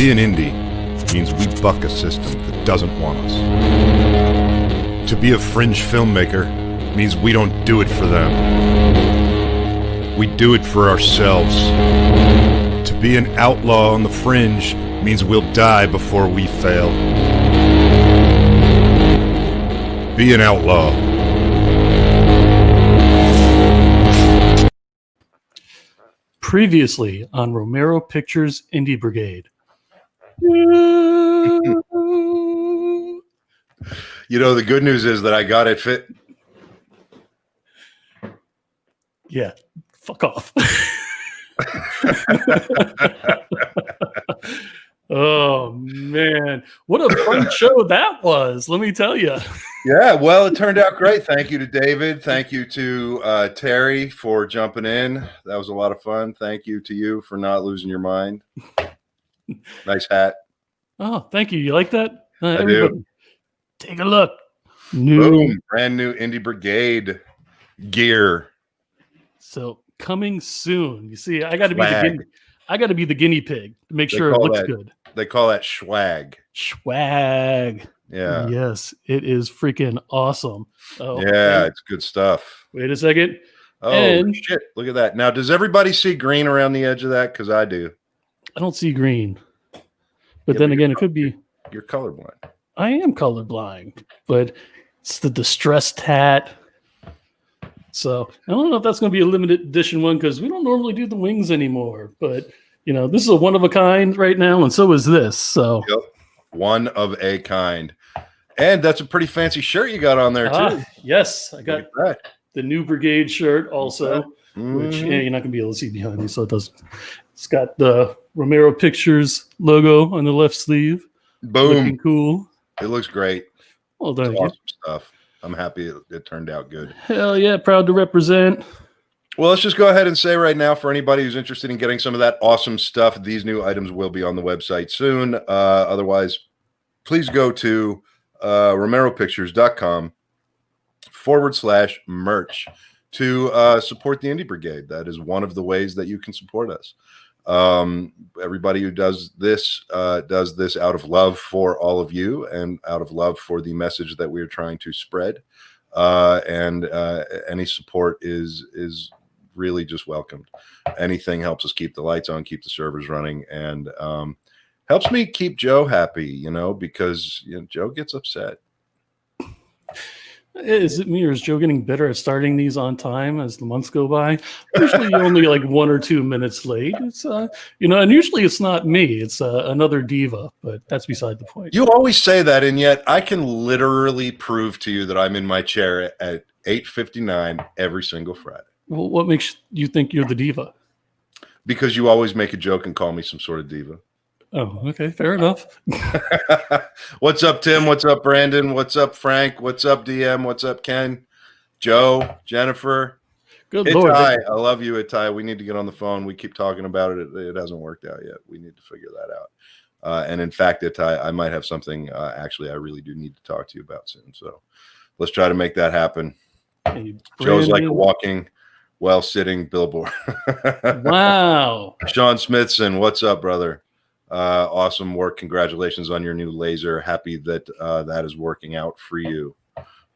be an indie means we buck a system that doesn't want us. To be a fringe filmmaker means we don't do it for them. We do it for ourselves. To be an outlaw on the fringe means we'll die before we fail. Be an outlaw. Previously on Romero Pictures Indie Brigade. You know, the good news is that I got it fit. Yeah, fuck off. Oh, man. What a fun show that was, let me tell you. Yeah, well, it turned out great. Thank you to David. Thank you to Terry for jumping in. That was a lot of fun. Thank you to you for not losing your mind. Nice hat. Oh, thank you. You like that? I do. Take a look. Boom. Brand new Indie Brigade gear. So coming soon. You see, I got to be the guinea pig to make sure it looks good. They call that swag. Swag. Yeah. Yes, it is freaking awesome. Oh, yeah, it's good stuff. Wait a second. Oh, shit. Look at that. Now, does everybody see green around the edge of that? Because I do. I don't see green. But then again, it could be. You're colorblind. I am colorblind, but it's the distressed hat. So I don't know if that's going to be a limited edition one because we don't normally do the wings anymore. But, you know, this is a one of a kind right now, and so is this. So, yep. One of a kind. And that's a pretty fancy shirt you got on there, too. Yes, I got the new Brigade shirt also, which you're not going to be able to see behind me. So it's got the Romero Pictures logo on the left sleeve. Boom. Looking cool. It looks great. Well done. Awesome stuff. I'm happy it turned out good. Hell yeah, proud to represent. Well, let's just go ahead and say right now, for anybody who's interested in getting some of that awesome stuff, these new items will be on the website soon. Otherwise, please go to romeropictures.com/merch to support the Indie Brigade. That is one of the ways that you can support us. Everybody who does this out of love for all of you and out of love for the message that we're trying to spread. And any support is really just welcomed. Anything helps us keep the lights on, keep the servers running, and helps me keep Joe happy, you know, because Joe gets upset. Is it me or is Joe getting better at starting these on time as the months go by? Usually only like 1 or 2 minutes late. It's and usually it's not me. It's another diva, but that's beside the point. You always say that, and yet I can literally prove to you that I'm in my chair at 8:59 every single Friday. Well, what makes you think you're the diva? Because you always make a joke and call me some sort of diva. Oh, okay, fair enough. What's up, Tim? What's up, Brandon? What's up, Frank? What's up, DM? What's up, Ken? Joe, Jennifer. Good Itai, Lord. I love you, Itai. We need to get on the phone. We keep talking about it. It hasn't worked out yet. We need to figure that out. And in fact, Itai, I might have something actually I really do need to talk to you about soon. So let's try to make that happen. Hey, Joe's like a walking, well-sitting billboard. Wow. Sean Smithson, what's up, brother? Awesome work. Congratulations on your new laser. Happy that that is working out for you.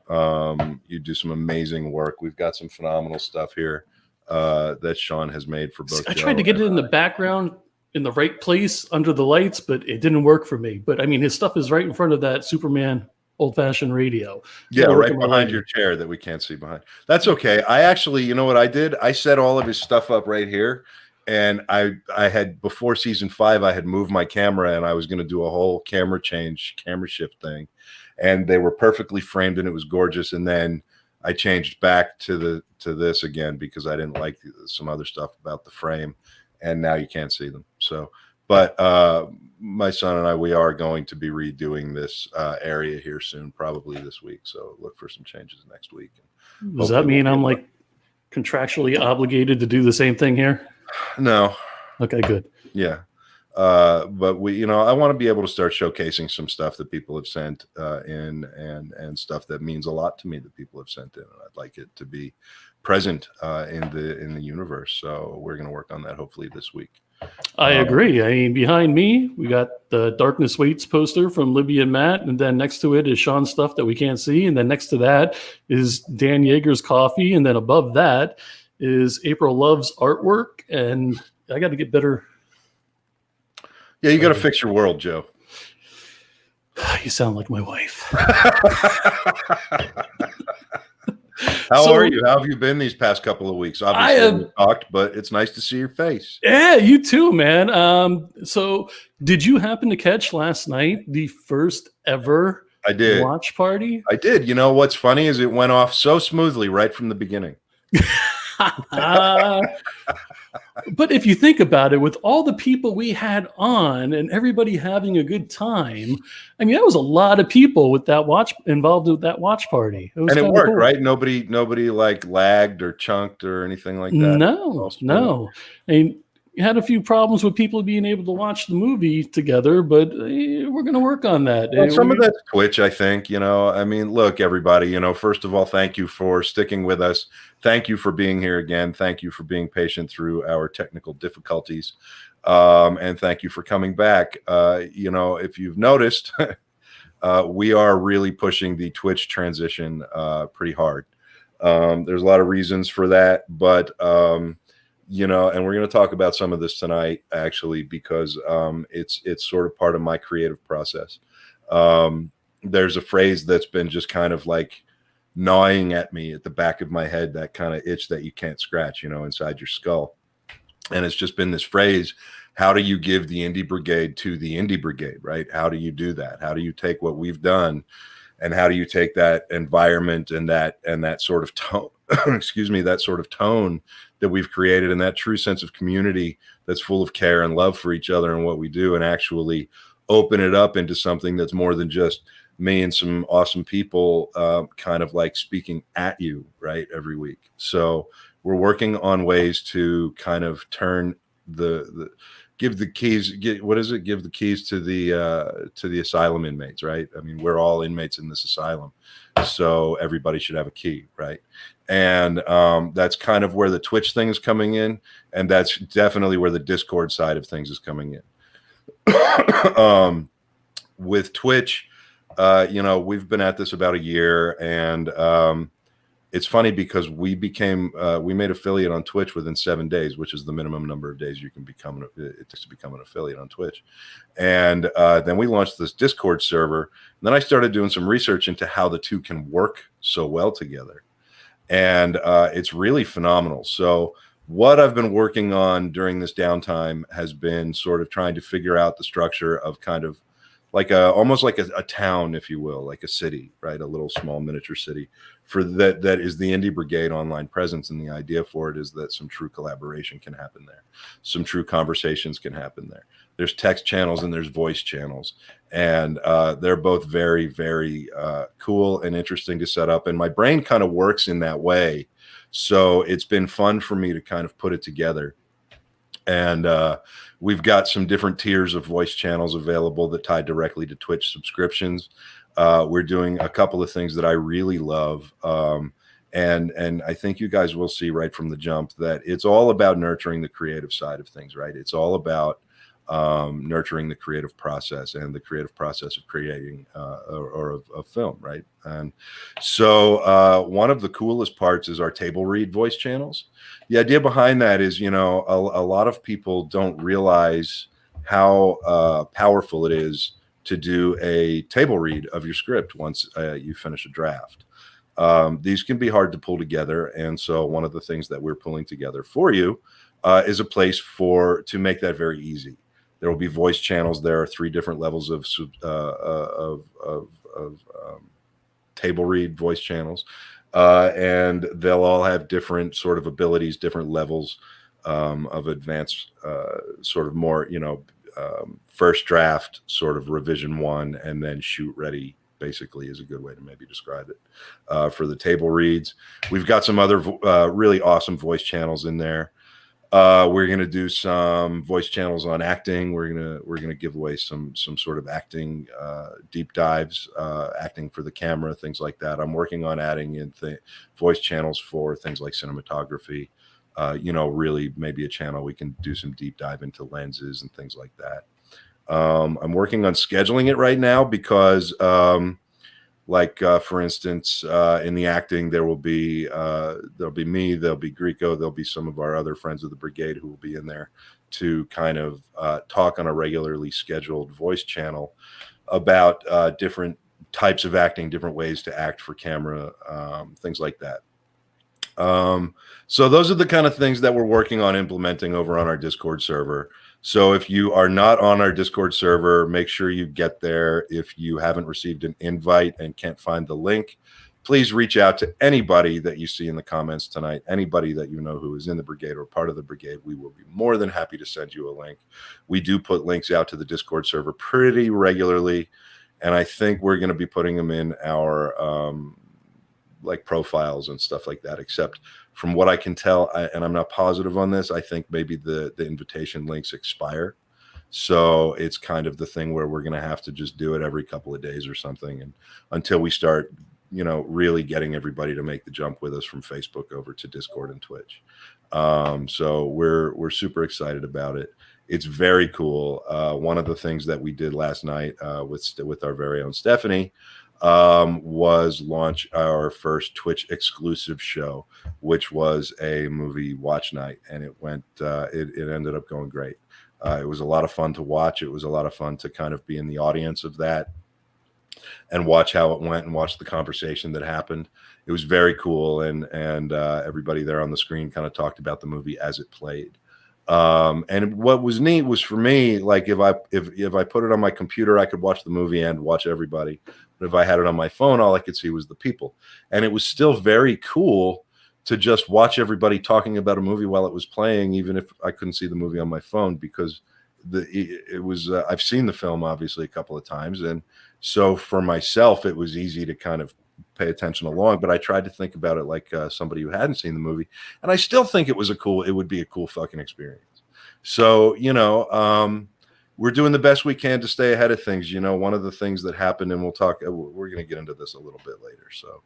You do some amazing work. We've got some phenomenal stuff here that Sean has made for both. I tried to get it in the background in the right place under the lights, but it didn't work for me. But I mean, his stuff is right in front of that Superman old-fashioned radio. Yeah, right behind your chair that we can't see behind. That's okay. I actually, you know what I did? I set all of his stuff up right here. And I had, before season 5, I had moved my camera and I was going to do a whole camera shift thing. And they were perfectly framed and it was gorgeous. And then I changed back to this again because I didn't like some other stuff about the frame. And now you can't see them. So, but my son and I, we are going to be redoing this area here soon, probably this week. So look for some changes next week. Does that mean I'm like contractually obligated to do the same thing here? No. Okay, good. Yeah. But we, I want to be able to start showcasing some stuff that people have sent in and stuff that means a lot to me that people have sent in. And I'd like it to be present in the universe. So we're going to work on that hopefully this week. I agree. I mean, behind me, we got the Darkness Waits poster from Libby and Matt, and then next to it is Sean's stuff that we can't see, and then next to that is Dan Yeager's coffee, and then above that is April Love's artwork, and I got to get better. Yeah, you got to fix your world, Joe. You sound like my wife. How are you? How have you been these past couple of weeks? Obviously, we talked, but it's nice to see your face. Yeah, you too, man. So did you happen to catch last night the first ever watch party? I did. You know, what's funny is it went off so smoothly right from the beginning. But if you think about it, with all the people we had on and everybody having a good time, I mean, that was a lot of people with that involved with that watch party. And it worked, cool. Right? Nobody like lagged or chunked or anything like that. No. I mean, you had a few problems with people being able to watch the movie together, but we're going to work on that. Well, some of that's Twitch, I think. You know, I mean, look, everybody, you know, first of all, thank you for sticking with us. Thank you for being here again. Thank you for being patient through our technical difficulties. And thank you for coming back. You know, if you've noticed, we are really pushing the Twitch transition pretty hard. There's a lot of reasons for that, but you know, and we're going to talk about some of this tonight, actually, because it's sort of part of my creative process. There's a phrase that's been just kind of like gnawing at me at the back of my head, that kind of itch that you can't scratch, you know, inside your skull. And it's just been this phrase: how do you give the Indie Brigade to the Indie Brigade, right? How do you do that? How do you take what we've done, and how do you take that environment and that sort of tone, excuse me, that sort of tone that we've created, and that true sense of community that's full of care and love for each other and what we do, and actually open it up into something that's more than just me and some awesome people kind of like speaking at you, right, every week. So we're working on ways to kind of turn give the keys to the asylum inmates, right? I mean, we're all inmates in this asylum, so everybody should have a key, right? And that's kind of where the Twitch thing is coming in, and that's definitely where the Discord side of things is coming in. With Twitch, you know, we've been at this about a year, and it's funny because we made affiliate on Twitch within 7 days, which is the minimum number of days you can become an affiliate on Twitch. And then we launched this Discord server. And then I started doing some research into how the two can work so well together. And it's really phenomenal. So what I've been working on during this downtime has been sort of trying to figure out the structure of kind of like almost like a town, if you will, like a city, right? A little small miniature city for that is the Indie Brigade online presence. And the idea for it is that some true collaboration can happen there. Some true conversations can happen there. There's text channels and there's voice channels. And they're both very, very cool and interesting to set up. And my brain kind of works in that way. So it's been fun for me to kind of put it together. And we've got some different tiers of voice channels available that tie directly to Twitch subscriptions. We're doing a couple of things that I really love. And I think you guys will see right from the jump that it's all about nurturing the creative side of things, right? It's all about nurturing the creative process and the creative process of creating of film, right? And so one of the coolest parts is our table read voice channels. The idea behind that is, you know, a lot of people don't realize how powerful it is to do a table read of your script once you finish a draft. These can be hard to pull together, and so one of the things that we're pulling together for you is a place to make that very easy. There will be voice channels. There are 3 different levels of table read voice channels, and they'll all have different sort of abilities, different levels of advanced, sort of more, you know, first draft, sort of revision 1, and then shoot ready. Basically, is a good way to maybe describe it for the table reads. We've got some other really awesome voice channels in there. We're going to do some voice channels on acting. We're going to give away some sort of acting deep dives, acting for the camera, things like that. I'm working on adding in voice channels for things like cinematography, really maybe a channel we can do some deep dive into lenses and things like that. I'm working on scheduling it right now because, for instance, in the acting, there'll be me, there'll be Grieco, there'll be some of our other friends of the brigade who will be in there to kind of talk on a regularly scheduled voice channel about different types of acting, different ways to act for camera, things like that. So those are the kind of things that we're working on implementing over on our Discord server. So if you are not on our Discord server, make sure you get there. If you haven't received an invite and can't find the link, please reach out to anybody that you see in the comments tonight, anybody that you know who is in the brigade or part of the brigade. We will be more than happy to send you a link. We do put links out to the Discord server pretty regularly, and I think we're going to be putting them in our profiles and stuff like that, except from what I can tell, and I'm not positive on this, I think maybe the invitation links expire. So it's kind of the thing where we're going to have to just do it every couple of days or something, and until we start really getting everybody to make the jump with us from Facebook over to Discord and Twitch. So we're super excited about it. It's very cool. One of the things that we did last night with our very own Stephanie was launch our first Twitch exclusive show, which was a movie watch night, and it went it ended up going great. It was a lot of fun to watch. It was a lot of fun to kind of be in the audience of that and watch how it went and watch the conversation that happened. It was very cool, and everybody there on the screen kind of talked about the movie as it played. And what was neat was, for me, like if I put it on my computer, I could watch the movie and watch everybody. But if I had it on my phone, all I could see was the people. And it was still very cool to just watch everybody talking about a movie while it was playing, even if I couldn't see the movie on my phone, because it was I've seen the film obviously a couple of times, and so for myself it was easy to kind of pay attention along, but I tried to think about it like somebody who hadn't seen the movie, and I still think it would be a cool fucking experience. So we're doing the best we can to stay ahead of things. One of the things that happened, and we're going to get into this a little bit later, so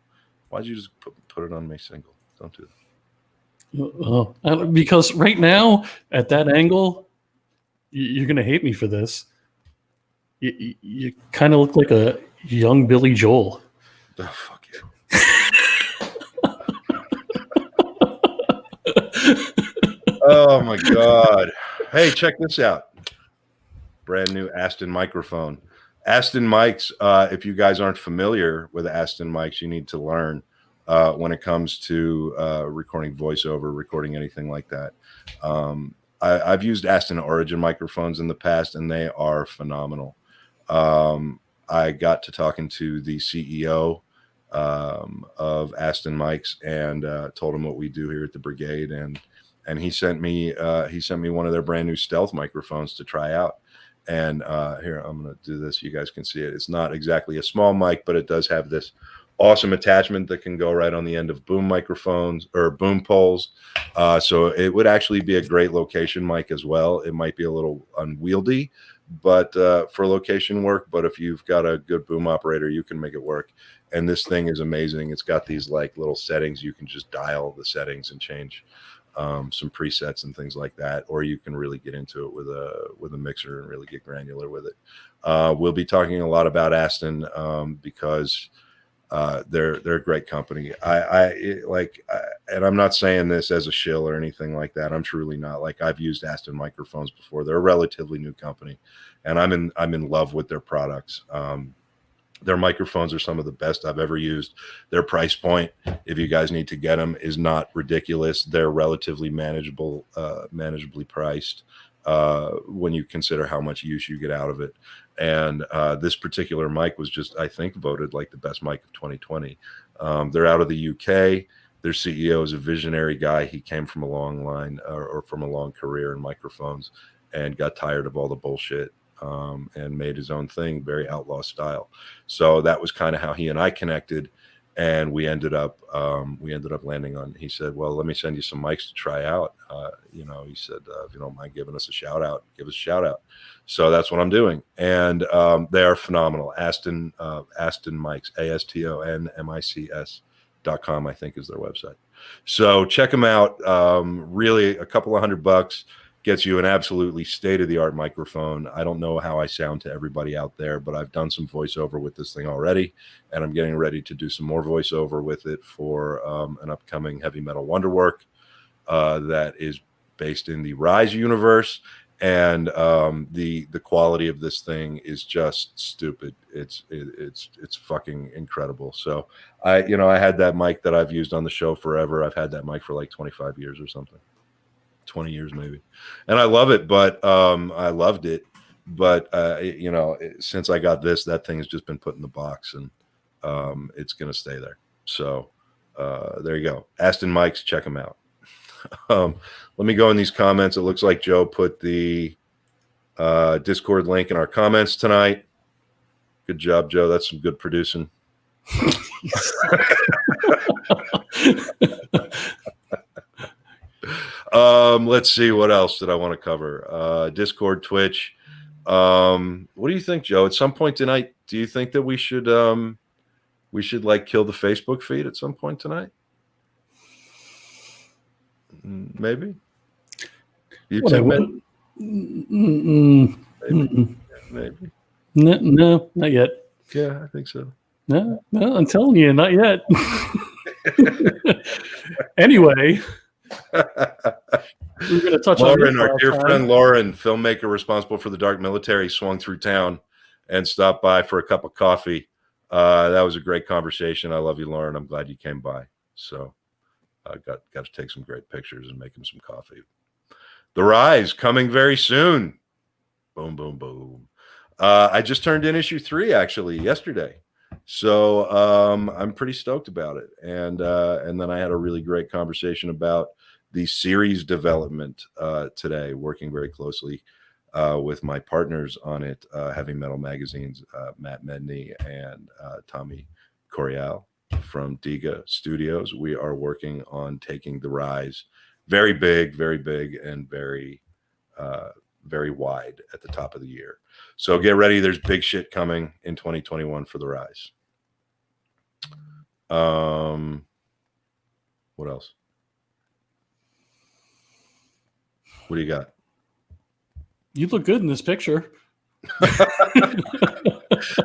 why'd you just put it on May single? Don't do that. Because right now at that angle, you're going to hate me for this. You kind of look like a young Billy Joel. Oh, fuck you. Oh my God. Hey, check this out. Brand new Aston microphone. Aston mics, if you guys aren't familiar with Aston mics, you need to learn when it comes to recording voiceover, recording anything like that. I've used Aston Origin microphones in the past, and they are phenomenal. I got to talking to the CEO of Aston Mics and told him what we do here at the brigade, and he sent me one of their brand new stealth microphones to try out. And here, I'm going to do this. You guys can see it. It's not exactly a small mic, but it does have this awesome attachment that can go right on the end of boom microphones or boom poles. So it would actually be a great location mic as well. It might be a little unwieldy, but for location work. But if you've got a good boom operator, you can make it work. And this thing is amazing. It's got these like little settings. You can just dial the settings and change some presets and things like that, or you can really get into it with a mixer and really get granular with it. We'll be talking a lot about Aston because they're a great company. And I'm not saying this as a shill or anything like that. I'm truly not. Like, I've used Aston microphones before. They're a relatively new company, and I'm in love with their products. Their microphones are some of the best I've ever used. Their price point, if you guys need to get them, is not ridiculous. They're relatively manageably priced when you consider how much use you get out of it. And this particular mic was just, I think, voted like the best mic of 2020. They're out of the UK. Their CEO is a visionary guy. He came from a long line or from a long career in microphones and got tired of all the bullshit. And made his own thing, very outlaw style. So that was kind of how he and I connected, and we ended up landing on. He said, "Well, let me send you some mics to try out." He said, "If you don't mind giving us a shout out, give us a shout out." So that's what I'm doing, and they are phenomenal. Aston mics, ASTON MICS. indiebrigade.com, I think is their website. So check them out. Really, a couple of $100 gets you an absolutely state-of-the-art microphone. I don't know how I sound to everybody out there, but I've done some voiceover with this thing already, and I'm getting ready to do some more voiceover with it for an upcoming heavy metal wonderwork that is based in the Rise universe. And the quality of this thing is just stupid. It's fucking incredible. So I had that mic that I've used on the show forever. I've had that mic for like 25 years or something, 20 years maybe, and I love it. But I loved it. But since I got this, that thing has just been put in the box, and it's gonna stay there. So there you go. Aston Mics, check them out. Let me go in these comments. It looks like Joe put the Discord link in our comments tonight. Good job, Joe. That's some good producing. Let's see, what else did I want to cover? Discord, Twitch. What do you think, Joe? At some point tonight, do you think that we should like kill the Facebook feed at some point tonight? Maybe. YouTube, maybe. No, not yet. Yeah, I think so. No, I'm telling you, not yet. Anyway, we're going to touch Lauren, on our dear friend Lauren, filmmaker responsible for The Dark Military, swung through town and stopped by for a cup of coffee. That was a great conversation. I love you, Lauren. I'm glad you came by. So I got to take some great pictures and make him some coffee. The Rise coming very soon. Boom, boom, boom. I just turned in issue 3 actually yesterday, so I'm pretty stoked about it. And then I had a really great conversation about the series development today, working very closely with my partners on it, Heavy Metal Magazine's Matt Medney and Tommy Corial from Diga Studios. We are working on taking The Rise very big, and very wide at the top of the year. So get ready. There's big shit coming in 2021 for The Rise. What else? What do you got? You look good in this picture.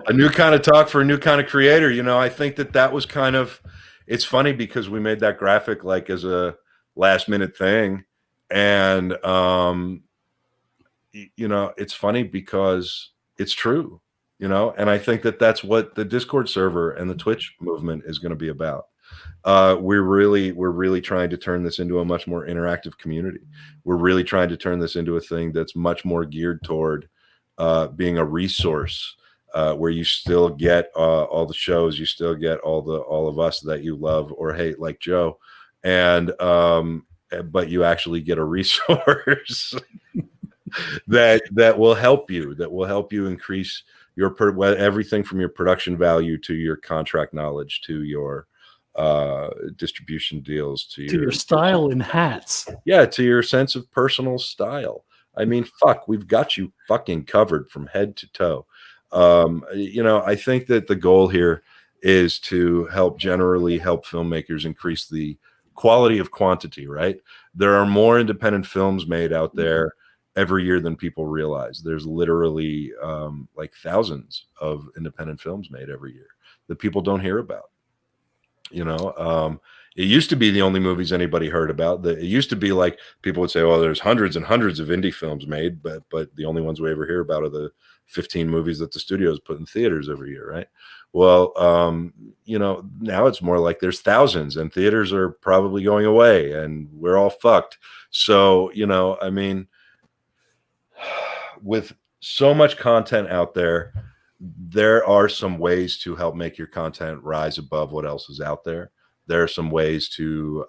A new kind of talk for a new kind of creator. I think that was kind of, it's funny because we made that graphic like as a last minute thing. And, it's funny because it's true, and I think that's what the Discord server and the Twitch movement is going to be about. We're really trying to turn this into a much more interactive community. We're really trying to turn this into a thing that's much more geared toward being a resource, where you still get all the shows, you still get all of us that you love or hate, like Joe, and but you actually get a resource that will help you increase your everything from your production value to your contract knowledge to your distribution deals to your style in hats, to your sense of personal style. I mean, fuck, we've got you fucking covered from head to toe. I think that the goal here is to generally help filmmakers increase the quality of quantity, right? There are more independent films made out there every year than people realize. There's literally like thousands of independent films made every year that people don't hear about. It used to be the only movies anybody heard about. It used to be like people would say, "Oh, there's hundreds and hundreds of indie films made, but the only ones we ever hear about are the 15 movies that the studios put in theaters every year," right? Well, now it's more like there's thousands, and theaters are probably going away, and we're all fucked. So, I mean, with so much content out there, there are some ways to help make your content rise above what else is out there. There are some ways to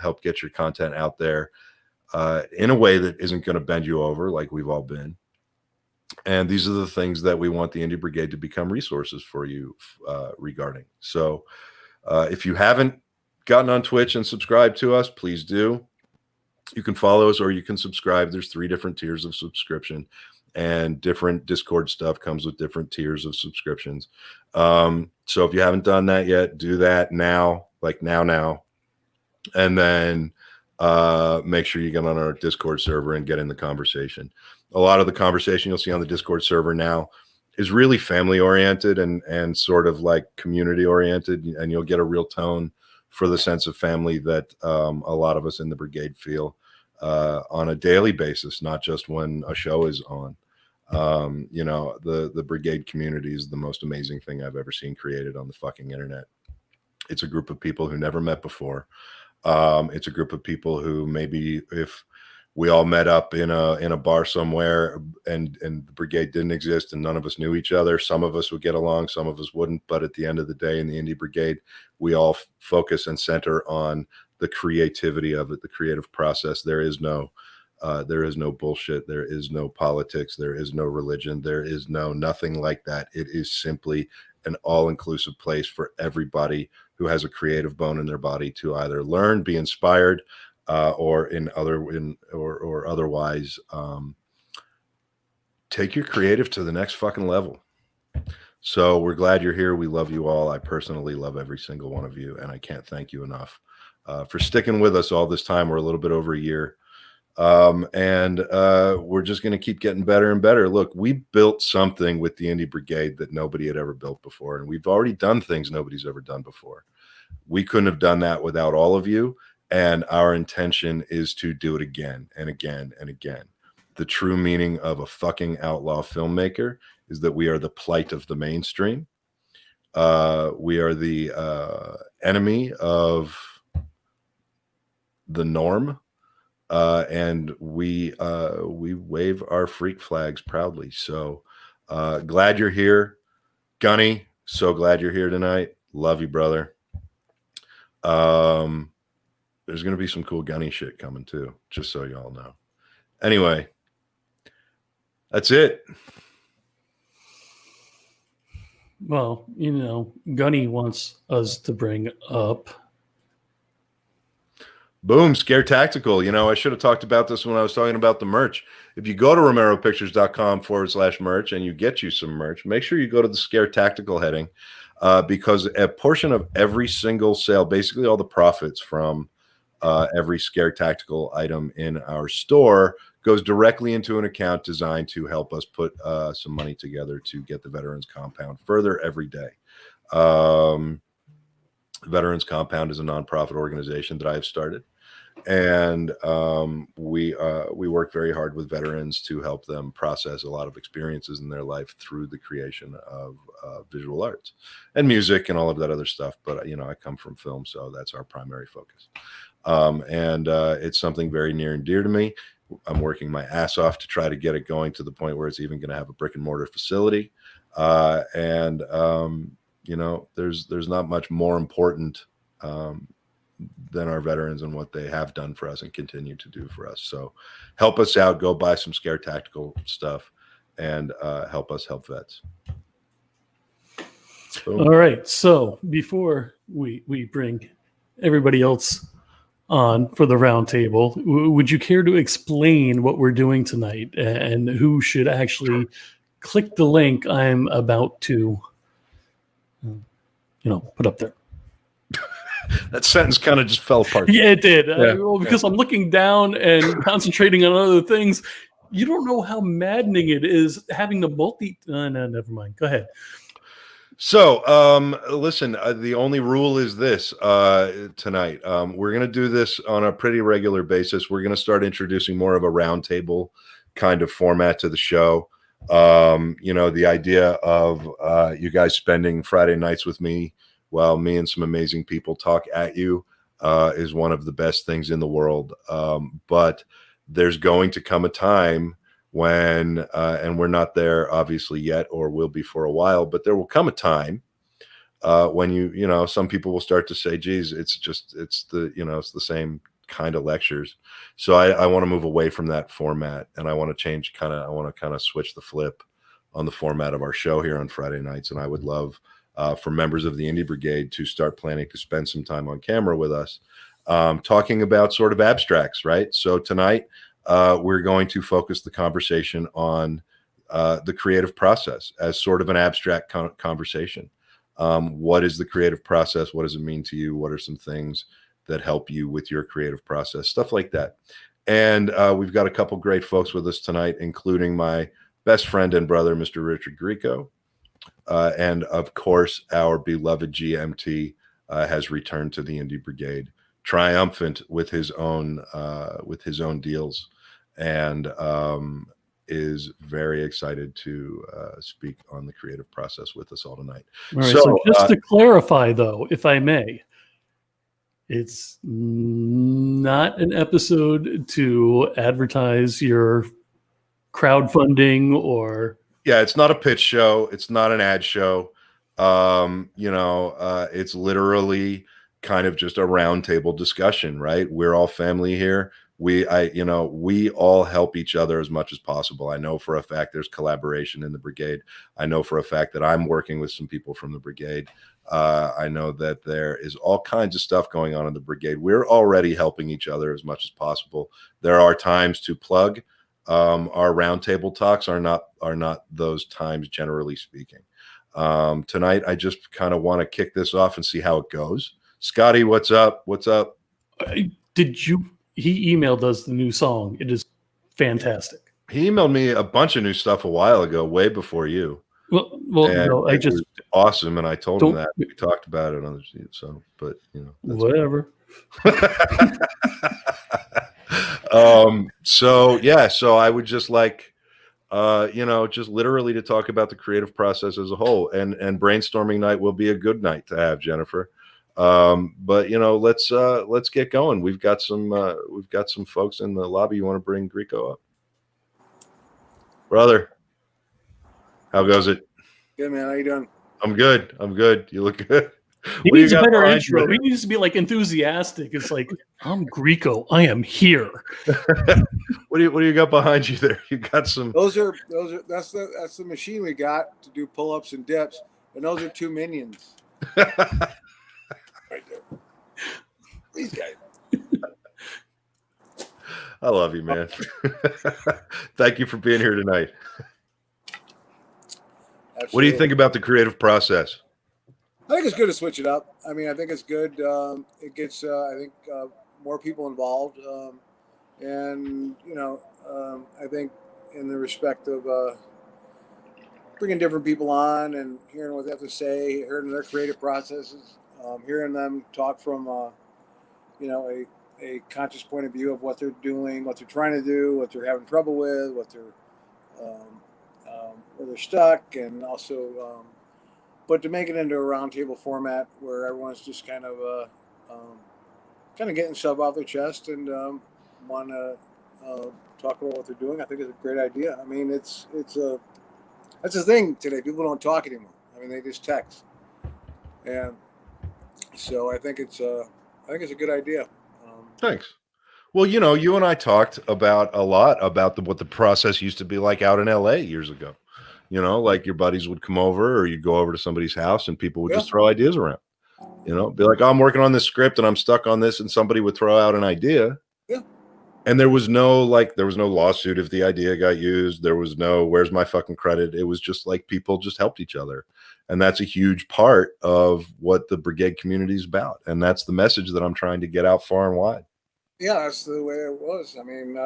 help get your content out there in a way that isn't going to bend you over like we've all been. And these are the things that we want the Indie Brigade to become resources for you regarding. So if you haven't gotten on Twitch and subscribed to us, please do. You can follow us or you can subscribe. There's 3 different tiers of subscription. and different Discord stuff comes with different tiers of subscriptions. So if you haven't done that yet, do that now, like now, and then make sure you get on our Discord server and get in the conversation. A lot of the conversation you'll see on the Discord server now is really family oriented and sort of like community oriented, and you'll get a real tone for the sense of family that a lot of us in the brigade feel on a daily basis, not just when a show is on. You know, the brigade community is the most amazing thing I've ever seen created on the fucking internet. It's a group of people who never met before. It's a group of people who maybe if we all met up in a bar somewhere and the brigade didn't exist and none of us knew each other, some of us would get along, some of us wouldn't. But at the end of the day, in the Indie Brigade, we all focus and center on the creativity of it, the creative process. There is no bullshit. There is no politics. There is no religion. There is nothing like that. It is simply an all-inclusive place for everybody who has a creative bone in their body to either learn, be inspired, or otherwise take your creative to the next fucking level. So we're glad you're here. We love you all. I personally love every single one of you, and I can't thank you enough for sticking with us all this time. We're a little bit over a year. And we're just going to keep getting better and better. Look, we built something with the Indie Brigade that nobody had ever built before, and we've already done things nobody's ever done before. We couldn't have done that without all of you, and our intention is to do it again and again and again. The true meaning of a fucking outlaw filmmaker is that we are the plight of the mainstream. We are the enemy of the norm. And we wave our freak flags proudly. So glad you're here, Gunny. So glad you're here tonight. Love you, brother. There's gonna be some cool Gunny shit coming too, just so y'all know. Anyway, that's it. Well, you know, Gunny wants us to bring up. Boom, Scare Tactical. You know, I should have talked about this when I was talking about the merch. If you go to romeropictures.com/merch and you get you some merch, make sure you go to the Scare Tactical heading because a portion of every single sale, basically all the profits from every Scare Tactical item in our store, goes directly into an account designed to help us put some money together to get the Veterans Compound further every day. Veterans Compound is a nonprofit organization that I have started. And we work very hard with veterans to help them process a lot of experiences in their life through the creation of visual arts and music and all of that other stuff. But, you know, I come from film, so that's our primary focus. And it's something very near and dear to me. I'm working my ass off to try to get it going to the point where it's even going to have a brick and mortar facility. You know, there's not much more important than our veterans and what they have done for us and continue to do for us. So help us out, go buy some Scare Tactical stuff and help us help vets. Boom. All right. So before we bring everybody else on for the round table, would you care to explain what we're doing tonight and who should actually click the link I'm about to, put up there? That sentence kind of just fell apart. Yeah, it did. Yeah. Well, because I'm looking down and concentrating on other things. You don't know how maddening it is having the no, never mind. Go ahead. So, listen, the only rule is this tonight. We're going to do this on a pretty regular basis. We're going to start introducing more of a roundtable kind of format to the show. You know, the idea of you guys spending Friday nights with me while me and some amazing people talk at you is one of the best things in the world. But there's going to come a time when, and we're not there obviously yet, or will be for a while, but there will come a time when you know, some people will start to say, geez, it's the same kind of lectures. So I want to move away from that format, and I want to kind of switch the flip on the format of our show here on Friday nights. And I would love for members of the Indie Brigade to start planning to spend some time on camera with us, talking about sort of abstracts, right? So tonight, we're going to focus the conversation on the creative process as sort of an abstract conversation. What is the creative process? What does it mean to you? What are some things that help you with your creative process? Stuff like that. And we've got a couple great folks with us tonight, including my best friend and brother, Mr. Richard Grieco. And of course, our beloved GMT has returned to the Indie Brigade, triumphant with his own deals, and is very excited to speak on the creative process with us all tonight. All right, so just to clarify, though, if I may, it's not an episode to advertise your crowdfunding or... Yeah, it's not a pitch show. It's not an ad show. It's literally kind of just a roundtable discussion, right? We're all family here. We all help each other as much as possible. I know for a fact there's collaboration in the brigade. I know for a fact that I'm working with some people from the brigade. I know that there is all kinds of stuff going on in the brigade. We're already helping each other as much as possible. There are times to plug. Our roundtable talks are not those times, generally speaking. Tonight, I just kind of want to kick this off and see how it goes. Scotty, what's up? What's up? He emailed us the new song. It is fantastic. He emailed me a bunch of new stuff a while ago, way before you. Well, no, it was awesome, and I told him that we talked about it on the so, but whatever. So I would just like, just literally to talk about the creative process as a whole, and brainstorming night will be a good night to have, Jennifer. But let's get going. We've got some folks in the lobby. You want to bring Grieco up, brother? How goes it? Good, man. How you doing? I'm good. You look good. He needs a better intro. He needs to be like enthusiastic. It's like, I'm Grieco. I am here. What do you got behind you there? You got some. Those are that's the machine we got to do pull-ups and dips, and those are 2 minions. Right there. These guys. I love you, man. Thank you for being here tonight. Absolutely. What do you think about the creative process? I think it's good to switch it up. I mean, I think it's good. It gets, more people involved. And, I think in the respect of bringing different people on and hearing what they have to say, hearing their creative processes, hearing them talk from, a conscious point of view of what they're doing, what they're trying to do, what they're having trouble with, what they're, where they're stuck, and also, but to make it into a roundtable format where everyone's just kind of getting stuff off their chest and want to talk about what they're doing, I think is a great idea. I mean, that's the thing today. People don't talk anymore. I mean, they just text, and so I think it's a good idea. Thanks. Well, you and I talked about a lot about what the process used to be like out in LA years ago. Like your buddies would come over, or you'd go over to somebody's house and people would just throw ideas around. Be like, oh, I'm working on this script and I'm stuck on this, and somebody would throw out an idea. Yeah. And there was no lawsuit if the idea got used. There was no, where's my fucking credit? It was just like people just helped each other. And that's a huge part of what the brigade community is about. And that's the message that I'm trying to get out far and wide. Yeah, that's the way it was. I mean,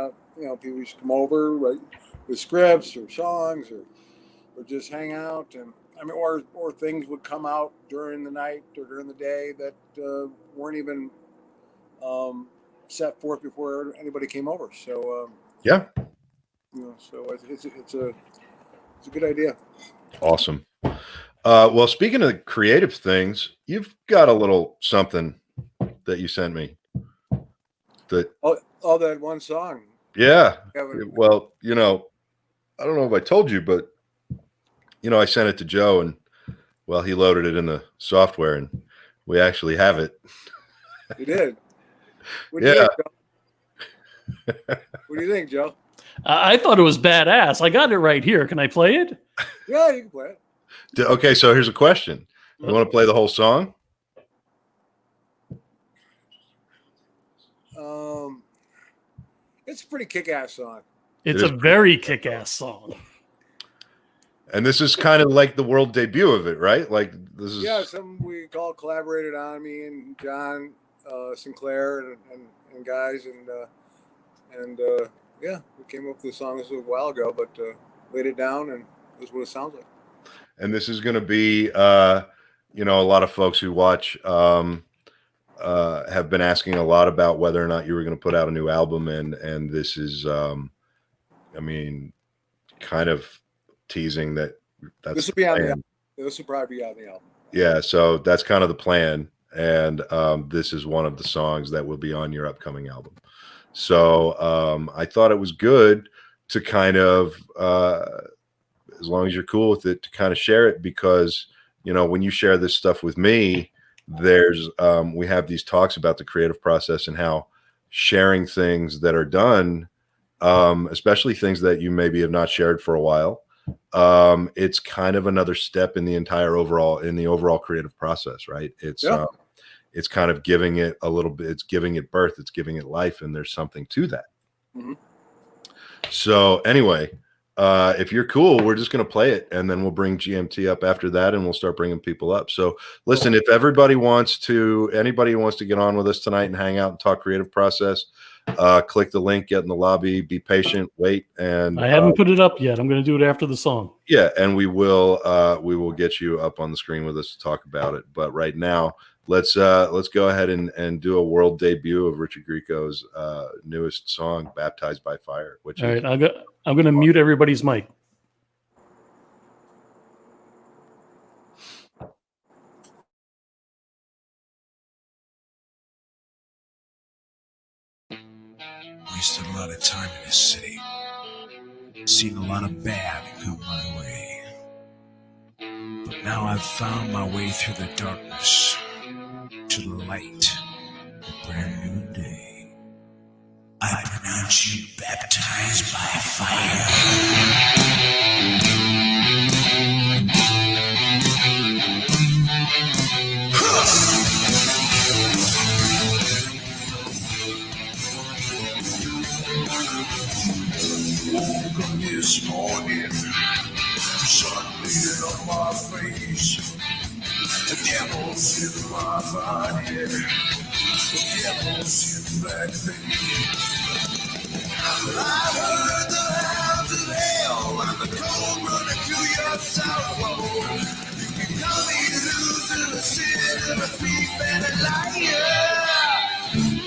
people used to come over, right, with scripts or songs or just hang out, and I mean, or things would come out during the night or during the day that weren't even set forth before anybody came over. So so it's a good idea. Awesome. Well, speaking of creative things, you've got a little something that you sent me. That that one song. Yeah. Well, I don't know if I told you, but I sent it to Joe, and he loaded it in the software, and we actually have it. You did. What do you think, Joe? I thought it was badass. I got it right here. Can I play it? Yeah, you can play it. Okay, so here's a question. You want to play the whole song? It's a pretty kick-ass song. It's a very kick-ass song. And this is kind of like the world debut of it, right? Like this is something we all collaborated on, me and John Sinclair and guys, and yeah, we came up with the song this a while ago, but laid it down, and this is what it sounds like. And this is going to be, you know, a lot of folks who watch have been asking a lot about whether or not you were going to put out a new album, and this is, I mean, kind of teasing that this will be on the album. This will probably be on the album. Yeah, so that's kind of the plan, and this is one of the songs that will be on your upcoming album. So I thought it was good to kind of, as long as you're cool with it, to kind of share it, because, you know, when you share this stuff with me, there's we have these talks about the creative process and how sharing things that are done, especially things that you maybe have not shared for a while, it's kind of another step in the entire overall creative process, right? It's kind of giving it a little bit, it's giving it birth, it's giving it life, and there's something to that. Mm-hmm. So anyway, if you're cool, we're just going to play it, and then we'll bring GMT up after that, and we'll start bringing people up. So listen, if anybody wants to get on with us tonight and hang out and talk creative process, click the link, get in the lobby, be patient, wait. And I haven't put it up yet. I'm going to do it after the song. Yeah. And we will get you up on the screen with us to talk about it. But right now, let's go ahead and do a world debut of Richard Grieco's newest song, Baptized by Fire, which all right. I'm going to mute everybody's mic. Wasted a lot of time in this city. Seen a lot of bad come my way. But now I've found my way through the darkness to the light, a brand new day. I pronounce you baptized by fire. This morning, sun beating on my face. The devil's in my body. The devil's in that thing. I've heard the hounds of hell and the cold running through your sorrow. You can call me a loser, a sinner, a thief, and a liar.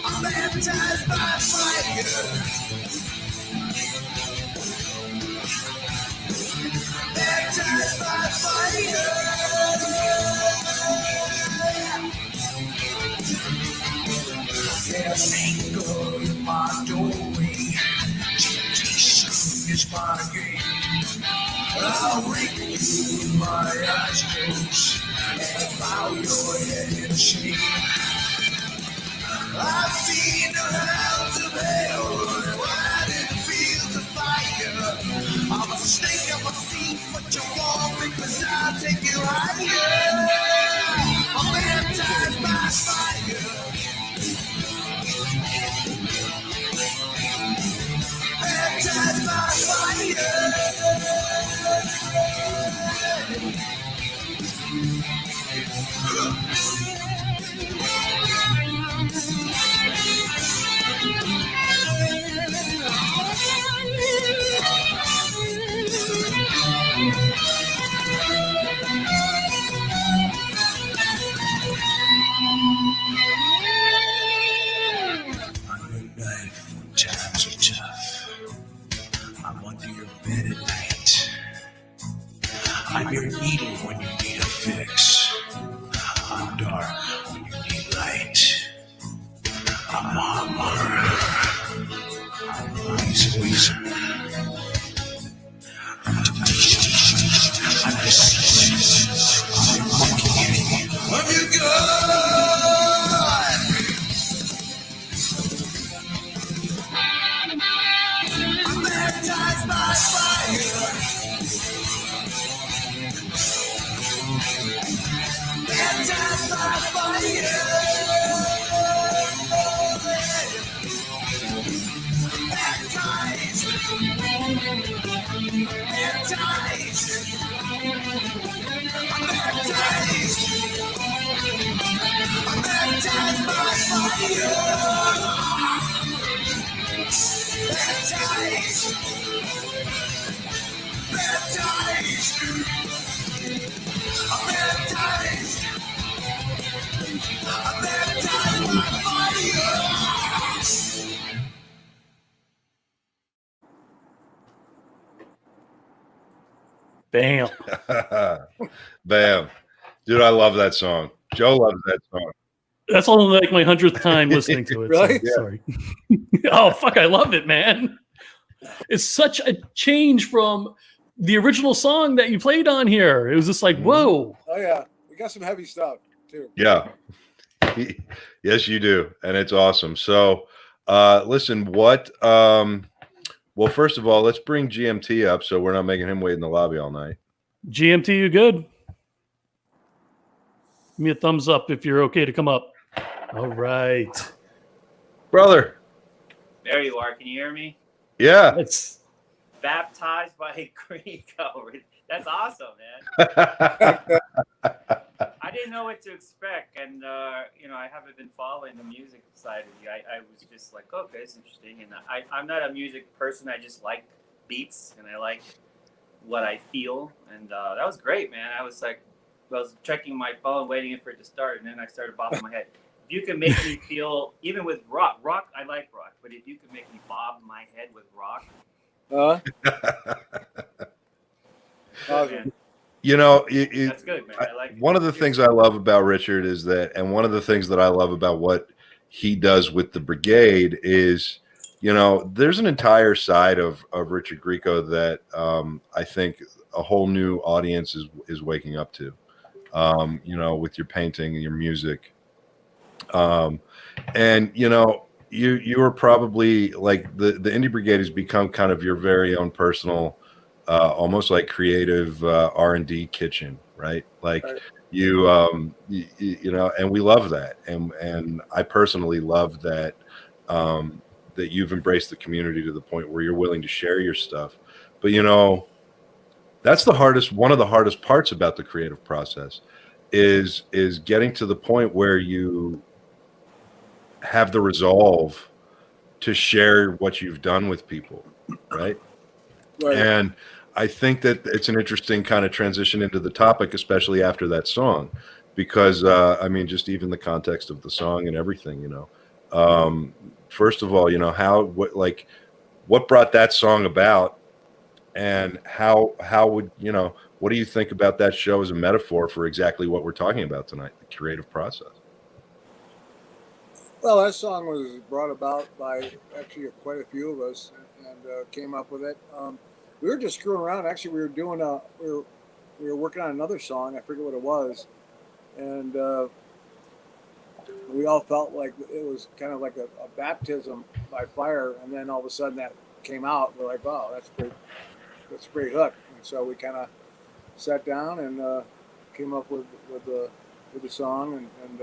I'm baptized by fire. Baptized by fire. There's anger in my doorway. Temptation is my game. I'll rape you with my eyes closed and bow your head in shame. I've seen the hounds of hell running wide in the fields of fire. I'm a snake on my feet, but you won't because I'll take you higher. I'm baptized by fire. Baptized by fire. Times are tough. I'm under your bed at night. I'm your needle when you need a fix. I'm dark when you need light. I'm armor. I'm poison. I'm disease. I'm monkey. I'm your God. Baptized by fire. Baptized by fire. Baptized Bam. Bam. Dude, I love that song. Joe loves that song. That's only like my 100th time listening to it. Really? So, sorry. Oh, fuck. I love it, man. It's such a change from the original song that you played on here. It was just like, whoa. Oh yeah, we got some heavy stuff too. Yeah. Yes, you do. And it's awesome. So, listen, well, first of all, let's bring GMT up so we're not making him wait in the lobby all night. GMT, you good? Give me a thumbs up if you're okay to come up. All right. Brother. There you are. Can you hear me? Yeah. It's Baptized by Grieco. That's awesome, man. I didn't know what to expect, and I haven't been following the music side of you. I was just like, okay, it's interesting, and I'm not a music person. I just like beats, and I like what I feel, and that was great, man. I was checking my phone, waiting for it to start, and then I started bobbing my head. If you can make me feel, even with rock, I like rock, but if you can make me bob my head with rock, Awesome. You know, that's good, man. I like one of the things I love about Richard is that, and one of the things that I love about what he does with the Brigade is, there's an entire side of Richard Grieco that I think a whole new audience is waking up to, with your painting and your music. And, you are probably like the Indie Brigade has become kind of your very own personal almost like creative R&D kitchen, right? Like right. and we love that, and I personally love that that you've embraced the community to the point where you're willing to share your stuff. But that's one of the hardest parts about the creative process is getting to the point where you have the resolve to share what you've done with people, right? Right. And I think that it's an interesting kind of transition into the topic, especially after that song, because just even the context of the song and everything, first of all, what brought that song about, and how would what do you think about that show as a metaphor for exactly what we're talking about tonight, the creative process? Well, that song was brought about by actually quite a few of us, and came up with it. We were just screwing around. Actually, we were doing we were working on another song. I forget what it was, and we all felt like it was kind of like a baptism by fire. And then all of a sudden that came out. We're like, wow, that's great. That's a great hook. And so we kind of sat down and came up with the song, and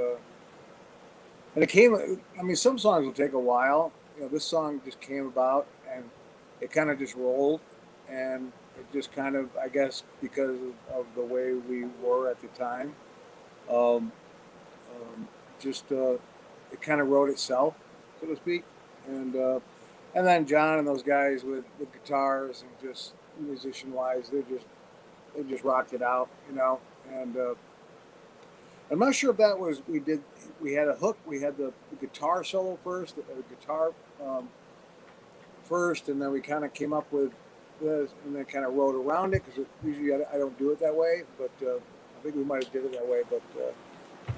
it came. I mean, some songs will take a while. This song just came about, and it kind of just rolled. And it just kind of, I guess, because of the way we were at the time, it kind of wrote itself, so to speak. And then John and those guys with guitars and just musician-wise, they just rocked it out, And I'm not sure if that was we had a hook, we had the guitar solo first, the guitar first, and then we kind of came up with this, and then kind of wrote around it, because usually I don't do it that way, but I think we might have did it that way. But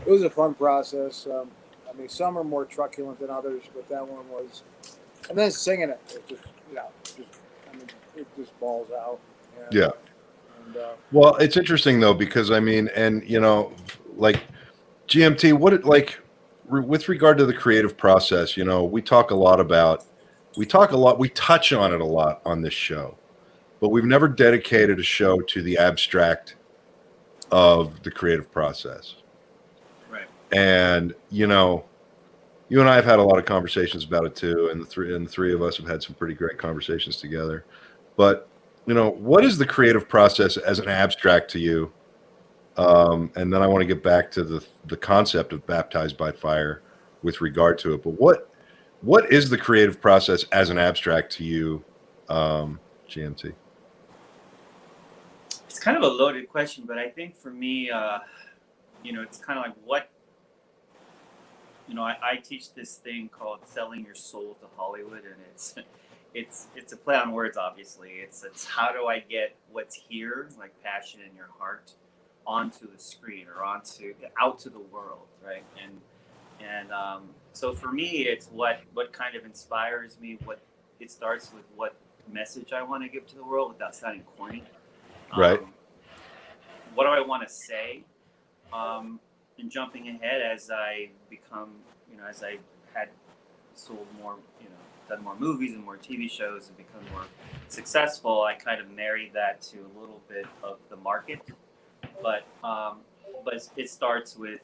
it was a fun process. I mean, some are more truculent than others, but that one was. And then singing it just balls out. And, yeah. And, well, it's interesting though, because like GMT, with regard to the creative process, we touch on it a lot on this show, but we've never dedicated a show to the abstract of the creative process. Right. And, you and I have had a lot of conversations about it too. And the three of us have had some pretty great conversations together. But, what is the creative process as an abstract to you? And then I want to get back to the concept of baptized by fire. with regard to it. But what is the creative process as an abstract to you, GMT? It's kind of a loaded question, but I think for me, it's kind of like what, I teach this thing called selling your soul to Hollywood, and it's a play on words. Obviously, it's how do I get what's here, like passion in your heart, onto the screen or out to the world, right? And so for me, it's what kind of inspires me. It starts with what message I want to give to the world without sounding corny. Right. What do I want to say? And jumping ahead as I become, as I had sold more, done more movies and more TV shows and become more successful, I kind of married that to a little bit of the market. But it starts with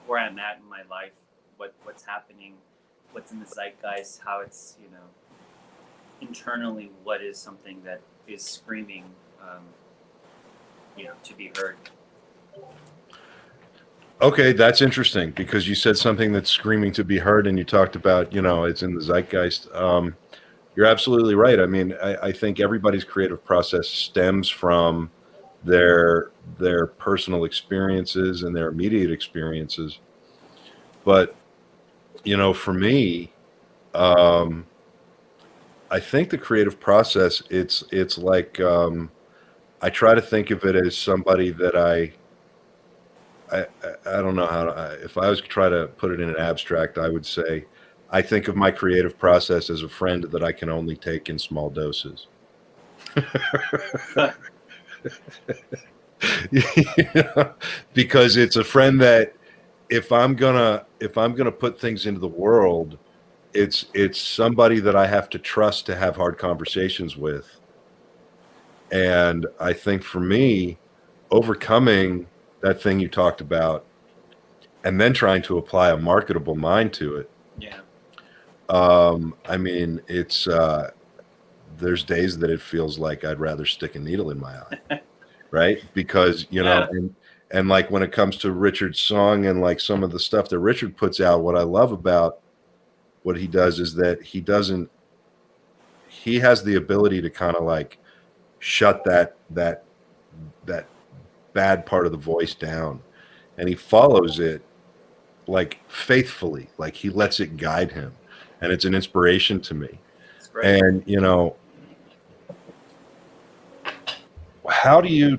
where I'm at in my life, what's happening, what's in the zeitgeist, how it's, internally, what is something that is screaming, to be heard. Okay, that's interesting because you said something that's screaming to be heard, and you talked about, it's in the zeitgeist. You're absolutely right. I mean, I think everybody's creative process stems from their personal experiences and their immediate experiences. But, for me, I think the creative process, it's like, I try to think of it as somebody that I don't know how to, if I was to try to put it in an abstract, I would say I think of my creative process as a friend that I can only take in small doses. Because it's a friend that if I'm gonna put things into the world, it's somebody that I have to trust to have hard conversations with. And I think for me, overcoming that thing you talked about and then trying to apply a marketable mind to it. Yeah. I mean, it's there's days that it feels like I'd rather stick a needle in my eye. Right? Because, and like when it comes to Richard's song and like some of the stuff that Richard puts out, what I love about what he does is that he has the ability to kind of like shut that bad part of the voice down, and he follows it like faithfully, like he lets it guide him, and it's an inspiration to me. That's great. And how do you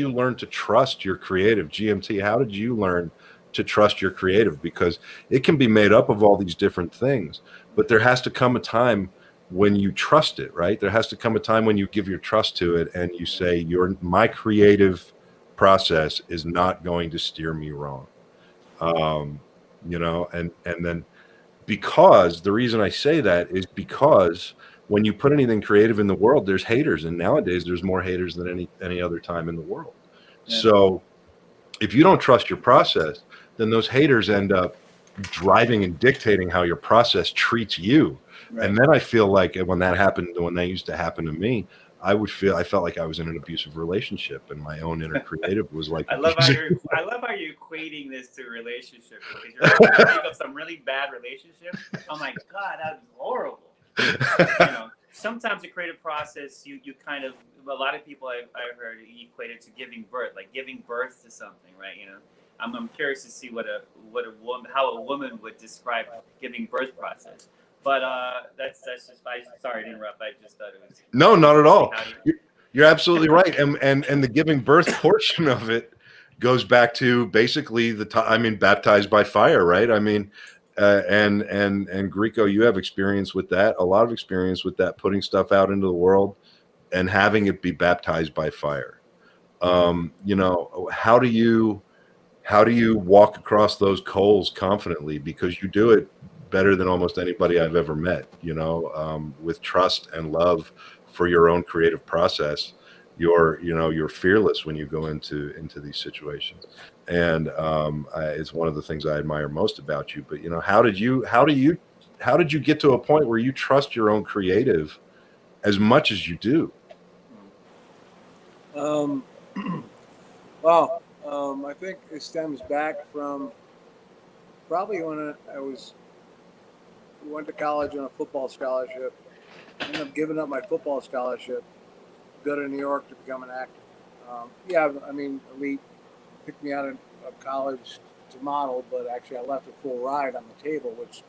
learn to trust your creative? GMT, how did you learn to trust your creative? Because it can be made up of all these different things, but there has to come a time when you trust it, right? There has to come a time when you give your trust to it and you say, my creative process is not going to steer me wrong. And then, because the reason I say that is because when you put anything creative in the world, there's haters, and nowadays there's more haters than any other time in the world. Yeah. So if you don't trust your process, then those haters end up driving and dictating how your process treats you. Right. And then I feel like when that used to happen to me, I felt like I was in an abusive relationship, and my own inner creative was like. I love how you're equating this to a relationship, because you're thinking of some really bad relationship. I'm like, God, that was horrible. Sometimes the creative process, you kind of, a lot of people I've heard equate it to giving birth, like giving birth to something, right? I'm curious to see how a woman would describe giving birth process. But that's just, sorry to interrupt. I just thought it was. No, not at all. You're absolutely right. And the giving birth portion of it goes back to basically baptized by fire, right? I mean, and Grieco, you have experience with that, a lot of experience with that, putting stuff out into the world and having it be baptized by fire. How do you walk across those coals confidently? Because you do it better than almost anybody I've ever met, with trust and love for your own creative process. You're fearless when you go into these situations. And it's one of the things I admire most about you. But how did you get to a point where you trust your own creative as much as you do? Well, I think it stems back from probably when I went to college on a football scholarship. Ended up giving up my football scholarship, go to New York to become an actor. Yeah, I mean, Elite picked me out of college to model, but actually I left a full ride on the table, which,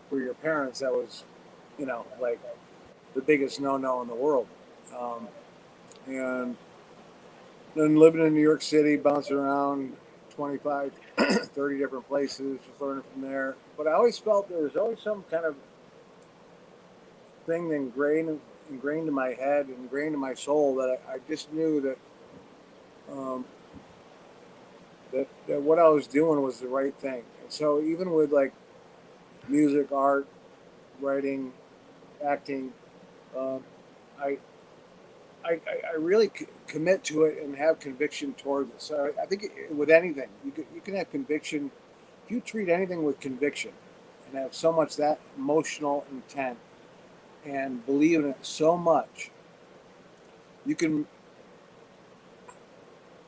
for your parents, that was, like the biggest no-no in the world. And then living in New York City, bouncing around 25, 30 different places, just learning from there. But I always felt there was always some kind of thing ingrained in my head, ingrained in my soul, that I just knew that that what I was doing was the right thing. And so even with like music, art, writing, acting, I really commit to it and have conviction towards it. So I think with anything, you can have conviction. If you treat anything with conviction and have so much that emotional intent and believe in it so much, you can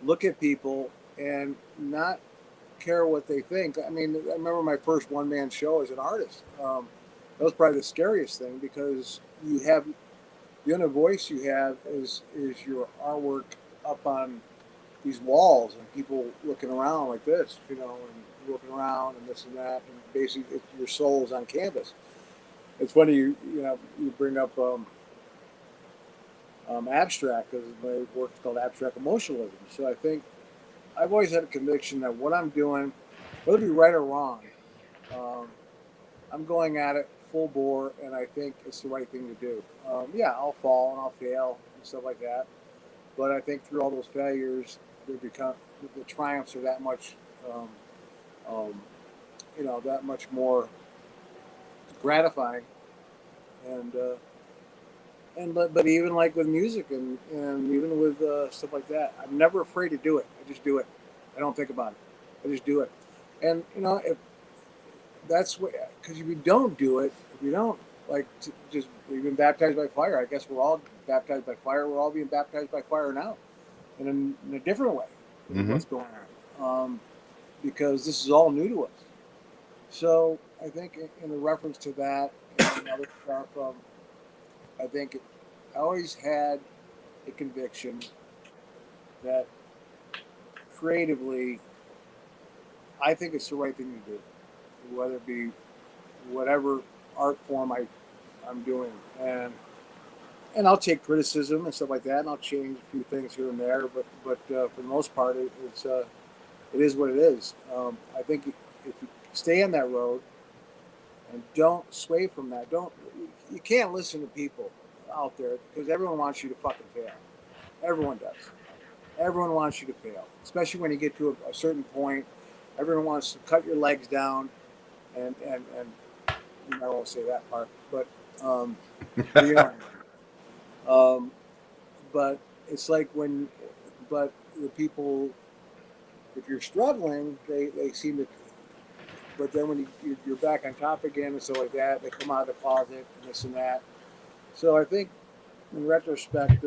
look at people and not care what they think. I mean, I remember my first one-man show as an artist. That was probably the scariest thing, because the only voice you have is your artwork up on these walls, and people looking around like this, and looking around and this and that, and basically your soul's on canvas. It's funny you bring up abstract, because my work is called abstract emotionalism. So I think I've always had a conviction that what I'm doing, whether it be right or wrong, I'm going at it full bore, and I think it's the right thing to do. Yeah, I'll fall and I'll fail and stuff like that, but I think through all those failures, the triumphs are that much, that much more gratifying. But even like with music and even with stuff like that, I'm never afraid to do it. I just do it. I don't think about it. I just do it. And if that's what, because if you don't do it, if you don't just you've been baptized by fire. I guess we're all baptized by fire. We're all being baptized by fire now, and in a different way. Mm-hmm. What's going on? Because this is all new to us. So I think in reference to that and other stuff, I think I always had a conviction that creatively, I think it's the right thing to do, whether it be whatever art form I'm doing, and I'll take criticism and stuff like that, and I'll change a few things here and there, but for the most part, it is what it is. I think if you stay on that road and don't sway from that, you can't listen to people out there, because everyone wants you to fucking fail. Everyone does. Everyone wants you to fail, especially when you get to a certain point. Everyone wants to cut your legs down, and I won't say that part, but but it's like but the people, if you're struggling, they seem to. But then when you're back on top again and stuff like that, they come out of the closet and this and that. So I think, in retrospect,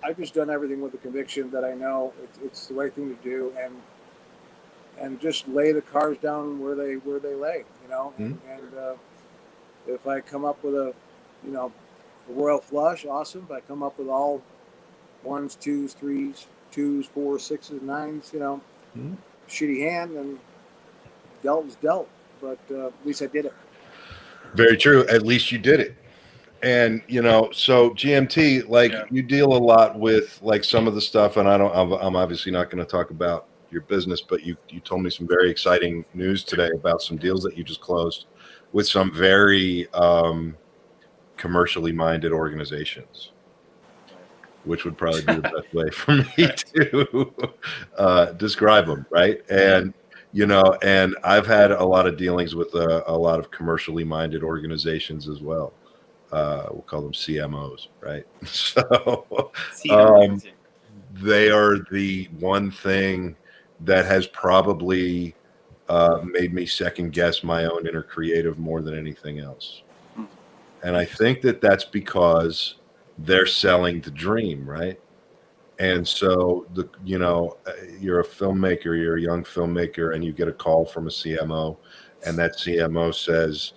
I've just done everything with the conviction that I know it's the right thing to do, and just lay the cards down where they lay, Mm-hmm. And if I come up with a royal flush, awesome. If I come up with all 1s, 2s, 3s, 2s, 4s, 6s, 9s, mm-hmm. shitty hand, then dealt was dealt. But at least I did it. Very true. At least you did it. And so GMT, you deal a lot with some of the stuff, and I'm obviously not going to talk about your business, but you told me some very exciting news today about some deals that you just closed with some very commercially minded organizations, which would probably be the best way for me to describe them, right? And and I've had a lot of dealings with a lot of commercially minded organizations as well. We'll call them CMOs, right? So they are the one thing that has probably made me second guess my own inner creative more than anything else. And I think that that's because they're selling the dream, right? And so you're a filmmaker, you're a young filmmaker, and you get a call from a CMO, and that CMO says,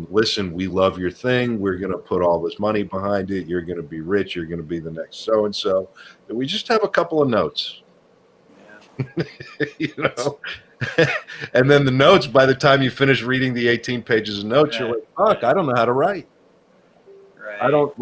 listen, we love your thing. We're going to put all this money behind it. You're going to be rich. You're going to be the next so-and-so. And we just have a couple of notes, and then the notes, by the time you finish reading the 18 pages of notes, you're like, fuck, I don't know how to write. I don't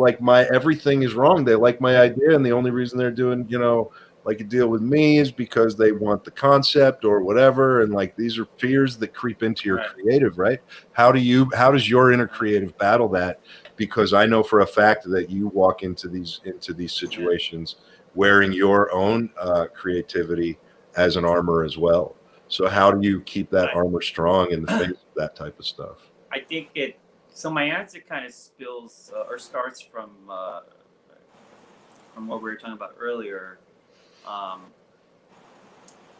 everything is wrong. They like my idea, and the only reason they're doing, a deal with me is because they want the concept or whatever. And these are fears that creep into your creative, right? How does your inner creative battle that? Because I know for a fact that you walk into these situations wearing your own creativity as an armor as well. So how do you keep that armor strong in the face of that type of stuff? I think so my answer kind of spills or starts from what we were talking about earlier.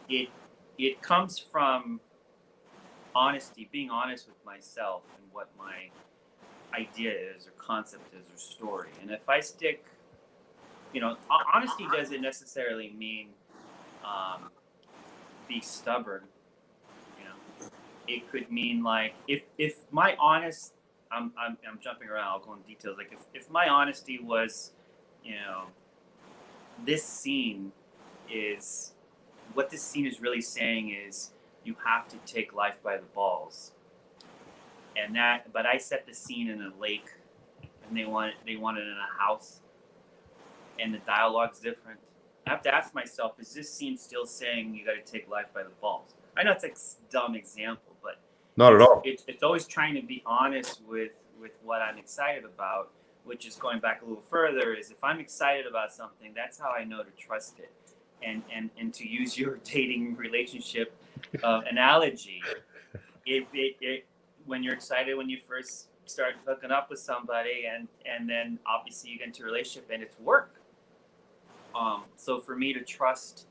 It comes from honesty, being honest with myself and what my idea is or concept is or story. And if I stick, honesty doesn't necessarily mean be stubborn. It could mean if my honest, I'm jumping around, I'll go into details. If my honesty was, this scene is, what this scene is really saying is you have to take life by the balls. But I set the scene in a lake and they want it in a house and the dialogue's different. I have to ask myself, is this scene still saying you got to take life by the balls? I know it's a dumb example, but not at all. It's always trying to be honest with what I'm excited about, which is going back a little further, is if I'm excited about something, that's how I know to trust it. And to use your dating relationship analogy, when you're excited when you first start hooking up with somebody, and then obviously you get into a relationship and it's work. So for me to trust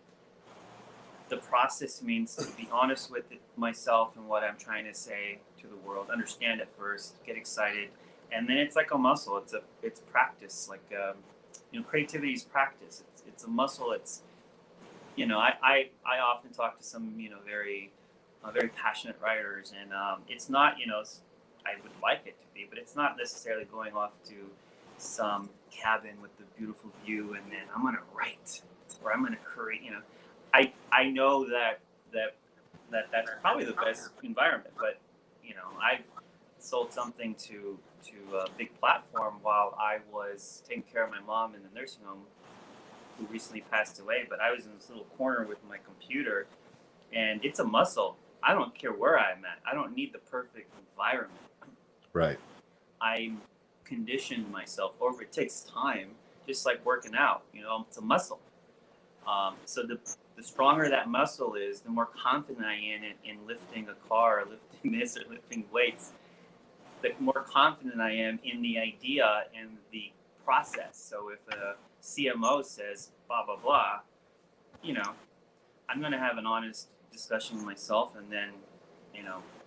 the process means to be honest with myself and what I'm trying to say to the world, understand it first, get excited, and then it's like a muscle. It's practice. Creativity is practice. It's a muscle. It's I often talk to some very passionate writers, and it's not I would like it to be, but it's not necessarily going off to some cabin with the beautiful view and then I'm gonna write or I'm gonna create. I know that's probably the best environment, but I've sold something to a big platform while I was taking care of my mom in the nursing home, who recently passed away. But I was in this little corner with my computer, and it's a muscle. I don't care where I'm at. I don't need the perfect environment. Right. I conditioned myself over. It takes time, just like working out. It's a muscle. So the stronger that muscle is, the more confident I am in lifting a car, or lifting this, or lifting weights. The more confident I am in the idea and the process. So if a CMO says blah blah blah, I'm going to have an honest discussion with myself, and then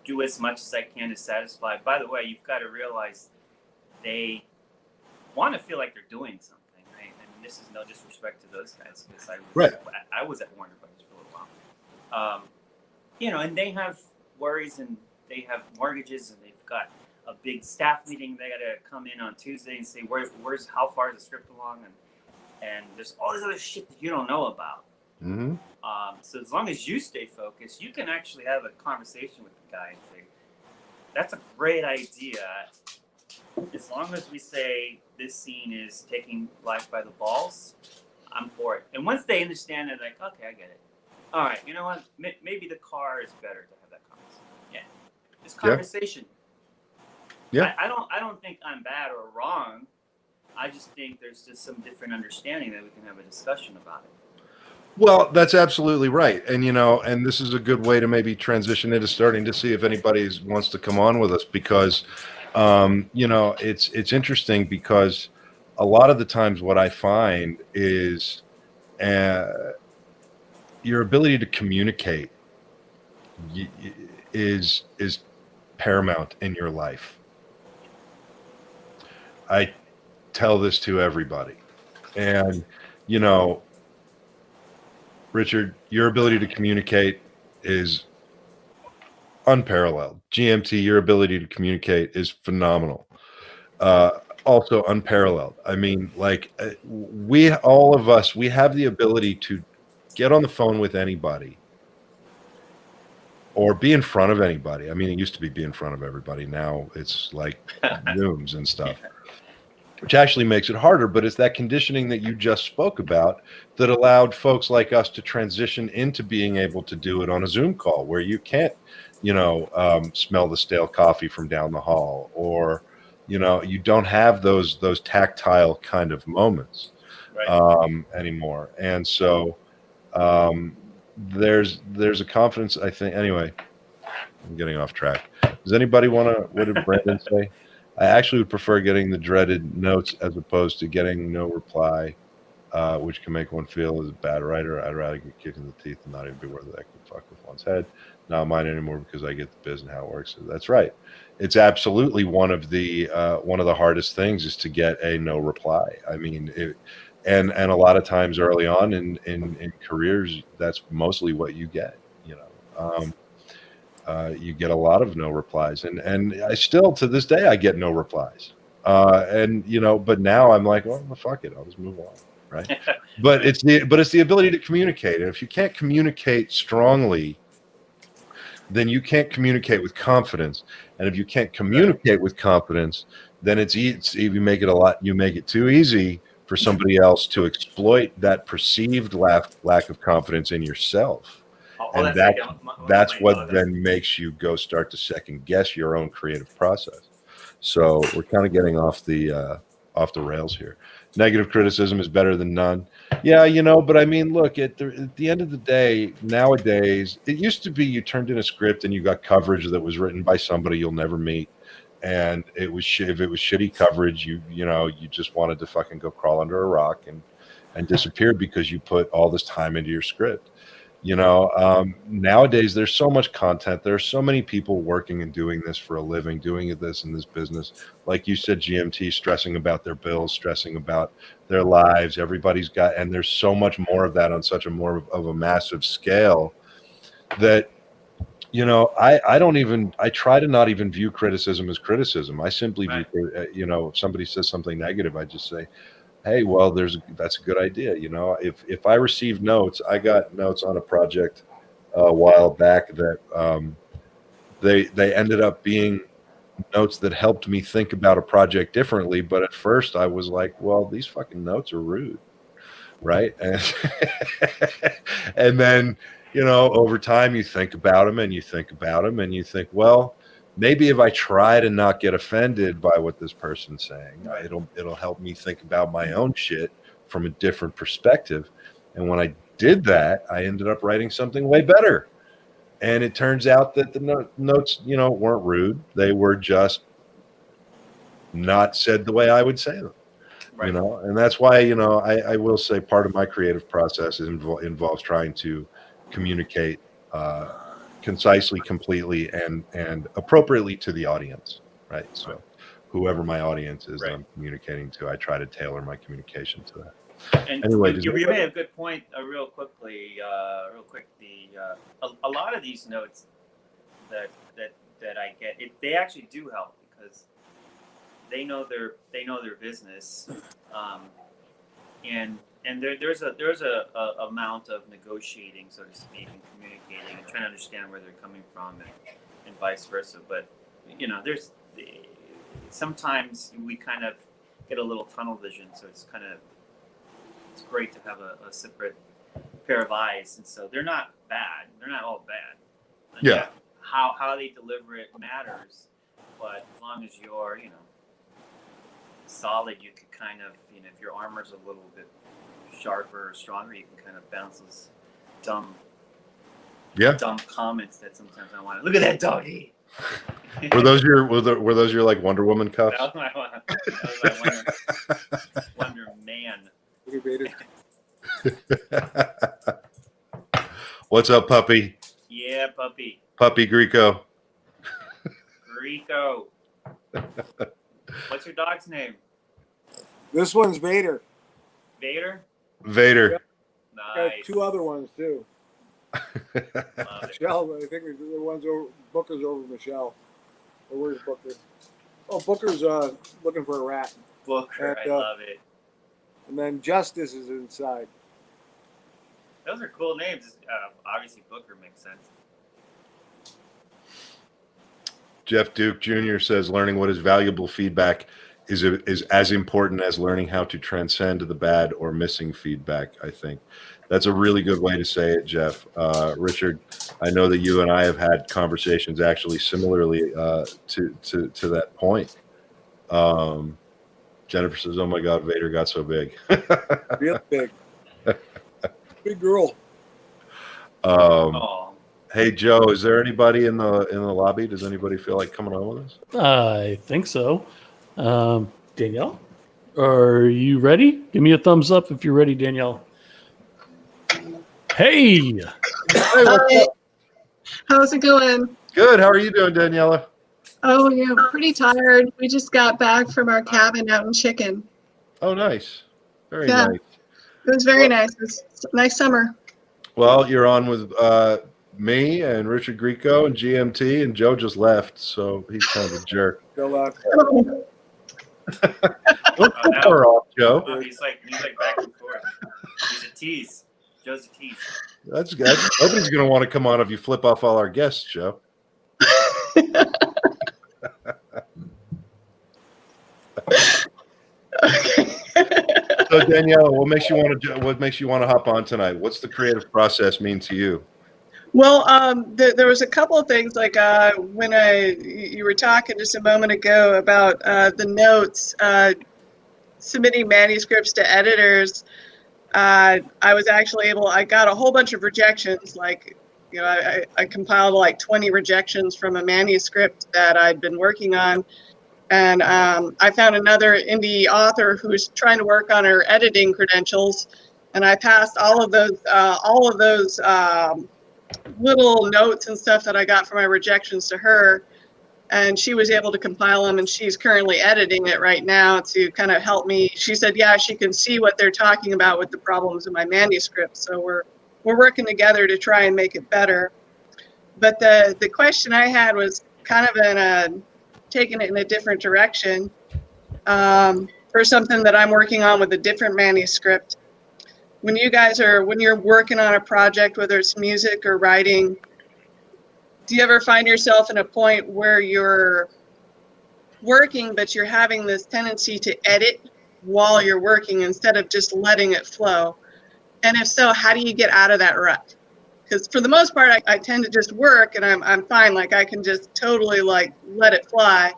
do as much as I can to satisfy. By the way, you've got to realize they want to feel like they're doing something. This is no disrespect to those guys, because I was at Warner Brothers for a little while. And they have worries, and they have mortgages, and they've got a big staff meeting. They got to come in on Tuesday and say where's how far is the script along, and there's all this other shit that you don't know about. Mm-hmm. So as long as you stay focused, you can actually have a conversation with the guy and say, "That's a great idea. As long as we say this scene is taking life by the balls, I'm for it." And once they understand it, like, okay, I get it. All right, you know what? Maybe the car is better to have that conversation. Yeah, this conversation. Yeah. I don't think I'm bad or wrong. I just think there's just some different understanding that we can have a discussion about it. Well, that's absolutely right. And, and this is a good way to maybe transition into starting to see if anybody wants to come on with us, because, it's interesting, because a lot of the times what I find is your ability to communicate is paramount in your life. I tell this to everybody, and, Richard, your ability to communicate is unparalleled. GMT, your ability to communicate is phenomenal. Also unparalleled. I mean, like all of us, we have the ability to get on the phone with anybody or be in front of anybody. I mean, it used to be in front of everybody. Now it's like Zooms and stuff, which actually makes it harder. But it's that conditioning that you just spoke about that allowed folks like us to transition into being able to do it on a Zoom call where you can't, smell the stale coffee from down the hall, or, you don't have those tactile kind of moments anymore. And so there's a confidence, I think. Anyway, I'm getting off track. Does anybody what did Brandon say? I actually would prefer getting the dreaded notes as opposed to getting no reply, which can make one feel as a bad writer. I'd rather get kicked in the teeth and not even be aware that I could fuck with one's head. Not mine anymore because I get the biz and how it works. So that's right. It's absolutely one of the hardest things is to get a no reply. I mean, and a lot of times early on in careers, that's mostly what you get. You get a lot of no replies, and I still to this day I get no replies. But now I'm like, well, fuck it, I'll just move on, right? But it's the ability to communicate, and if you can't communicate strongly, then you can't communicate with confidence, and if you can't communicate with confidence, then you make it too easy for somebody else to exploit that perceived lack of confidence in yourself. And that's what then makes you start to second guess your own creative process. So we're kind of getting off the rails here. Negative criticism is better than none. Yeah, but I mean, look, at the end of the day, nowadays, it used to be you turned in a script and you got coverage that was written by somebody you'll never meet. And if it was shitty coverage, you just wanted to fucking go crawl under a rock and disappear because you put all this time into your script. Nowadays there's so much content. There are so many people working and doing this for a living, doing this in this business. Like you said, GMT, stressing about their bills, stressing about their lives. Everybody's got, and there's so much more of that on such a more of a massive scale that, I try to not even view criticism as criticism. I simply view, if somebody says something negative, I just say, hey, well, that's a good idea. If I receive notes, I got notes on a project a while back that they ended up being notes that helped me think about a project differently. But at first I was like, well, these fucking notes are rude. Right. And then, over time you think about them and you think, well, maybe if I try to not get offended by what this person's saying, it'll help me think about my own shit from a different perspective. And when I did that, I ended up writing something way better. And it turns out that the notes, weren't rude. They were just not said the way I would say them. Right. And that's why, I will say part of my creative process involves trying to communicate concisely, completely, and appropriately to the audience, right? So whoever my audience is that I'm communicating to, I try to tailor my communication to that. And anyway, you made a good point real quick. A lot of these notes that I get, they actually do help because they know their business, and there's a amount of negotiating, so to speak, and communicating and trying to understand where they're coming from, and vice versa. But there's sometimes we kind of get a little tunnel vision, so it's great to have a separate pair of eyes, and so they're not bad. They're not all bad. Yeah. How they deliver it matters, but as long as you're solid, you can kind of, if your armor's a little bit sharper or stronger, you can kind of bounce those dumb comments that sometimes I want to look at that doggy. Were those your like Wonder Woman cuffs? That was my Wonder Man. What's up, puppy? Yeah, puppy. Puppy Grieco. Grieco. What's your dog's name? This one's Vader. Vader? Vader. Yep. Got Nice. 2 other ones too. Love it. Michelle, I think the one's over. Booker's over Michelle. Or where's Booker? Oh, Booker's looking for a rat, Booker, And, I love it. and then Justice is inside. Those are cool names. Obviously, Booker makes sense. Jeff Duke Jr. says learning what is valuable feedback is as important as learning how to transcend the bad or missing feedback. I think that's a really good way to say it, Jeff. Richard, I know that you and I have had conversations actually similarly to that point. Jennifer says, "Oh my God, Vader got so big." Real big. Big girl. Oh, Hey Joe, is there anybody in the lobby? Does anybody feel like coming on with us? I think so. Danielle, are you ready? Give me a thumbs up if you're ready, Danielle. Hey, Hey, what's Hi, up? how's it going? Good. How are you doing, Daniela? Oh, yeah, pretty tired. We just got back from our cabin out in Chicken. Oh, nice. Very Yeah. nice. It was very nice. It was a nice summer. Well, you're on with me and Richard Grieco and GMT, and Joe just left, so he's kind of a jerk. Still Don't put her off, Joe. wow, he's like back and forth. He's a tease. Joe's a tease. That's nobody's going to want to come on if you flip off all our guests, Joe. So Daniela, what makes you want to hop on tonight? What's the creative process mean to you? Well, there was a couple of things like when you were talking just a moment ago about the notes, submitting manuscripts to editors. I was actually I got a whole bunch of rejections. Like, you know, I compiled like 20 rejections from a manuscript that I'd been working on. And I found another indie author who's trying to work on her editing credentials. And I passed all of those little notes and stuff that I got from my rejections to her. And she was able to compile them, and she's currently editing it right now to kind of help me. She said, yeah, she can see what they're talking about with the problems in my manuscript. So we're working together to try and make it better. But the question I had was kind of taking it in a different direction for something that I'm working on with a different manuscript. When you're working on a project, whether it's music or writing, do you ever find yourself in a point where you're working, but you're having this tendency to edit while you're working instead of just letting it flow? And if so, how do you get out of that rut? Because for the most part, I tend to just work and I'm fine. Like I can just totally like let it fly.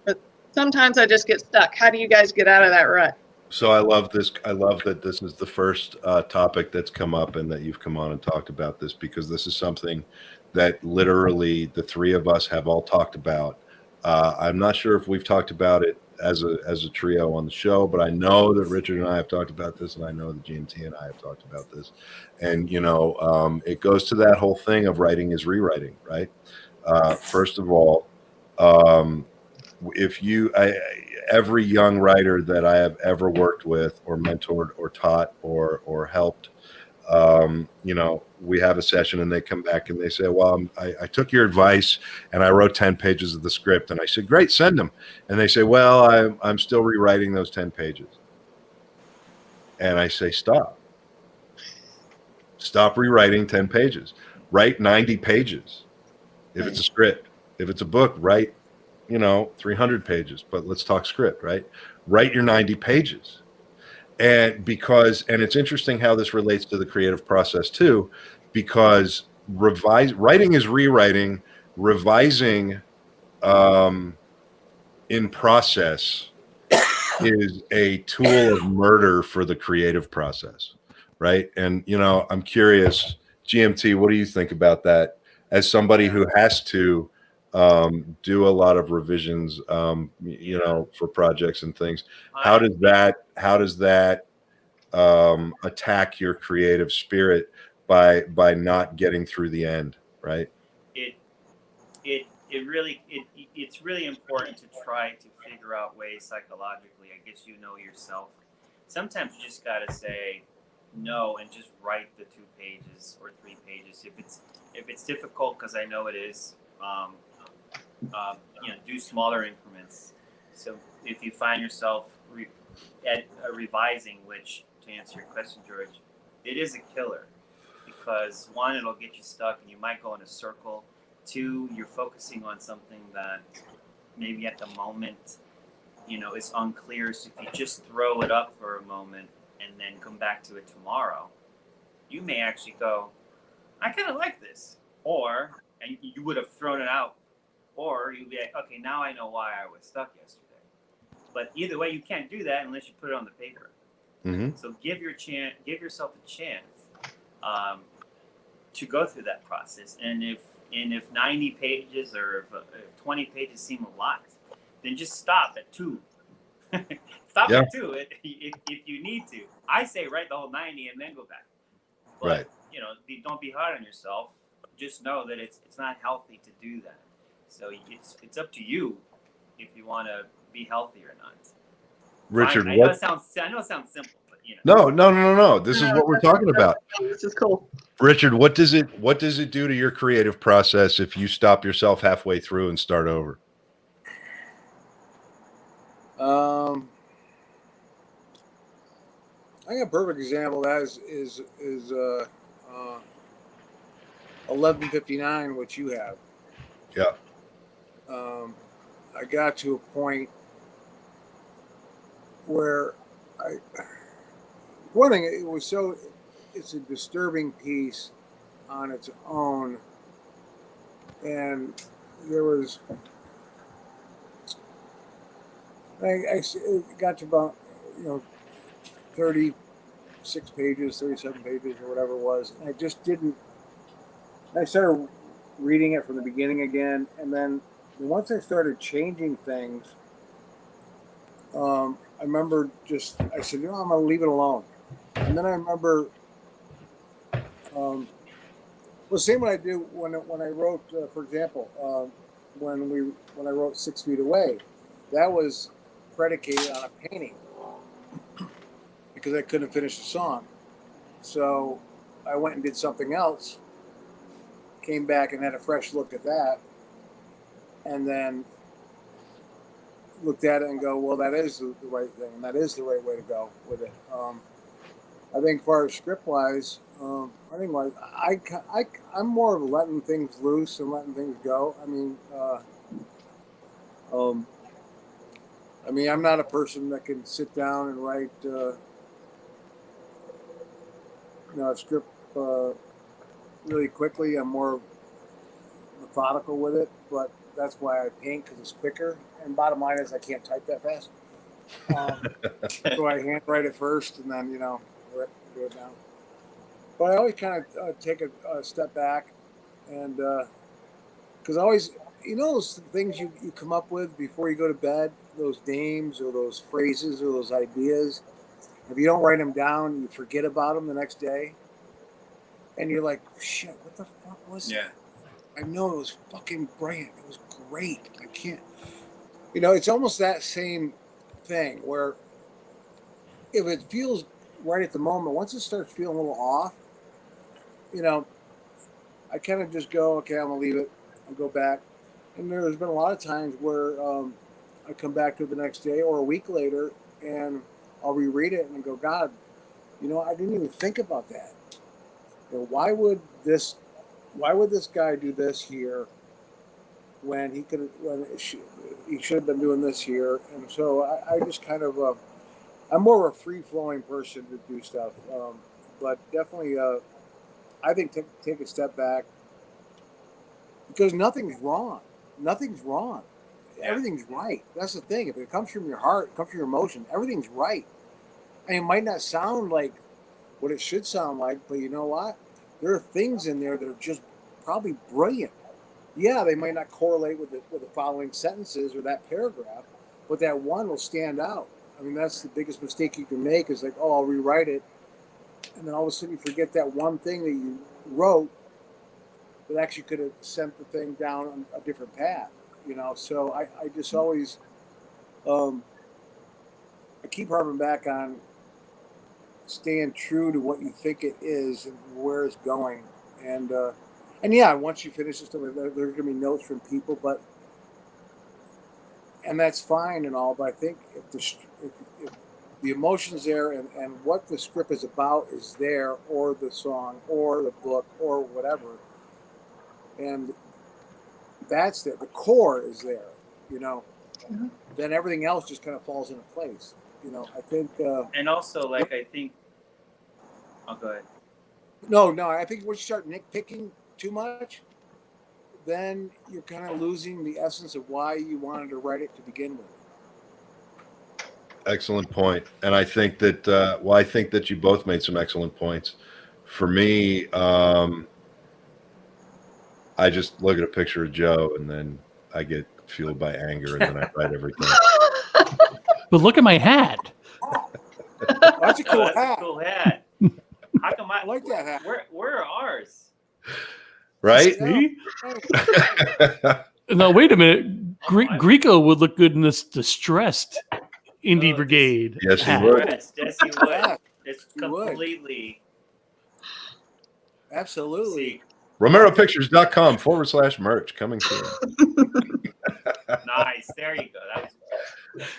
But sometimes I just get stuck. How do you guys get out of that rut? So I love this. I love that this is the first topic that's come up and that you've come on and talked about this, because this is something that literally the three of us have all talked about. I'm not sure if we've talked about it as a trio on the show, but I know that Richard and I have talked about this, and I know that GMT and I have talked about this. And, you know, it goes to that whole thing of writing is rewriting, right? First of all, every young writer that I have ever worked with or mentored or taught or helped, you know, we have a session and they come back and they say, well, I took your advice and I wrote 10 pages of the script. And I said, great, send them. And they say, well, I'm still rewriting those 10 pages. And I say, stop rewriting 10 pages, write 90 pages. If it's a script, if it's a book, write, 300 pages, but let's talk script, right? Write your 90 pages. And it's interesting how this relates to the creative process too, because writing is rewriting, revising in process is a tool of murder for the creative process, right? And, I'm curious, GMT, what do you think about that as somebody who has to do a lot of revisions, for projects and things? How does that attack your creative spirit by not getting through the end, right? It's really important to try to figure out ways psychologically. I guess yourself. Sometimes you just gotta say, know and just write the 2 pages or 3 pages. If it's difficult, because I know it is, do smaller increments. So if you find yourself revising, which, to answer your question, George, it is a killer, because 1, it'll get you stuck and you might go in a circle. 2, you're focusing on something that maybe at the moment, is unclear. So if you just throw it up for a moment and then come back to it tomorrow, you may actually go, I kind of like this. And you would have thrown it out. Or you'd be like, okay, now I know why I was stuck yesterday. But either way, you can't do that unless you put it on the paper. Mm-hmm. So give yourself a chance to go through that process. And if 90 pages or if 20 pages seem a lot, then just stop at 2. Stop at 2 if you need to. I say write the whole 90 and then go back. But, Right. Don't be hard on yourself. Just know that it's not healthy to do that. So it's up to you if you want to be healthy or not. Richard, I know it sounds simple, but No. This is what we're talking about. This is cool. Richard, what does it do to your creative process if you stop yourself halfway through and start over? I think a perfect example of that is 11:59, which you have. Yeah. I got to a point where one thing, it's a disturbing piece on its own, and there was, it got to about 36 pages, 37 pages, or whatever it was, and I just didn't. I started reading it from the beginning again, and then once I started changing things, I remember I said, I'm going to leave it alone. And then I remember, same what I do when I wrote, for example, when I wrote 6 Feet Away, that was predicated on a painting because I couldn't finish the song. So I went and did something else, came back and had a fresh look at that, and then looked at it and go, well, that is the right thing, and that is the right way to go with it. I think, as far as script-wise, I'm more of letting things loose and letting things go. I'm not a person that can sit down and write, a script really quickly. I'm more methodical with it, but that's why I paint, because it's quicker. And bottom line is I can't type that fast. So I handwrite it first and then, do it down. But I always kind of take a step back, and because I always, those things you come up with before you go to bed, those names or those phrases or those ideas, if you don't write them down, you forget about them the next day. And you're like, shit, what the fuck was that? I know, it was fucking brilliant. It was great. I can't, it's almost that same thing where if it feels right at the moment, once it starts feeling a little off, I kind of just go, okay, I'm going to leave it and go back. And there's been a lot of times where I come back to it the next day or a week later and I'll reread it and go, God, I didn't even think about that. Why would this guy do this here when he should have been doing this here? And so I just kind of, I'm more of a free-flowing person to do stuff. But definitely, I think take a step back, because nothing's wrong. Nothing's wrong. Everything's right. That's the thing. If it comes from your heart, it comes from your emotion, everything's right. And it might not sound like what it should sound like, but you know what? There are things in there that are just probably brilliant. Yeah, they might not correlate with the following sentences or that paragraph, but that one will stand out. That's the biggest mistake you can make, is like, oh, I'll rewrite it, and then all of a sudden you forget that one thing that you wrote that actually could have sent the thing down on a different path. So I just always I keep harping back on staying true to what you think it is and where it's going. And yeah, once you finish this, there are going to be notes from people, and that's fine and all. But I think if the emotion's there and what the script is about is there, or the song, or the book, or whatever, and that's there, the core is there, then everything else just kind of falls into place. I think. And also, like, I think. Oh, go ahead. No, I think once you start nitpicking too much, then you're kind of losing the essence of why you wanted to write it to begin with. Excellent point. And I think that, I think that you both made some excellent points. For me, I just look at a picture of Joe and then I get fueled by anger and then I write everything. But look at my hat. That's a cool hat. That's a cool hat. How come I like that hat. Where are ours? Right? See? No, wait a minute. Grieco would look good in this distressed Indie Brigade. Yes, he hat. would. Yes, he would. Yeah, It's he would. completely. Absolutely. RomeroPictures.com/merch coming soon. Nice. There you go. That was.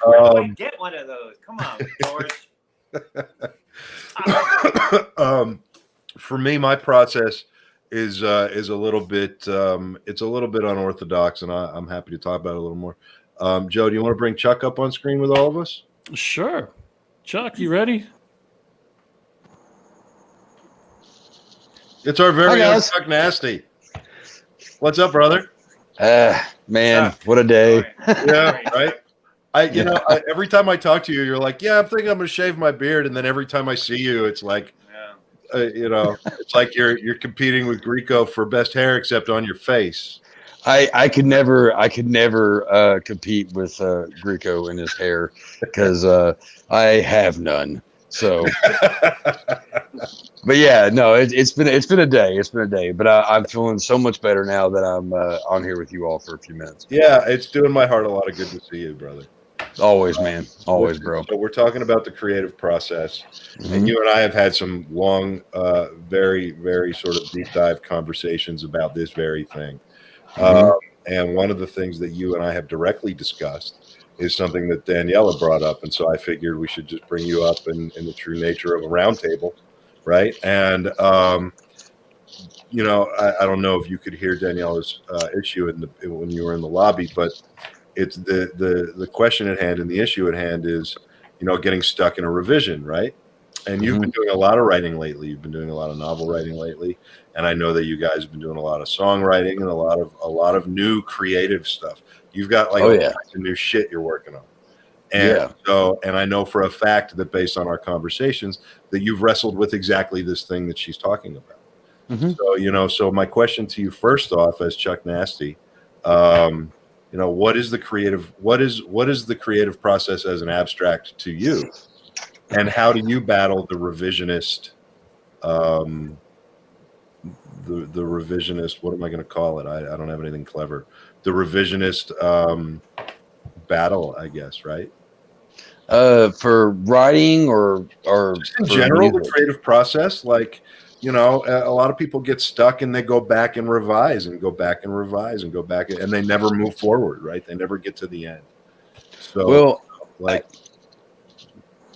Where do I get one of those? Come on, George. For me, my process is a little bit it's a little bit unorthodox, and I'm happy to talk about it a little more. Joe, do you want to bring Chuck up on screen with all of us? Sure. Chuck, you ready? It's our very Hi, own guys. Chuck Nasty. What's up, brother? Man, what a day. Yeah, right. Every time I talk to you, you're like, yeah, I'm thinking I'm gonna shave my beard, and then every time I see you, it's like, it's like you're competing with Grieco for best hair, except on your face. I could never compete with Grieco and his hair because I have none. So, but yeah, no, it's been a day. But I'm feeling so much better now that I'm on here with you all for a few minutes. Yeah, it's doing my heart a lot of good to see you, brother. Always, man. Always, bro. So we're talking about the creative process, Mhm. and you and I have had some long, very, very sort of deep dive conversations about this very thing. And one of the things that you and I have directly discussed is something that Daniela brought up, and so I figured we should just bring you up in the true nature of a roundtable, right? And I don't know if you could hear Daniela's issue when you were in the lobby, but it's the question at hand and the issue at hand is, getting stuck in a revision, right? And you've been doing a lot of writing lately. You've been doing a lot of novel writing lately, and I know that you guys have been doing a lot of songwriting and a lot of new creative stuff. You've got like new shit you're working on, and and I know for a fact that based on our conversations that you've wrestled with exactly this thing that she's talking about. So so my question to you first off, as Chuck Nasty, what is the creative process as an abstract to you? And how do you battle the revisionist, the revisionist, what am I going to call it? I don't have anything clever. The revisionist battle, I guess, right? For writing or just in general, the creative process, like, a lot of people get stuck and they go back and revise and go back and revise and go back and they never move forward, right? They never get to the end. So,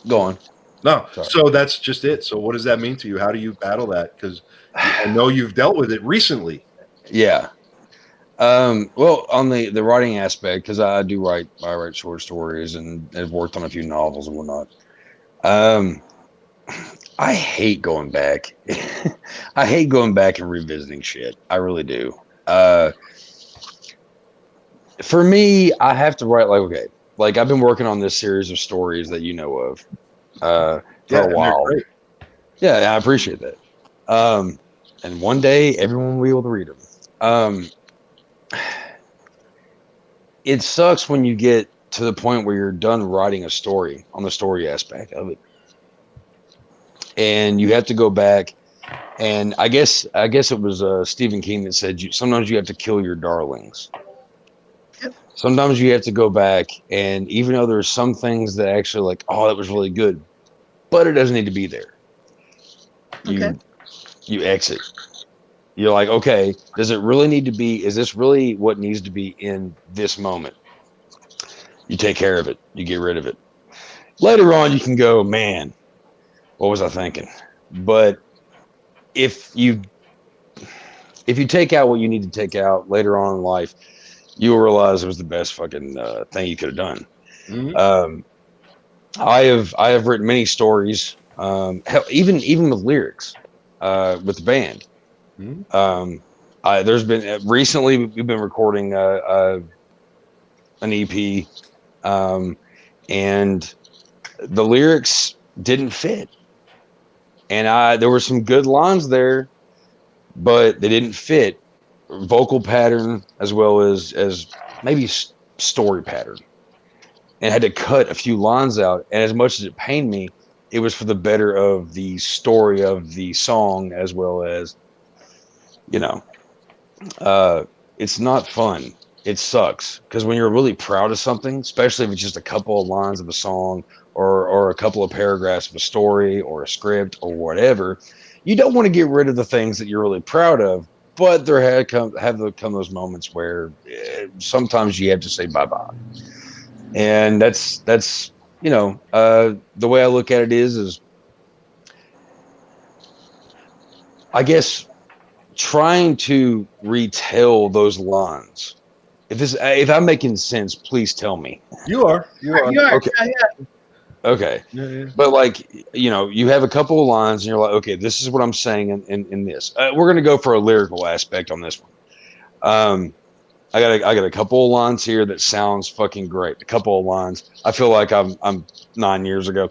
go on. No, sorry. So that's just it. So what does that mean to you? How do you battle that? Because I know you've dealt with it recently. Yeah. Well, on the writing aspect, because I write short stories and have worked on a few novels and whatnot. I hate going back. I hate going back and revisiting shit. I really do. For me, I have to write like I've been working on this series of stories that you know of for a while. Yeah, I appreciate that. And one day everyone will be able to read them. It sucks when you get to the point where you're done writing a story on the story aspect of it, and you have to go back. And I guess it was Stephen King that said sometimes you have to kill your darlings. Sometimes you have to go back, and even though there's some things that actually that was really good, but it doesn't need to be there. you exit. You're like, okay, does it really need to be? Is this really what needs to be in this moment? You take care of it. You get rid of it. Later on, you can go, man, what was I thinking? But if you take out what you need to take out later on in life, you will realize it was the best fucking thing you could have done. Mm-hmm. I have written many stories, hell, even with lyrics, with the band. Mm-hmm. There's been recently we've been recording an EP, and the lyrics didn't fit, and there were some good lines there, but they didn't fit vocal pattern as well as maybe story pattern, and had to cut a few lines out. And as much as it pained me, it was for the better of the story of the song, as well as, it's not fun. It sucks because when you're really proud of something, especially if it's just a couple of lines of a song or a couple of paragraphs of a story or a script or whatever, you don't want to get rid of the things that you're really proud of. But there have come those moments where sometimes you have to say bye-bye. And that's the way I look at it is I guess trying to retell those lines. If I'm making sense, please tell me. You are. Okay. Okay. Yeah. But like, you have a couple of lines and you're like, okay, this is what I'm saying in this. We're going to go for a lyrical aspect on this one. I got a couple of lines here that sounds fucking great. A couple of lines. I feel like I'm 9 years ago.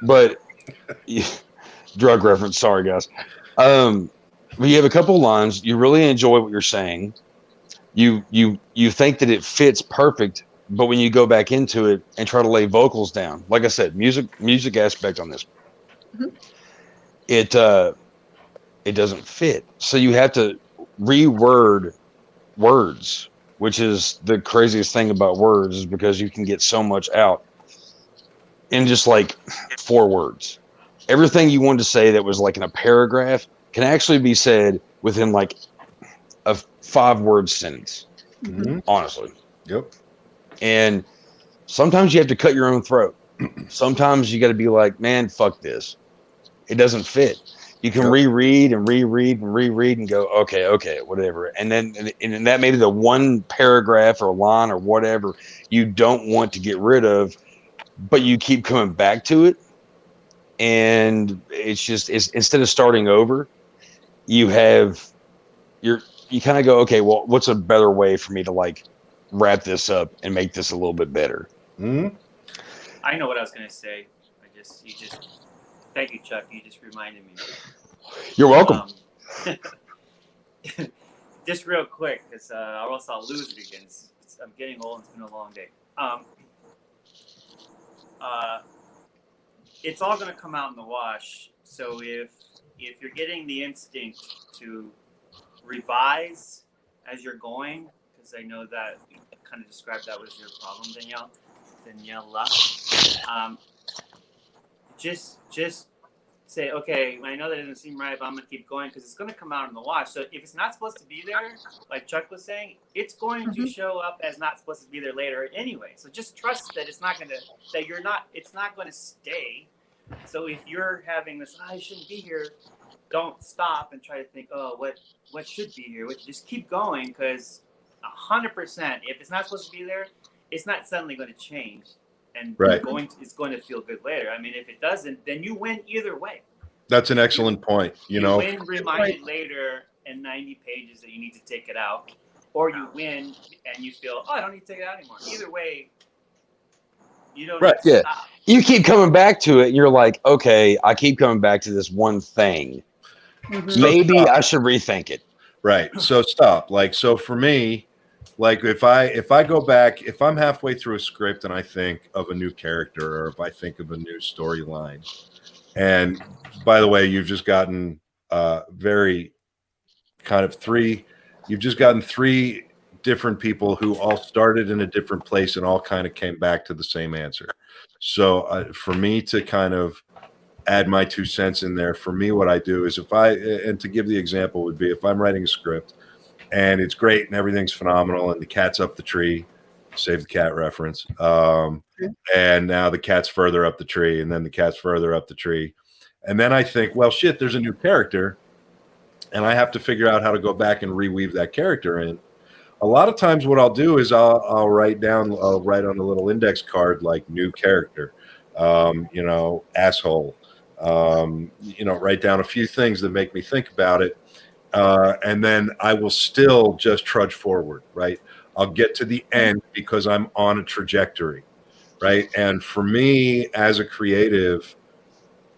But drug reference. Sorry, guys. But you have a couple of lines. You really enjoy what you're saying. You think that it fits perfect, but when you go back into it and try to lay vocals down, like I said, music aspect on this, it doesn't fit. So you have to reword words, which is the craziest thing about words, is because you can get so much out in just like 4 words. Everything you wanted to say that was like in a paragraph can actually be said within like a 5-word sentence. Mm-hmm. Honestly. Yep. And sometimes you have to cut your own throat. Sometimes you got to be like, man, fuck this. It doesn't fit. You can reread and go, okay, whatever. And then that may be the one paragraph or line or whatever you don't want to get rid of, but you keep coming back to it. And it's instead of starting over, you kind of go, okay, well, what's a better way for me to like wrap this up and make this a little bit better? Mm-hmm. I know what I was going to say. Thank you, Chuck. You just reminded me. You're welcome. Just real quick, because or else I'll lose it again. I'm getting old. It's been a long day. It's all going to come out in the wash. So if you're getting the instinct to revise as you're going, because I know that you kind of described that was your problem, Daniela. Just say, okay, I know that doesn't seem right, but I'm gonna keep going because it's gonna come out in the wash. So if it's not supposed to be there, like Chuck was saying, it's going to show up as not supposed to be there later anyway. So just trust that it's not gonna stay. So if you're having this, I shouldn't be here, don't stop and try to think, oh, what should be here? Just keep going, because 100%, if it's not supposed to be there, it's not suddenly going to change, and it's going to feel good later. I mean, if it doesn't, then you win either way. That's an excellent point. You know, win reminded later in 90 pages that you need to take it out, or you win and you feel, oh, I don't need to take it out anymore. Either way, you don't need to stop. You keep coming back to it, and you're like, okay, I keep coming back to this one thing. So maybe stop. I should rethink it. Right. So stop. So for me, like if I go back, if I'm halfway through a script and I think of a new character, or if I think of a new storyline, and by the way, you've just gotten you've just gotten 3 different people who all started in a different place and all kind of came back to the same answer. So for me to kind of add my 2 cents in there. For me, what I do is and to give the example would be if I'm writing a script and it's great and everything's phenomenal and the cat's up the tree, save the cat reference. And now the cat's further up the tree and then the cat's further up the tree. And then I think, well, shit, there's a new character and I have to figure out how to go back and reweave that character in. A lot of times what I'll do is I'll write on a little index card, like new character, asshole, write down a few things that make me think about it. And then I will still just trudge forward, right? I'll get to the end because I'm on a trajectory, right? And for me as a creative,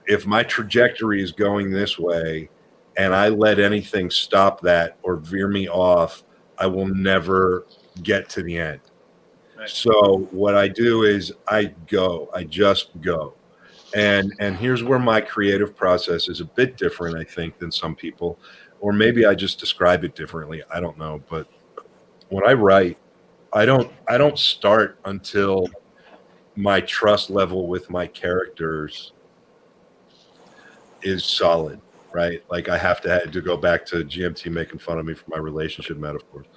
if my trajectory is going this way and I let anything stop that or veer me off, I will never get to the end. Right. So what I do is I just go. And here's where my creative process is a bit different, I think, than some people, or maybe I just describe it differently. I don't know. But when I write, I don't start until my trust level with my characters is solid. Right? Like I have to go back to GMT making fun of me for my relationship metaphors.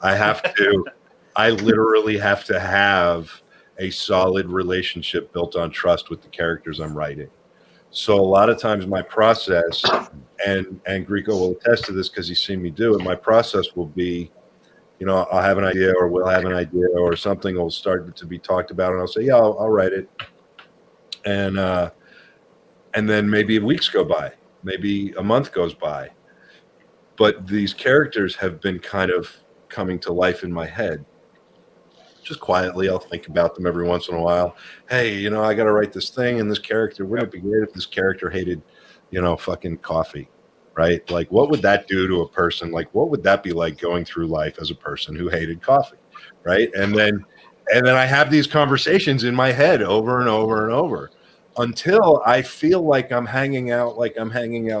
I literally have to have a solid relationship built on trust with the characters I'm writing. So a lot of times my process, and Grieco will attest to this because he's seen me do it, my process will be, I'll have an idea or we'll have an idea or something will start to be talked about and I'll say, yeah, I'll write it. And then maybe weeks go by. Maybe a month goes by, but these characters have been kind of coming to life in my head. Just quietly, I'll think about them every once in a while. Hey, I got to write this thing and this character. Wouldn't it be great if this character hated, fucking coffee, right? Like, what would that do to a person? Like, what would that be like going through life as a person who hated coffee, right? And then I have these conversations in my head over and over and over. Until I feel like I'm hanging out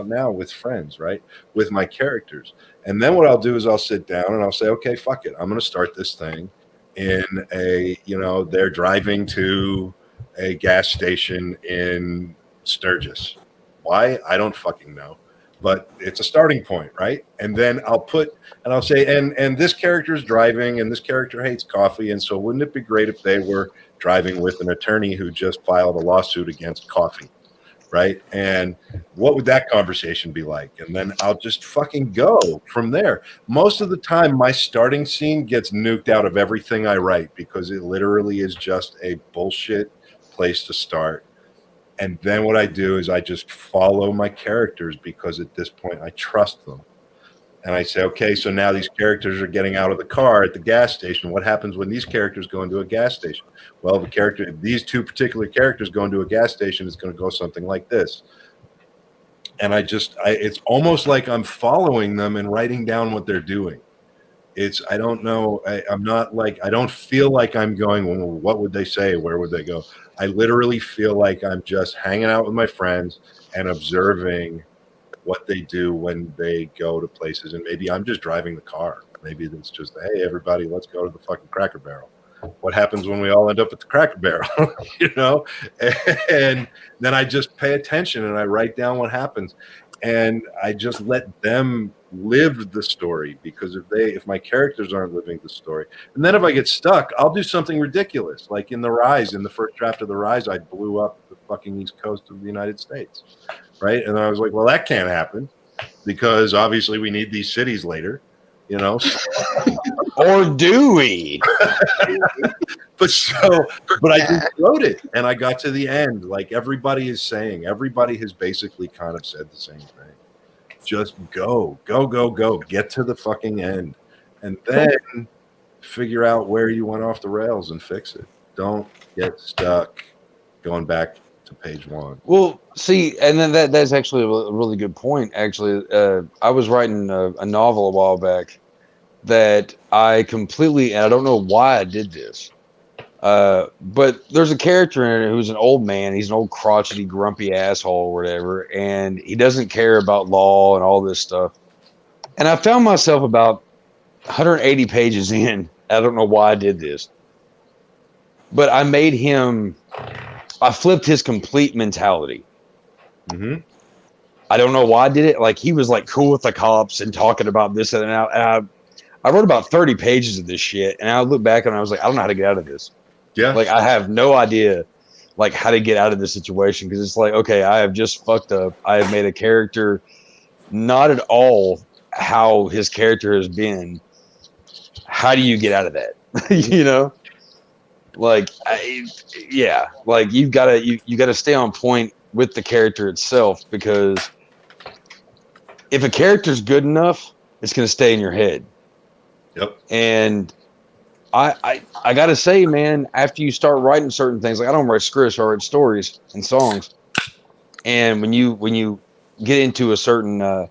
now with friends, right? With my characters. And then what I'll do is I'll sit down and I'll say, okay, fuck it. I'm going to start this thing in they're driving to a gas station in Sturgis. Why? I don't fucking know. But it's a starting point, right? And then I'll say, and this character is driving and this character hates coffee. And so wouldn't it be great if they were driving with an attorney who just filed a lawsuit against coffee, right? And what would that conversation be like? And then I'll just fucking go from there. Most of the time, my starting scene gets nuked out of everything I write because it literally is just a bullshit place to start. And then what I do is I just follow my characters because at this point I trust them. And I say, okay, so now these characters are getting out of the car at the gas station. What happens when these characters go into a gas station? Well, these two particular characters go into a gas station, it's going to go something like this. And it's almost like I'm following them and writing down what they're doing. I don't know. I'm not like, I don't feel like I'm going, well, what would they say? Where would they go? I literally feel like I'm just hanging out with my friends and observing what they do when they go to places. And maybe I'm just driving the car. Maybe it's just, hey, everybody, let's go to the fucking Cracker Barrel. What happens when we all end up at the Cracker Barrel? And then I just pay attention and I write down what happens. And I just let them live the story, because if my characters aren't living the story, and then if I get stuck, I'll do something ridiculous. Like in the first draft of The Rise, I blew up the fucking East Coast of the United States, right? And I was like, well, that can't happen because obviously we need these cities later, Or do we? But I just wrote it and I got to the end. Like everybody has basically kind of said the same thing. Just go, get to the fucking end, and then figure out where you went off the rails and fix it. Don't get stuck going back to page one. Well, see, and then that's actually a really good point. Actually, I was writing a novel a while back that I completely, and I don't know why I did this, but there's a character in it who's an old man. He's an old crotchety, grumpy asshole or whatever, and he doesn't care about law and all this stuff. And I found myself about 180 pages in. I don't know why I did this, but I flipped his complete mentality. Mm-hmm. I don't know why I did it. Like, he was like cool with the cops and talking about this and that. And I wrote about 30 pages of this shit, and I look back and I was like, I don't know how to get out of this. Yeah. Like, I have no idea, like, how to get out of this situation, because it's like, okay, I have just fucked up. I have made a character not at all how his character has been. How do you get out of that? You know, like, like you gotta stay on point with the character itself, because if a character's good enough, it's gonna stay in your head. Yep. And I gotta say, man, after you start writing certain things, like, I don't write scripts, I write stories and songs. And when you get into a certain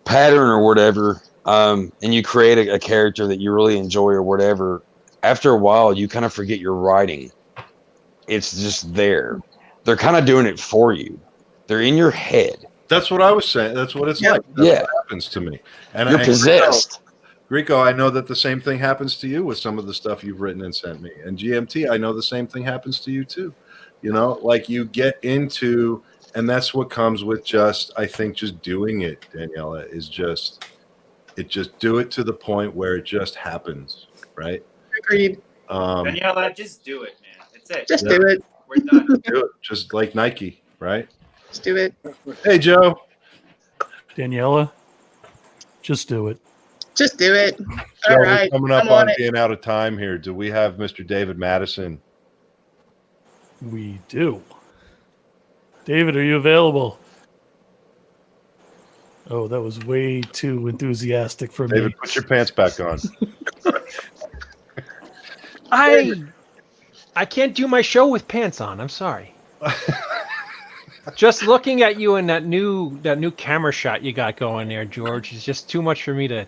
pattern or whatever, and you create a character that you really enjoy or whatever, after a while you kind of forget your writing. It's just there. They're kind of doing it for you. They're in your head. That's what I was saying. That's what it's like. That's what happens to me. And you're possessed. Grieco, I know that the same thing happens to you with some of the stuff you've written and sent me. And GMT, I know the same thing happens to you too. You know, like, you get into, and that's what comes with just, I think, just doing it, Daniela, is just do it to the point where it just happens, right? Agreed. Daniela, just do it, man. That's it. Just do it. We're done. Do it, just like Nike, right? Just do it. Hey, Joe. Daniela, just do it. Just do it. Joe, All we're right. coming up I'm on it. being out of time here. Do we have Mr. David Madison? We do. David, are you available? Oh, that was way too enthusiastic for me. David, put your pants back on. I can't do my show with pants on. I'm sorry. Just looking at you in that new camera shot you got going there, George, is just too much for me to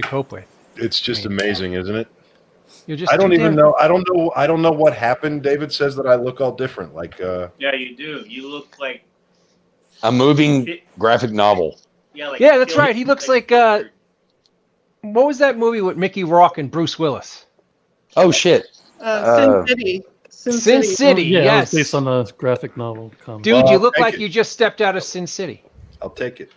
cope with. It's just amazing, isn't it? You're just I don't too even damn- know. I don't know what happened. David says that I look all different. Like, Yeah, you do. You look like A moving graphic novel. Yeah, that's right. He looks like what was that movie with Mickey Rourke and Bruce Willis? Oh shit. Sin City. Sin City. Yeah, it was Yes. based on a graphic novel comic. Dude, you look thank like you. you just stepped out of Sin City. I'll take it.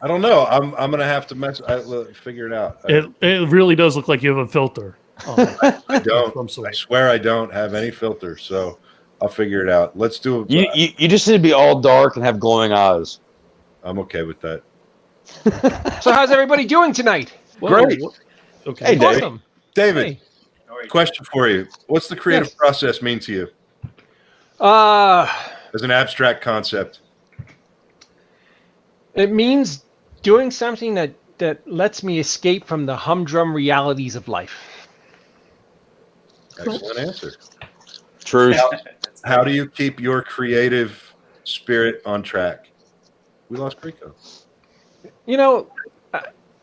I don't know. I'm gonna have to figure it out. It really does look like you have a filter. I don't. Some sort. I swear I don't have any filter. So I'll figure it out. Let's do it. You just need to be all dark and have glowing eyes. I'm okay with that. So how's everybody doing tonight? Great. Okay. Hey, David. Awesome. David, Hey. question for you. What's the creative process mean to you as an abstract concept? It means doing something that lets me escape from the humdrum realities of life. Excellent answer. Truth. How do you keep your creative spirit on track? We lost Grieco. You know,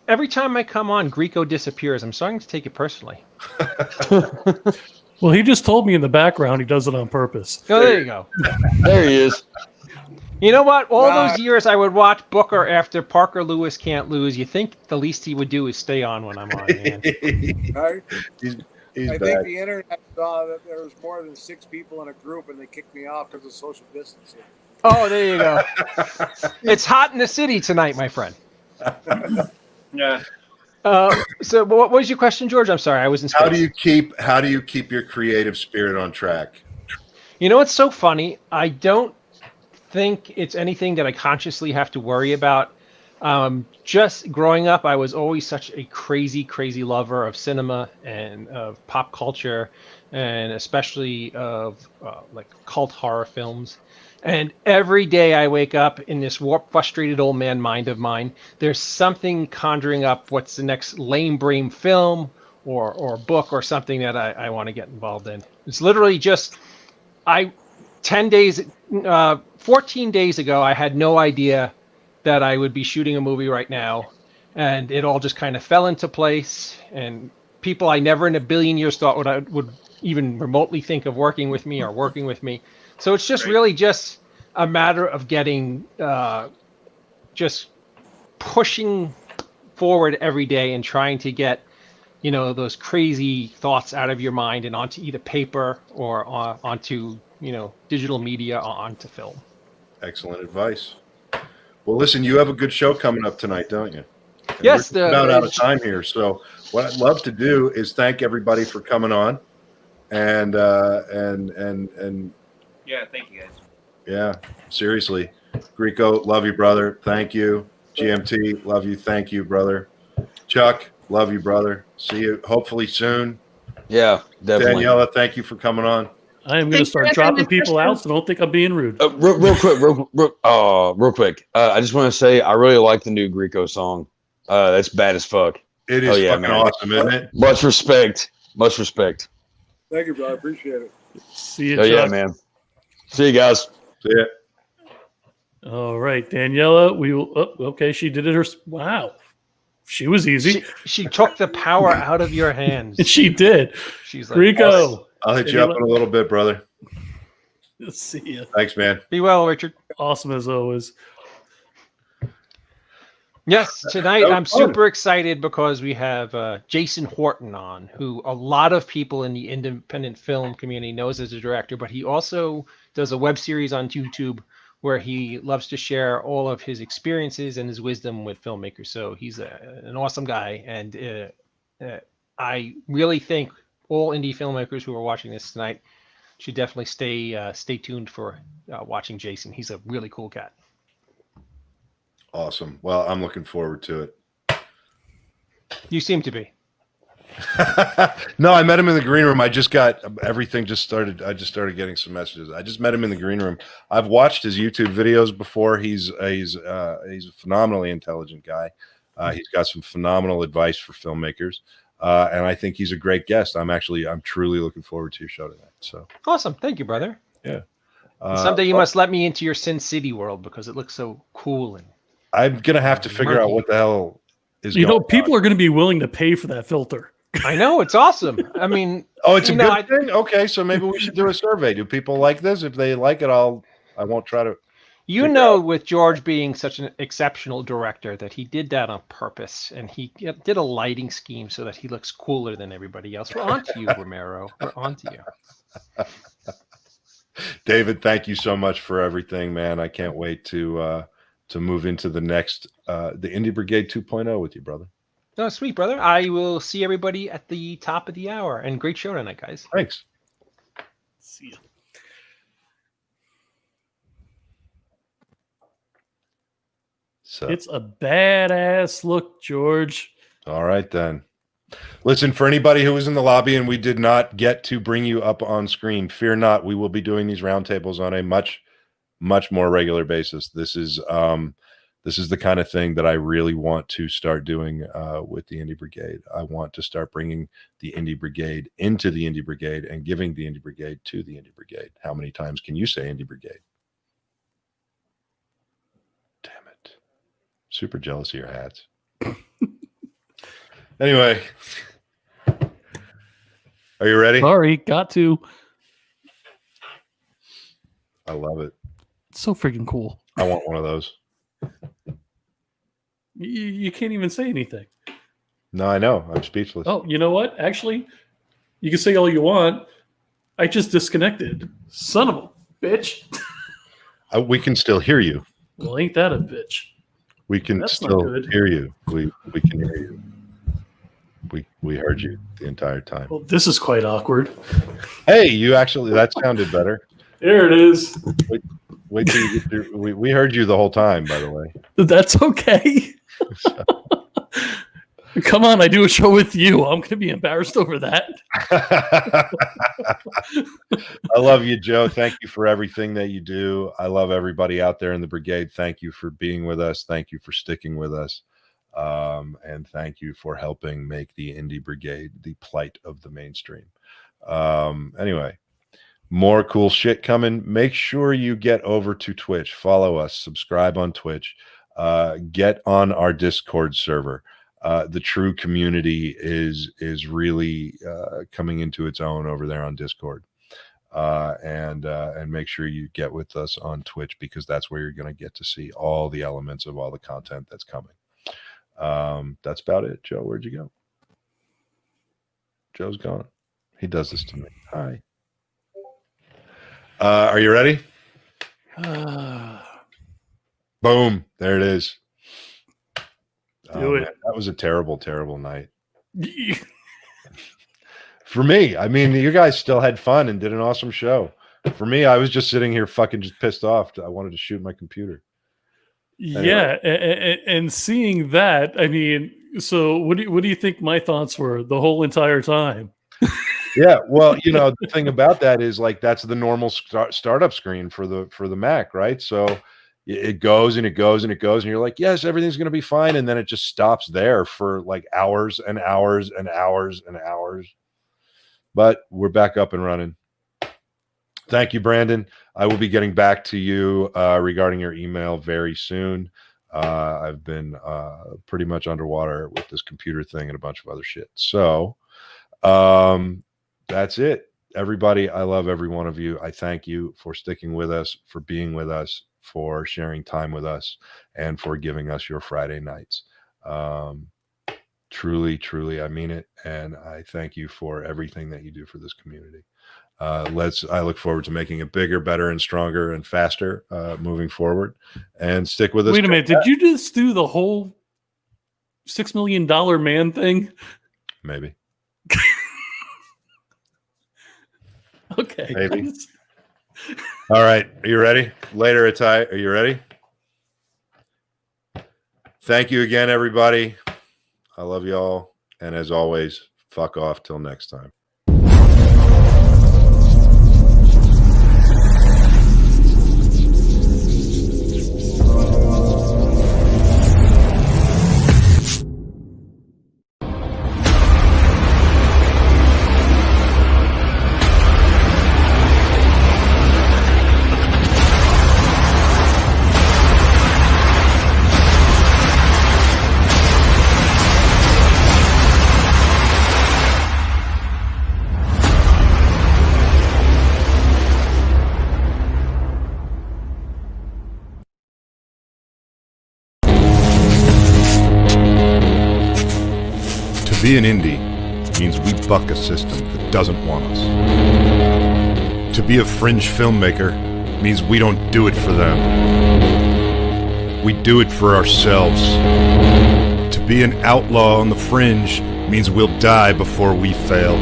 every time I come on, Grieco disappears. I'm starting to take it personally. Well, he just told me in the background he does it on purpose. Oh, there you go. There he is. You know what? All those years I would watch Booker after Parker Lewis Can't Lose. You think the least he would do is stay on when I'm on, man. Right? He's I back. think the internet saw that there was more than 6 people in a group, and they kicked me off because of social distancing. Oh, there you go. It's hot in the city tonight, my friend. Yeah. So what was your question, George? I'm sorry, I was in space. How do you keep your creative spirit on track? You know what's so funny? I don't think it's anything that I consciously have to worry about. Just growing up, I was always such a crazy lover of cinema and of pop culture, and especially of like cult horror films. And every day I wake up in this warped, frustrated old man mind of mine, there's something conjuring up what's the next lame brain film or book or something that I want to get involved in. It's literally just 14 days ago, I had no idea that I would be shooting a movie right now. And it all just kind of fell into place. And people I never in a billion years thought would even remotely think of working with me are working with me. So it's just really just a matter of getting, just pushing forward every day and trying to get, you know, those crazy thoughts out of your mind and onto either paper or onto, you know, digital media or onto film. Excellent advice. Well, listen, you have a good show coming up tonight, don't you? And Yes, we're about out of time here. So what I'd love to do is thank everybody for coming on, and Yeah, thank you guys. yeah, seriously, Grieco, love you, brother. Thank you. GMT, love you. Thank you, brother. Chuck, love you, brother. See you hopefully soon. Yeah, definitely. Daniela, thank you for coming on. I am going to start dropping people out, so don't think I'm being rude. Real quick. I just want to say I really like the new Grieco song. That's bad as fuck. It is fucking awesome, isn't it? Much respect. Much respect. Thank you, bro. I appreciate it. See you, Oh, Chuck. yeah, man. See you guys. See ya. All right, Daniela. We will. Oh, okay, she did it. Wow, she was easy. She took the power out of your hands. She did. She's like, Grieco. I'll hit you up in a little bit, brother. See ya. Thanks, man. Be well, Richard. Awesome as always. Yes, tonight I'm super excited because we have Jason Horton on, who a lot of people in the independent film community knows as a director, but he also does a web series on YouTube where he loves to share all of his experiences and his wisdom with filmmakers. So he's an awesome guy, and I really think all indie filmmakers who are watching this tonight should definitely stay tuned for watching Jason. He's a really cool cat. Awesome. Well, I'm looking forward to it. You seem to be. No, I met him in the green room. I just got everything just started. I just started getting some messages. I just met him in the green room. I've watched his YouTube videos before. He's a phenomenally intelligent guy. He's got some phenomenal advice for filmmakers. And I think he's a great guest. I'm truly looking forward to your show tonight. So awesome. Thank you, brother. Yeah. Someday you must let me into your Sin City world because it looks so cool. And I'm going to have to figure out what the hell is going on. People on. are going to be willing to pay for that filter. I know. It's awesome. I mean, it's a good thing. Okay. So maybe we should do a survey. Do people like this? If they like it, I won't try to. With George being such an exceptional director that he did that on purpose, and he did a lighting scheme so that he looks cooler than everybody else. We're on to you, Romero. We're on to you. David, thank you so much for everything, man. I can't wait to move into the next the Indie Brigade 2.0 with you, brother. Oh, sweet, brother. I will see everybody at the top of the hour. And great show tonight, guys. Thanks. See ya. So it's a badass look, George. All right, then. Listen, for anybody who was in the lobby and we did not get to bring you up on screen, fear not. We will be doing these roundtables on a much more regular basis. This is the kind of thing that I really want to start doing with the Indie Brigade. I want to start bringing the Indie Brigade into the Indie Brigade and giving the Indie Brigade to the Indie Brigade. How many times can you say Indie Brigade? Damn it. Super jealous of your hats. Anyway, are you ready? Sorry, got to. I love it. It's so freaking cool. I want one of those. You can't even say anything. No, I know. I'm speechless. Oh, you know what? Actually, you can say all you want. I just disconnected. Son of a bitch. We can still hear you. Well, ain't that a bitch? We can That's still not good. hear you. We can hear you. We heard you the entire time. Well, this is quite awkward. Hey, that sounded better. There it is. Wait till you get through. We heard you the whole time, by the way. That's okay. Come on, I do a show with you. I'm going to be embarrassed over that. I love you, Joe. Thank you for everything that you do. I love everybody out there in the brigade. Thank you for being with us. Thank you for sticking with us. And thank you for helping make the Indie Brigade the plight of the mainstream. Anyway, more cool shit coming. Make sure you get over to Twitch. Follow us. Subscribe on Twitch. Get on our Discord server. The true community is really coming into its own over there on Discord. And make sure you get with us on Twitch, because that's where you're going to get to see all the elements of all the content that's coming. That's about it. Joe, where'd you go? Joe's gone. He does this to me. Hi. Are you ready? Boom. There it is. Do it. Man, that was a terrible, terrible night. For me, I mean, you guys still had fun and did an awesome show. For me, I was just sitting here fucking just pissed off. I wanted to shoot my computer. Anyway. Yeah, and seeing that, I mean, so what do you think my thoughts were the whole entire time? Yeah, well, you know, the thing about that is like that's the normal startup screen for the Mac, right? So it goes and it goes and it goes, and you're like, yes, everything's going to be fine, and then it just stops there for like hours and hours and hours and hours. But we're back up and running. Thank you, Brandon. I will be getting back to you regarding your email very soon. I've been pretty much underwater with this computer thing and a bunch of other shit. So that's it. Everybody, I love every one of you. I thank you for sticking with us, for being with us, for sharing time with us, and for giving us your Friday nights. Truly, truly, I mean it. And I thank you for everything that you do for this community. I look forward to making it bigger, better, and stronger and faster moving forward. And stick with us. Wait a minute. Did you just do the whole $6 million man thing? Maybe. Okay. Maybe. All right. Are you ready? Later, Atai. Are you ready? Thank you again, everybody. I love you all. And as always, fuck off till next time. To be an indie means we buck a system that doesn't want us. To be a fringe filmmaker means we don't do it for them. We do it for ourselves. To be an outlaw on the fringe means we'll die before we fail.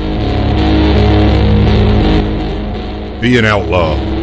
Be an outlaw.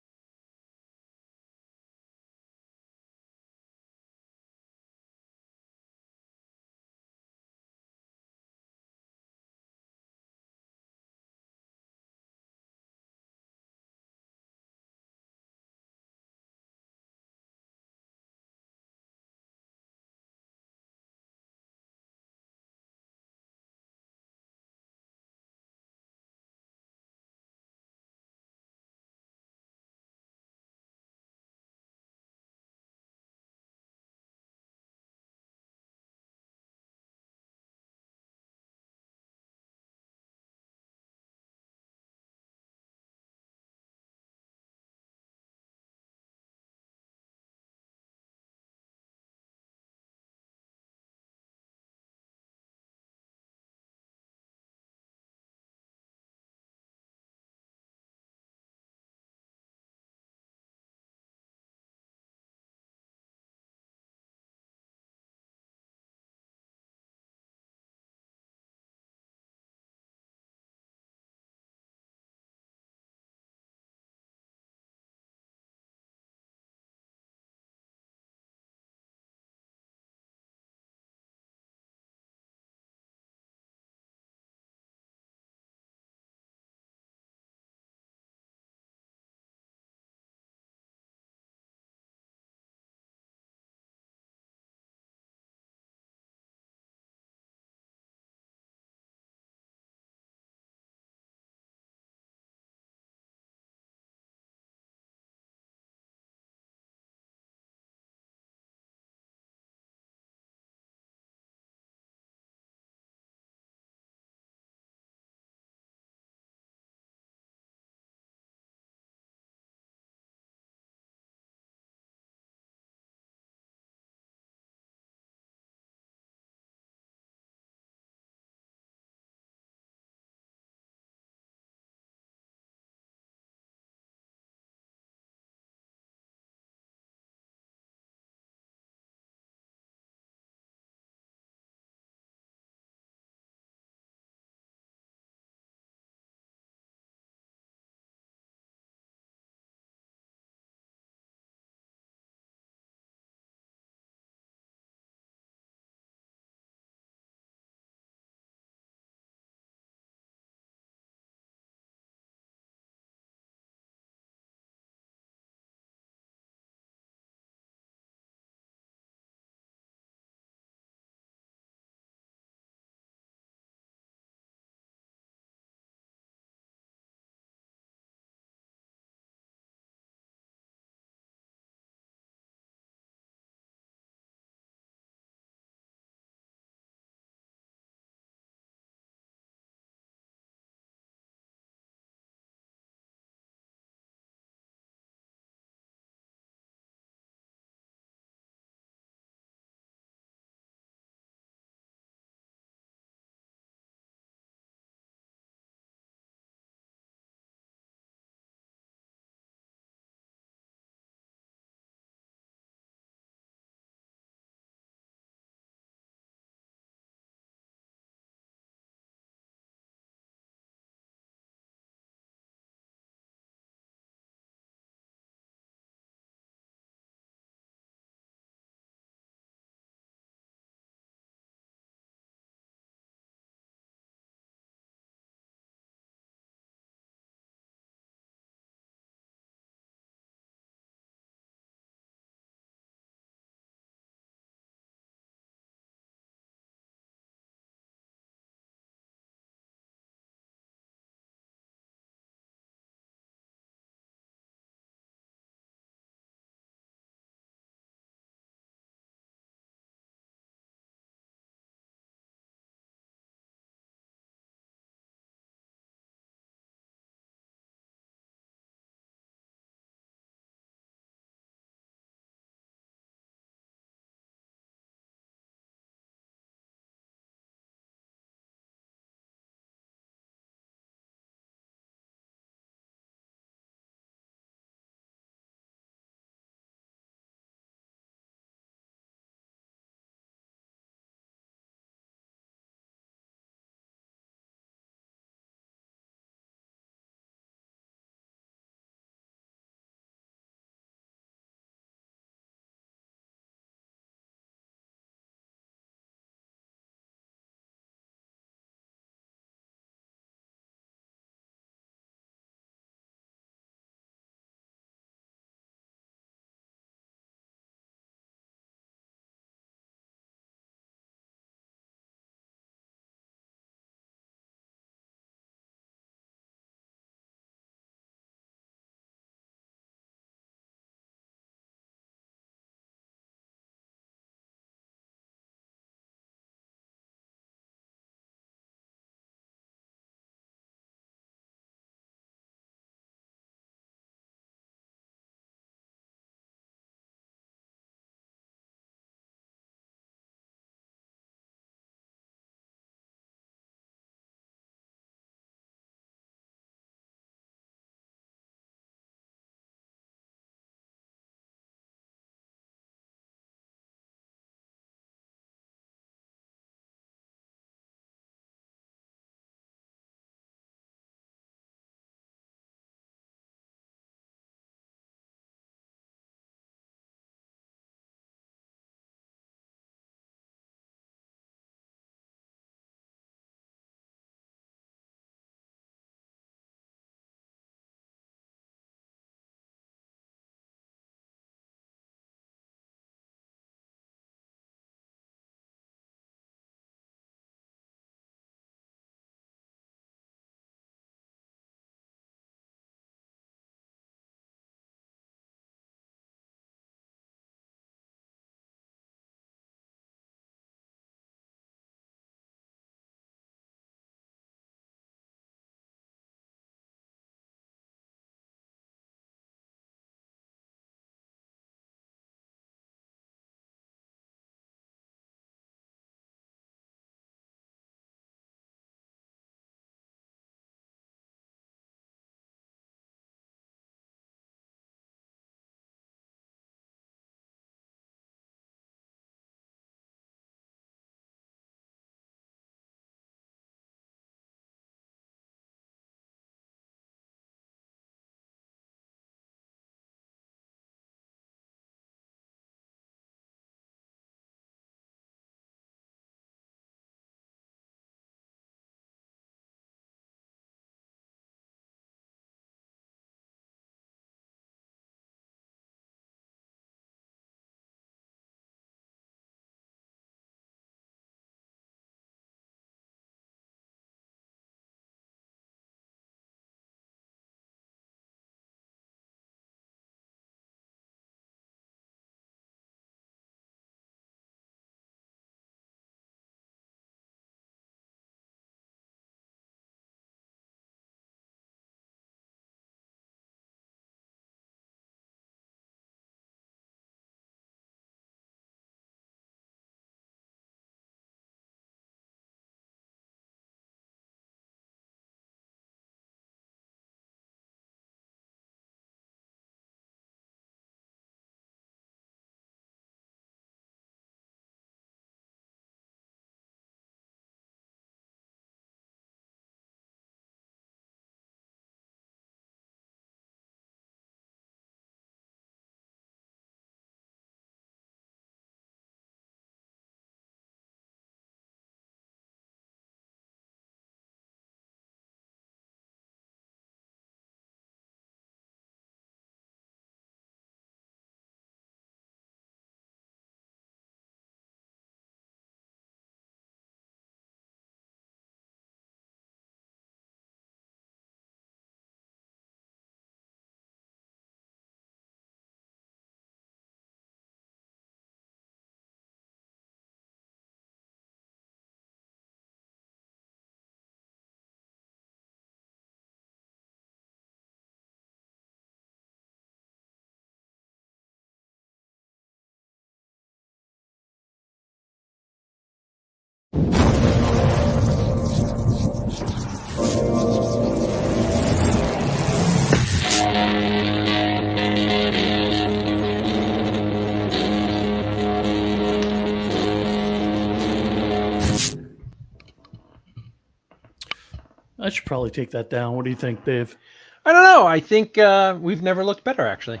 should probably take that down. What do you think, Dave? I don't know. I think we've never looked better, actually.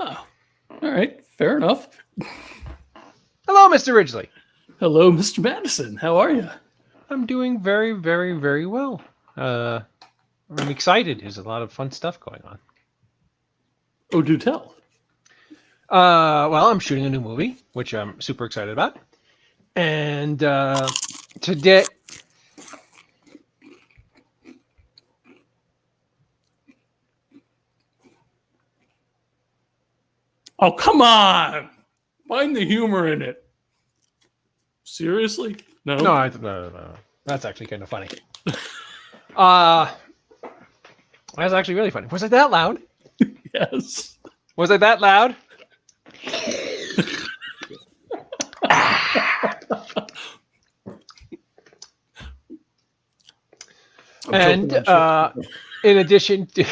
Oh, all right. Fair enough. Hello, Mr. Ridgely. Hello, Mr. Madison. How are you? I'm doing very, very, very well. I'm excited. There's a lot of fun stuff going on. Oh, do tell. Well, I'm shooting a new movie, which I'm super excited about. And today... Oh, come on. Find the humor in it. Seriously? No. No. That's actually kind of funny. That's actually really funny. Was it that loud? Yes. Was it that loud? And in addition to...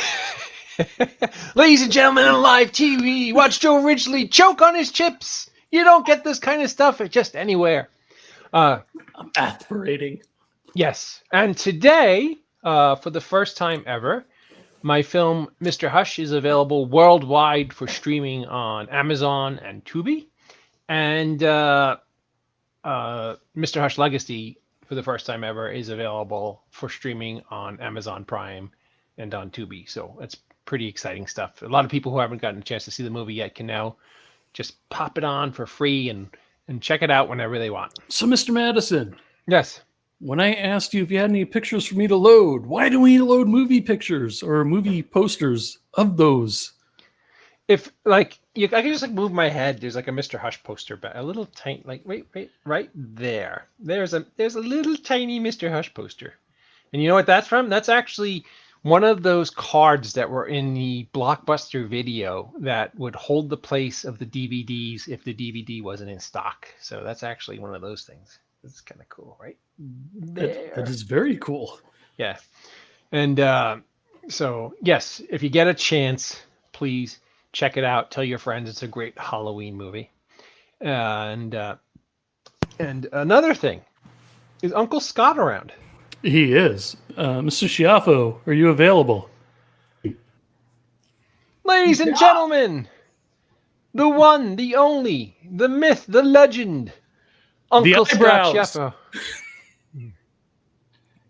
Ladies and gentlemen on live TV, watch Joe Ridgely choke on his chips. You don't get this kind of stuff at just anywhere. I'm aspirating. Yes. And today, for the first time ever, my film Mr. Hush is available worldwide for streaming on Amazon and Tubi. And Mr. Hush Legacy, for the first time ever, is available for streaming on Amazon Prime and on Tubi. So it's pretty exciting stuff. A lot of people who haven't gotten a chance to see the movie yet can now just pop it on for free and check it out whenever they want. So, Mr. Madison. Yes. When I asked you if you had any pictures for me to load, why do we need to load movie pictures or movie posters of those? If like I can just like move my head, there's like a Mr. Hush poster, but a little tiny, like wait, right there. There's a little tiny Mr. Hush poster, and you know what that's from? That's actually one of those cards that were in the Blockbuster video that would hold the place of the DVDs if the DVD wasn't in stock. So that's actually one of those things. It's kind of cool, right? That is very cool. Yeah. And so, yes, if you get a chance, please check it out. Tell your friends it's a great Halloween movie. And another thing, is Uncle Scott around? He is. Mr. Schiaffo, are you available? Ladies and gentlemen, the one, the only, the myth, the legend, Uncle Scott Schiaffo.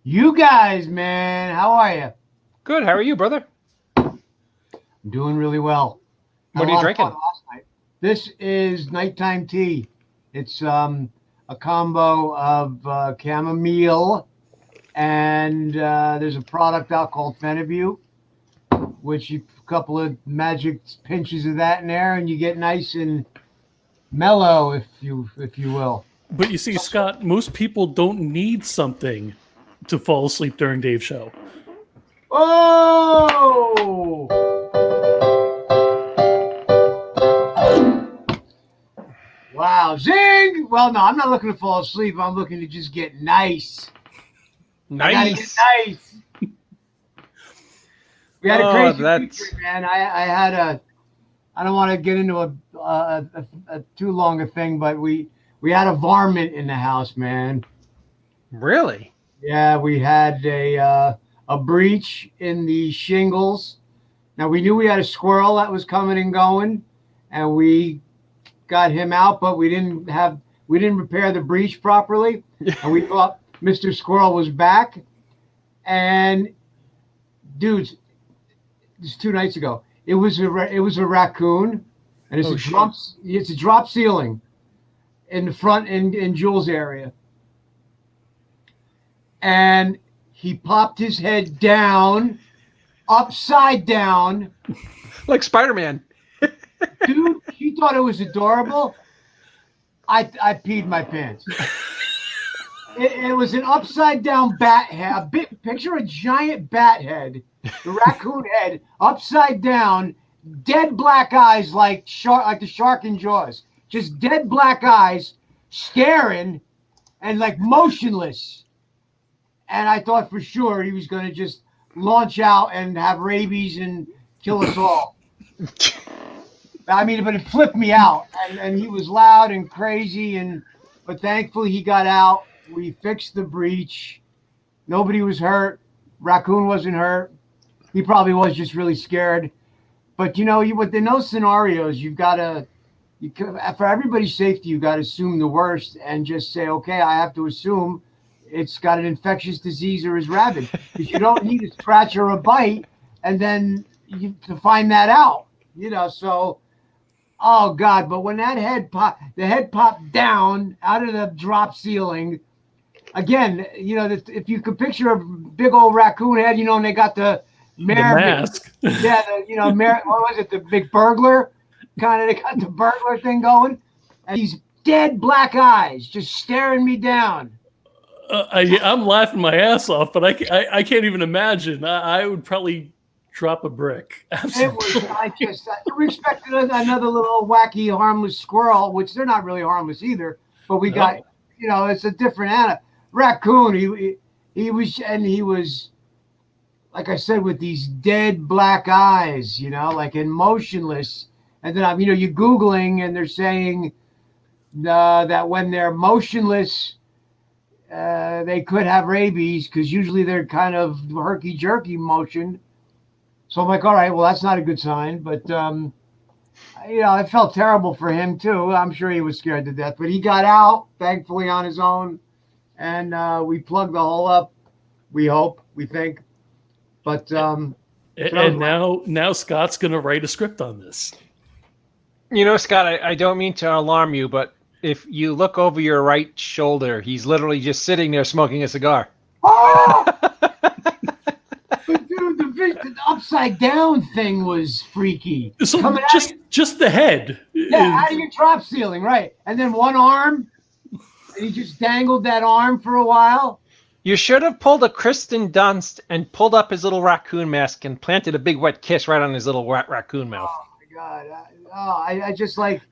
You guys, man, how are you? Good. How are you, brother? I'm doing really well. What are you drinking? This is nighttime tea. It's a combo of chamomile and there's a product out called Fenivue, which you a couple of magic pinches of that in there, and you get nice and mellow, if you will. But you see, Scott, most people don't need something to fall asleep during Dave's show. Oh! Wow, zing! Well, no, I'm not looking to fall asleep. I'm looking to just get nice. Nice. Nice. We had a crazy weekend, man. I had a. I don't want to get into a too long a thing, but we had a varmint in the house, man. Really? Yeah, we had a breach in the shingles. Now we knew we had a squirrel that was coming and going, and we got him out, but we didn't repair the breach properly, and we thought Mr. Squirrel was back. And dudes, this 2 nights ago, it was a raccoon, and it's a drop ceiling in the front in Jules' area, and he popped his head down, upside down, like Spider-Man. Dude, she thought it was adorable. I peed my pants. It was an upside down bat head. Picture a giant bat head, the raccoon head, upside down, dead black eyes like the shark in Jaws. Just dead black eyes, staring and like motionless. And I thought for sure he was going to just launch out and have rabies and kill us all. I mean, but it flipped me out, and he was loud and crazy, but thankfully he got out. We fixed the breach. Nobody was hurt. Raccoon wasn't hurt. He probably was just really scared. But within those scenarios, you've got to, for everybody's safety, you got to assume the worst and just say, okay, I have to assume it's got an infectious disease or is rabid, because you don't need a scratch or a bite, and then to find that out. So, oh God! But when that the head popped down out of the drop ceiling. Again, if you could picture a big old raccoon head, and they got the mask. Yeah, what was it? The big burglar kind of. They got the burglar thing going, and these dead black eyes just staring me down. I'm laughing my ass off, but I can't even imagine. I would probably drop a brick. Absolutely. We expected another little wacky, harmless squirrel, which they're not really harmless either. But we got, it's a different animal. Raccoon. He was, like I said, with these dead black eyes, and motionless. And then you're Googling, and they're saying that when they're motionless, they could have rabies, because usually they're kind of herky-jerky motion. So I'm like, all right, well, that's not a good sign. But, I felt terrible for him, too. I'm sure he was scared to death. But he got out, thankfully, on his own. And we plugged the hole up, we think. But and now Scott's going to write a script on this. Scott, I don't mean to alarm you, but if you look over your right shoulder, he's literally just sitting there smoking a cigar. Oh! But dude, the upside down thing was freaky. So just the head. Yeah, out of your drop ceiling, right? And then one arm, and he just dangled that arm for a while. You should have pulled a Kristen Dunst and pulled up his little raccoon mask and planted a big wet kiss right on his little raccoon mouth. Oh my God! I just like,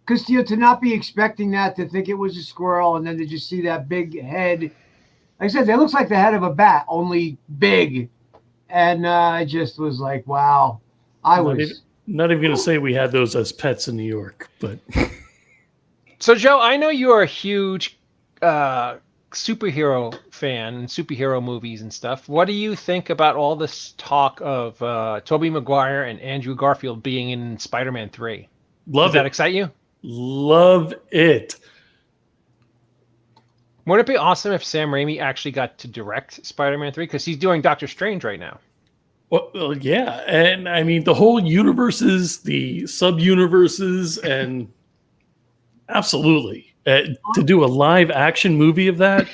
because to not be expecting that, to think it was a squirrel, and then to just see that big head. Like I said, it looks like the head of a bat, only big. And I just was like, wow. Not even going to say we had those as pets in New York, but. So, Joe, I know you are a huge superhero fan and superhero movies and stuff. What do you think about all this talk of Toby Mcguire and Andrew Garfield being in Spider-Man 3? Does that excite you? Love it. Wouldn't it be awesome if Sam Raimi actually got to direct Spider-Man 3? Because he's doing Doctor Strange right now. Well, yeah. And I mean, the whole universes, the sub-universes, and absolutely. To do a live action movie of that.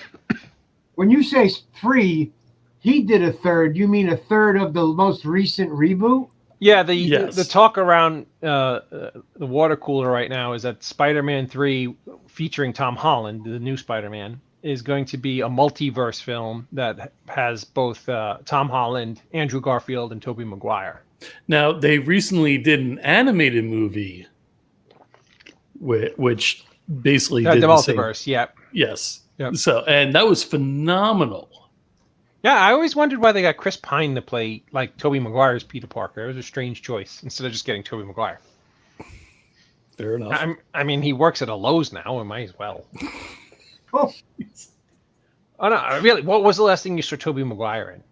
When you say 3, he did a third. You mean a third of the most recent reboot? Yeah, the talk around the water cooler right now is that Spider-Man 3 featuring Tom Holland, the new Spider-Man, is going to be a multiverse film that has both Tom Holland, Andrew Garfield, and Toby Mcguire. Now, they recently did an animated movie which basically did the multiverse, yeah. Yes. Yep. So, and that was phenomenal. Yeah, I always wondered why they got Chris Pine to play like Toby Maguire's Peter Parker. It was a strange choice instead of just getting Toby Maguire. Fair enough. I mean, he works at a Lowe's now. It might as well. Oh no! Really, what was the last thing you saw Toby Maguire in?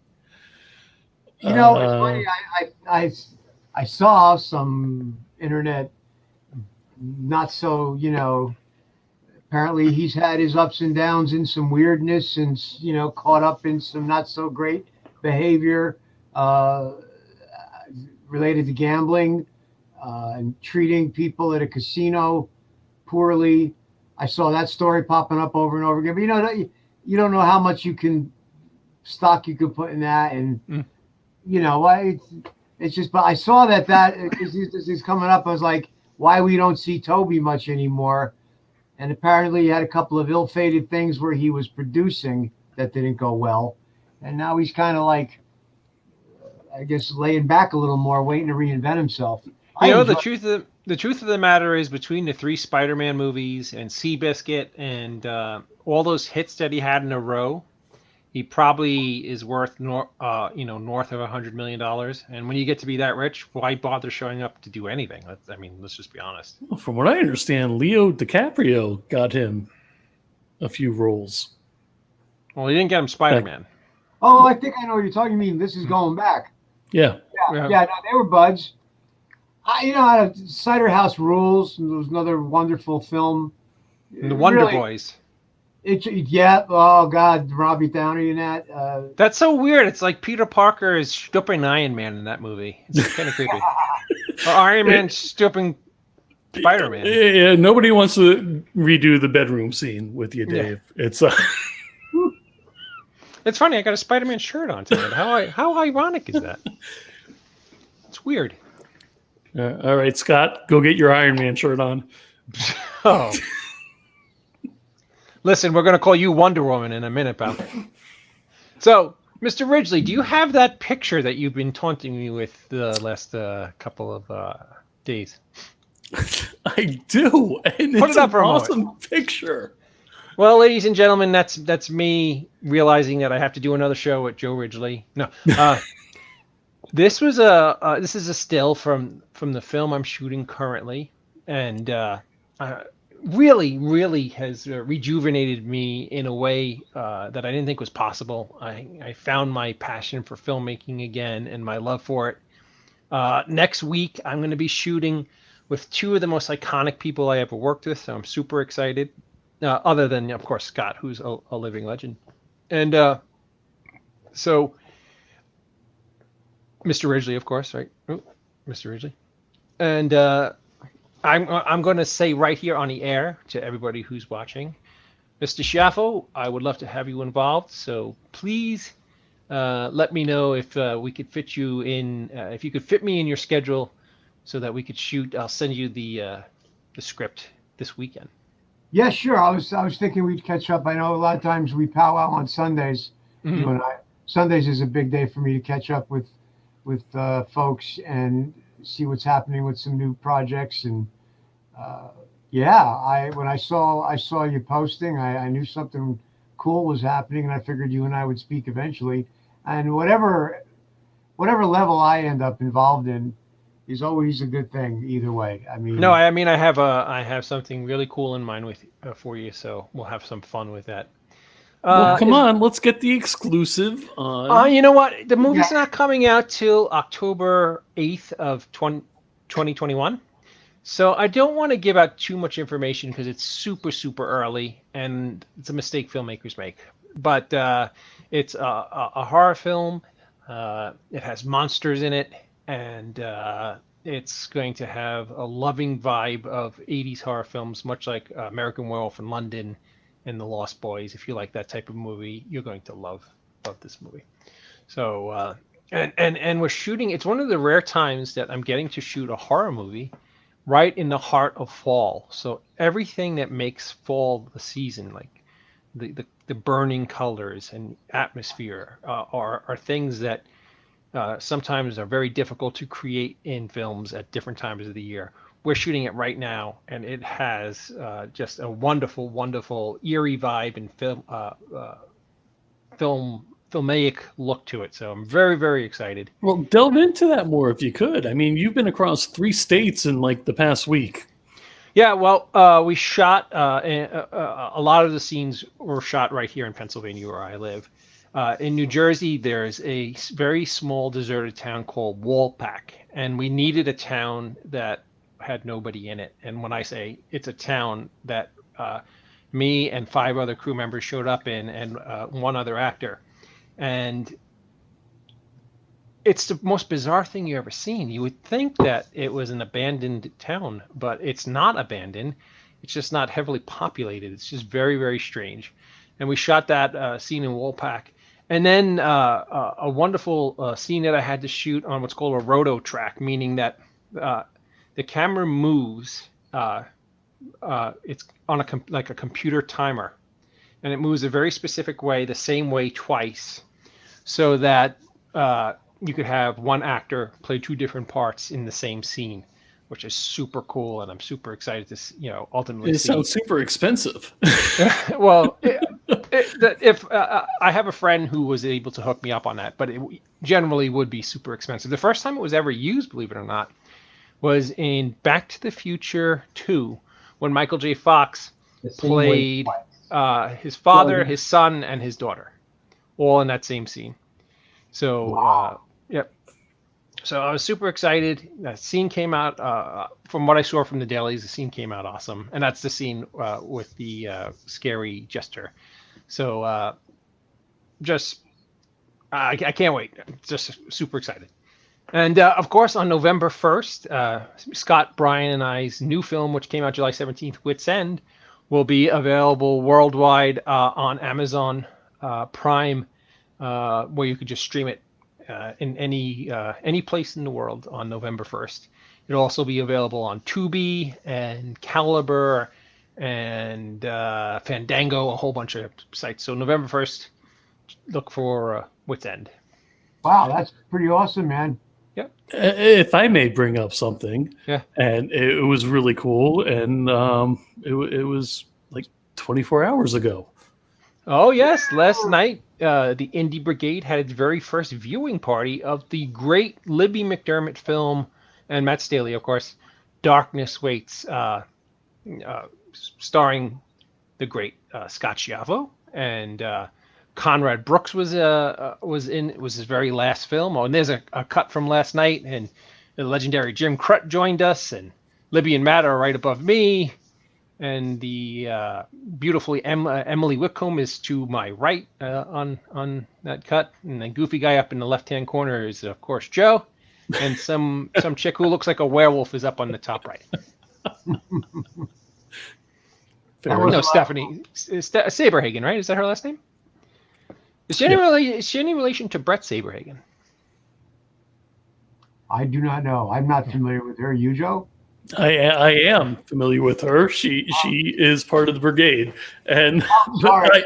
It's funny. I saw some internet, not so apparently he's had his ups and downs and some weirdness and, caught up in some not so great behavior related to gambling and treating people at a casino poorly. I saw that story popping up over and over again. But you don't know how much stock you could put in that. And, it's just, but I saw that this is coming up. I was like, why we don't see Toby much anymore. And apparently he had a couple of ill-fated things where he was producing that didn't go well. And now he's kind of like, I guess, laying back a little more, waiting to reinvent himself. The truth of the matter is, between the 3 Spider-Man movies and Seabiscuit and all those hits that he had in a row, he probably is worth north of $100 million. And when you get to be that rich, why bother showing up to do anything? Let's just be honest. Well, from what I understand, Leo DiCaprio got him a few roles. Well, he didn't get him Spider-Man. Oh, I think I know what you're talking. You mean This Is Going Back? Yeah. Yeah. No, they were buds. Cider House Rules. There was another wonderful film. And the Wonder Really, Boys. Yeah. Oh God, Robbie Downey in that. That's so weird. It's like Peter Parker is stooping Iron Man in that movie. It's kind of creepy. Or Iron Man stooping Spider-Man. Yeah, nobody wants to redo the bedroom scene with you, Dave. Yeah. It's funny. I got a Spider-Man shirt on tonight. How ironic is that? It's weird. All right, Scott, go get your Iron Man shirt on. Oh. Listen, we're going to call you Wonder Woman in a minute, pal. So, Mr. Ridgely, do you have that picture that you've been taunting me with the last couple of days? I do. And Put it up for a awesome picture. Well, ladies and gentlemen, that's me realizing that I have to do another show with Joe Ridgely. No, this is a still from the film I'm shooting currently, and really has rejuvenated me in a way that I didn't think was possible. I found my passion for filmmaking again and my love for it. Next week, I'm going to be shooting with two of the most iconic people I ever worked with, so I'm super excited. Other than, of course, Scott, who's a living legend. And so, Mr. Ridgely, of course, right? Oh, Mr. Ridgely. And I'm going to say right here on the air to everybody who's watching, Mr. Schaffo, I would love to have you involved. So please let me know if we could fit you in, if you could fit me in your schedule so that we could shoot. I'll send you the script this weekend. Yeah, sure. I was thinking we'd catch up. I know a lot of times we powwow on Sundays. Mm-hmm. You and I. Sundays is a big day for me to catch up with folks and see what's happening with some new projects. And when I saw you posting, I knew something cool was happening, and I figured you and I would speak eventually. And whatever level I end up involved in is always a good thing either way. I mean, no, I mean, I have something really cool in mind for you, so we'll have some fun with that. Well, come on, let's get the exclusive on. You know what? The movie's not coming out till October 8th of 2021. So I don't want to give out too much information because it's super, super early, and it's a mistake filmmakers make. But it's a horror film. It has monsters in it. And it's going to have a loving vibe of 80s horror films, much like American Werewolf in London and The Lost Boys. If you like that type of movie, you're going to love this movie. So, and we're shooting. It's one of the rare times that I'm getting to shoot a horror movie right in the heart of fall. So everything that makes fall the season, like the burning colors and atmosphere, are things that sometimes are very difficult to create in films at different times of the year. We're shooting it right now, and it has just a wonderful, wonderful eerie vibe and filmic look to it. So I'm very, very excited. Well, delve into that more if you could. I mean, you've been across 3 states in like the past week. Yeah, well, we shot a lot of the scenes were shot right here in Pennsylvania, where I live. In New Jersey, there's a very small deserted town called Walpack, and we needed a town that had nobody in it. And when I say it's a town that me and 5 other crew members showed up in, and 1 other actor, and it's the most bizarre thing you ever seen. You would think that it was an abandoned town, but it's not abandoned. It's just not heavily populated. It's just very, very strange. And we shot that scene in Walpack. And then a wonderful scene that I had to shoot on what's called a roto track, meaning that the camera moves. It's on like a computer timer, and it moves a very specific way, the same way twice, so that you could have one actor play 2 different parts in the same scene, which is super cool, and I'm super excited to ultimately. It sounds super expensive. Well. If I have a friend who was able to hook me up on that, but it generally would be super expensive. The first time it was ever used, believe it or not, was in Back to the Future 2, when Michael J. Fox played his father, his son, and his daughter. all in that same scene. So, yep. So I was super excited. That scene came out, from what I saw from the dailies, the scene came out awesome. And that's the scene with the scary jester. So I can't wait. Just super excited. And of course, on November 1st, Scott, Brian, and I's new film, which came out July 17th, Wit's End, will be available worldwide on Amazon Prime, where you could just stream it in any place in the world on November 1st. It'll also be available on Tubi and Caliber and Fandango, a whole bunch of sites. So November 1st, look for Wit's End. Wow, that's pretty awesome, man. Yep. If I may bring up something, yeah, and it was really cool, and it was like 24 hours ago. Oh yes, last night the Indie Brigade had its very first viewing party of the great Libby McDermott film, and Matt Staley, of course, Darkness Waits, starring the great Scott Schiavo, and Conrad Brooks was his very last film. Oh, and there's a cut from last night, and the legendary Jim Crut joined us, and Libby and Matt are right above me, and the beautifully Emily Whitcomb is to my right on that cut, and the goofy guy up in the left-hand corner is of course Joe, and some chick who looks like a werewolf is up on the top right. No, Stephanie Saberhagen, right? Is that her last name? Is she any relation to Brett Saberhagen? I do not know. I'm not familiar with her. You, Joe? I am familiar with her. She is part of the brigade, and I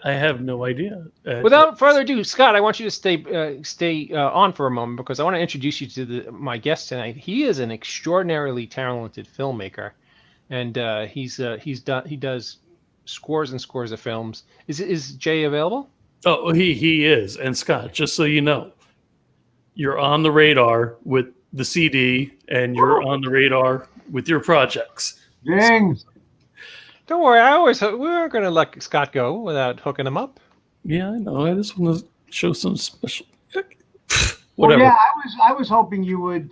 have no idea. Without further ado, Scott, I want you to stay on for a moment because I want to introduce you to my guest tonight. He is an extraordinarily talented filmmaker, and he does scores and scores of films. Is Jay available? Oh, he is. And Scott, just so you know, you're on the radar with the CD, and you're on the radar with your projects. Ding. Don't worry, we weren't going to let Scott go without hooking him up. Yeah, I know. I just want to show some special. Well, yeah, I was hoping you would